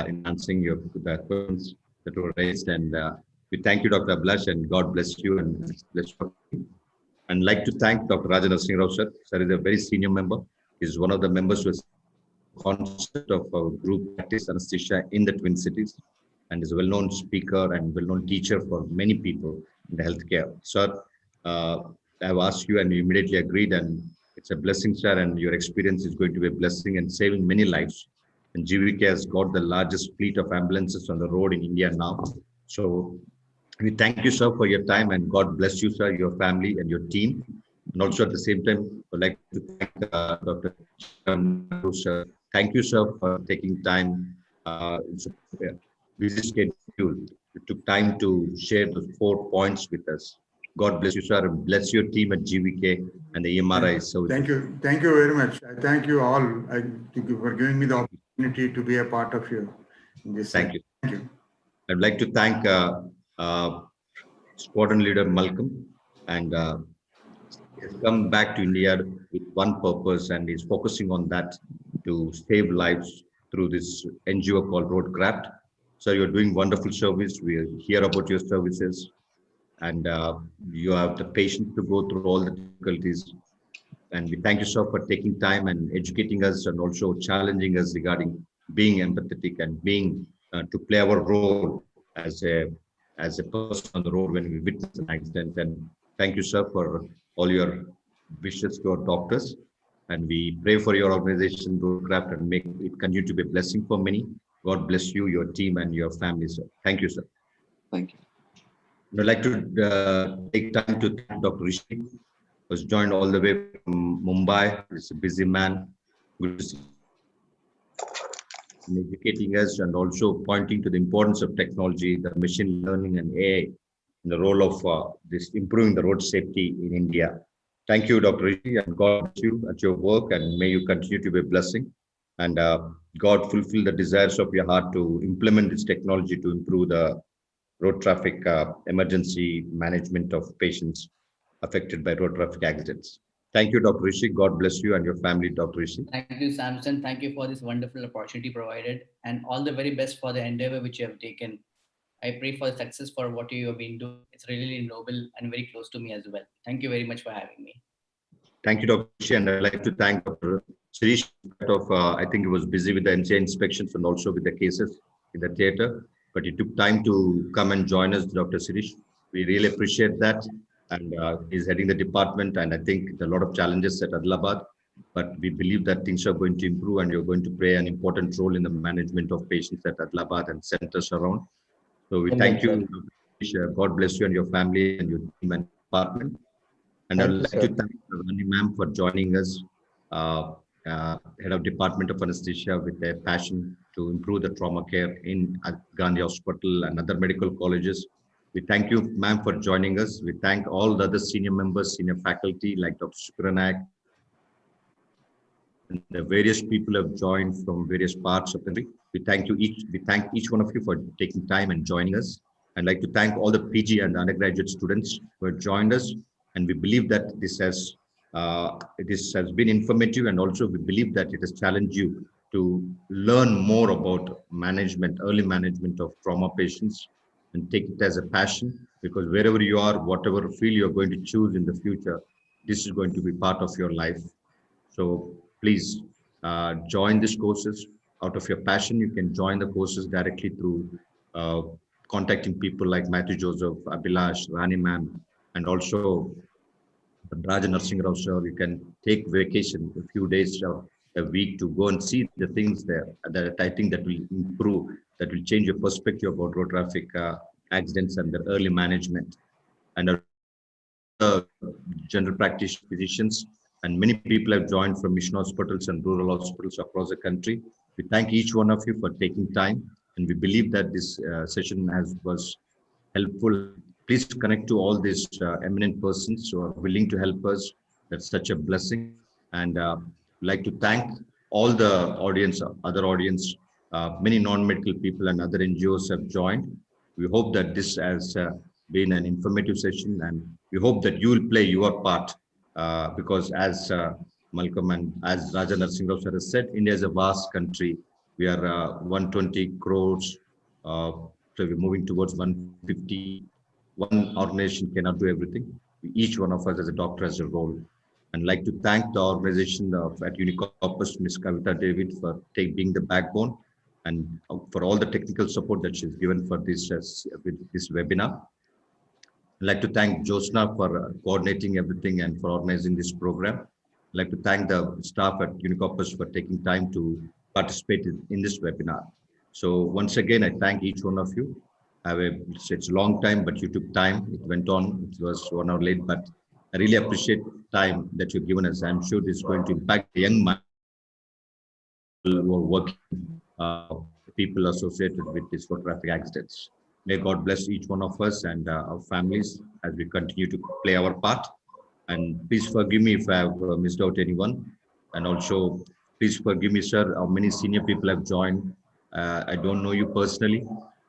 in answering the questions that were raised. And we thank you, Dr. Abhilash, and God bless you and bless you. And like to thank Dr. Raja Narasimha Rao, sir. Sir is a very senior member. He's one of the members who has concept of group practice anesthesia in the Twin Cities, and is a well-known speaker and well-known teacher for many people in the healthcare. Sir, I've asked you and you immediately agreed, and it's a blessing, sir, and your experience is going to be a blessing and saving many lives. And GVK has got the largest fleet of ambulances on the road in India now. So we thank you, sir, for your time, and God bless you, sir, your family and your team. And also at the same time, I'd like to thank Dr. Sir. Thank you, sir, for taking time. Busy schedule. You took time to share the 4 points with us. God bless you, sir, and bless your team at GVK and the EMRI. So thank you very much. I thank you all. I thank you for giving me the opportunity to be a part of you in this. Thank you. Thank you. I'd like to thank Squadron Leader Malcolm, and he has come back to India with one purpose, and he's focusing on that to save lives through this NGO called Roadcraft. So you're doing wonderful service. We hear about your services, and you have the patience to go through all the difficulties. And we thank you, sir, for taking time and educating us, and also challenging us regarding being empathetic and being to play our role as a person on the road when we witness an accident. And thank you, sir, for all your wishes to our doctors. And we pray for your organization, Roadcraft, and make it continue to be a blessing for many. God bless you, your team, and your family, sir. Thank you, sir. Thank you. I'd like to take time to thank Dr. Rishi, who was joined all the way from Mumbai. He's a busy man. Good to see in educating us, and also pointing to the importance of technology, the machine learning and AI, in the role of this improving the road safety in India. Thank you, Dr. Rishi, and God bless you at your work, and may you continue to be a blessing. And God fulfill the desires of your heart to implement this technology to improve the road traffic emergency management of patients affected by road traffic accidents. Thank you, Dr. Rishi. God bless you and your family, Dr. Rishi. Thank you, Samson. Thank you for this wonderful opportunity provided, and all the very best for the endeavor which you have taken. I pray for success for what you have been doing. It's really noble and very close to me as well. Thank you very much for having me. Thank you, Dr. Rishi, and I'd like to thank Dr. Sirish. I think he was busy with the NCI inspections and also with the cases in the theater, but he took time to come and join us, Dr. Sirish. We really appreciate that. And he's heading the department, and I think there are a lot of challenges at Adilabad, but we believe that things are going to improve, and you're going to play an important role in the management of patients at Adilabad and centers around. So we thank you, Dr. God bless you and your family and your team and department. And I'd like to thank Rani ma'am for joining us, Head of Department of Anesthesia, with a passion to improve the trauma care in Gandhi Hospital and other medical colleges. We thank you, ma'am, for joining us. We thank all the other senior members, senior faculty like Dr. Sukranak, and the various people have joined from various parts of the country. We thank each one of you for taking time and joining us. I'd like to thank all the PG and undergraduate students who have joined us. And we believe that this has been informative, and also we believe that it has challenged you to learn more about management, early management of trauma patients, and take it as a passion, because wherever you are, whatever field you're going to choose in the future, this is going to be part of your life. So please join these courses out of your passion. You can join the courses directly through contacting people like Matthew Joseph, Abhilash, Rani ma'am, and also Raja Nursing Rao sir. You can take vacation a few days or a week to go and see the things there that I think that will improve, that will change your perspective about road traffic accidents and their early management. And general practice physicians and many people have joined from mission hospitals and rural hospitals across the country. We thank each one of you for taking time, and we believe that this session was helpful. Please connect to all these eminent persons who are willing to help us. That's such a blessing. And I'd like to thank all the audience, other audience, many non-medical people and other NGOs have joined. We hope that this has been an informative session, and we hope that you will play your part because as Malcolm and as Raja Nursing Rao sir has said, India is a vast country. We are 120 crores. So we're moving towards 150. One organization cannot do everything. Each one of us as a doctor has a role. And like to thank the organization at Unicorpus, Ms. Kavita David, for being the backbone, and for all the technical support that she's given for this webinar. I'd like to thank Josna for coordinating everything and for organizing this program. I'd like to thank the staff at Unicorpus for taking time to participate in this webinar. So once again, I thank each one of you. It's a long time, but you took time. It went on. It was 1 hour late, but I really appreciate time that you've given us. I'm sure this is going to impact the young minds who are working, people associated with these road traffic accidents. May God bless each one of us and our families as we continue to play our part. And please forgive me if I have missed out anyone. And also, please forgive me, sir, how many senior people have joined. I don't know you personally,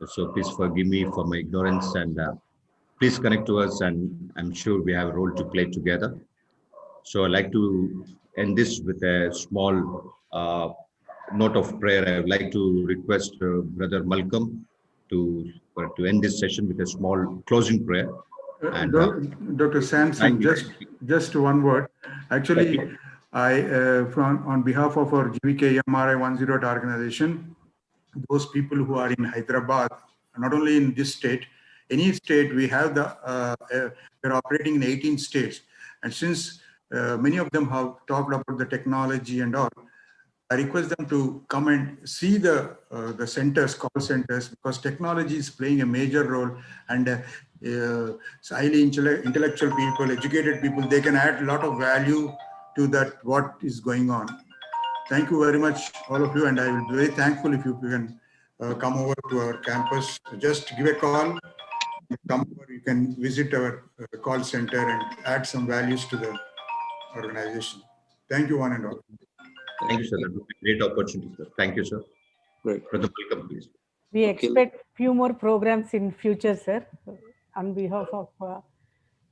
so please forgive me for my ignorance, and please connect to us, and I'm sure we have a role to play together. So I'd like to end this with a small note of prayer. I would like to request Brother Malcolm to end this session with a small closing prayer. And, Dr. Sampson, just one word. Actually, on behalf of our GVK MRI 108 organization, those people who are in Hyderabad, not only in this state, any state, we have we're operating in 18 states. And since many of them have talked about the technology and all, I request them to come and see the centers, call centers, because technology is playing a major role, and highly intellectual people, educated people, they can add a lot of value to that, what is going on. Thank you very much, all of you, and I will be very thankful if you can come over to our campus. Just give a call, come over, you can visit our call center and add some values to the organization. Thank you, one and all. Thank you, sir. That would be a great opportunity, sir. Thank you, sir. Great. Brother Malcolm, please. We expect few more programs in future, sir, on behalf of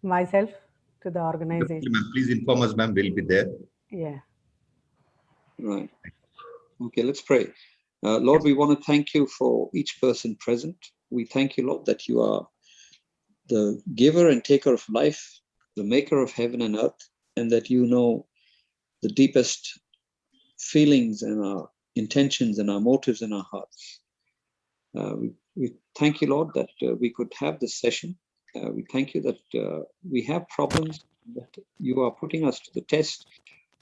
myself to the organization. Please inform us, ma'am. We'll be there. Yeah. Right. Okay, let's pray. Lord, we want to thank you for each person present. We thank you, Lord, that you are the giver and taker of life, the maker of heaven and earth, and that you know the deepest feelings and our intentions and our motives in our hearts. We thank you, Lord, that we could have this session. We thank you that we have problems, that you are putting us to the test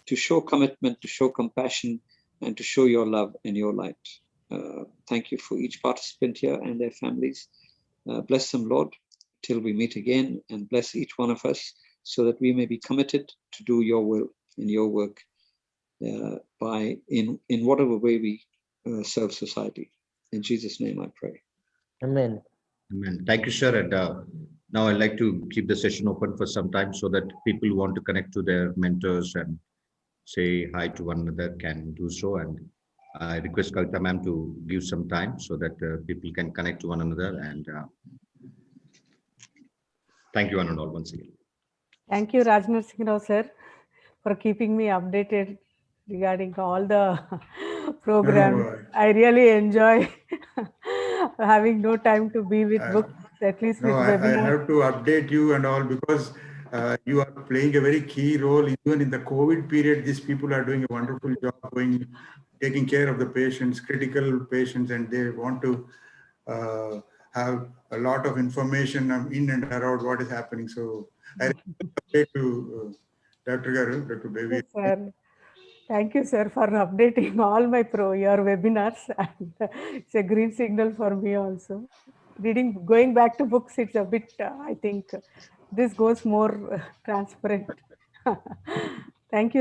to show commitment, to show compassion, and to show your love and your light. Thank you for each participant here and their families. Bless them, Lord, till we meet again, and bless each one of us so that we may be committed to do your will and your work in whatever way we serve society. In Jesus' name I pray. Amen. Amen. Thank you, sir. And now I'd like to keep the session open for some time so that people who want to connect to their mentors and say hi to one another can do so. And I request Kavita ma'am to give some time so that people can connect to one another. And thank you one and all once again. Thank you, Rajnar Singh Rao sir, for keeping me updated regarding all the programs. I really enjoy having no time to be with books, at least with I webinars. have to update you and all because you are playing a very key role. Even in the COVID period, these people are doing a wonderful job taking care of the patients, critical patients, and they want to have a lot of information in and around what is happening. So I update you, Dr. Garu, Dr. Baby. Yes, sir. Thank you, sir, for updating all your webinars. And it's a green signal for me also. Going back to books, it's a bit, I think this goes more transparent. Thank you.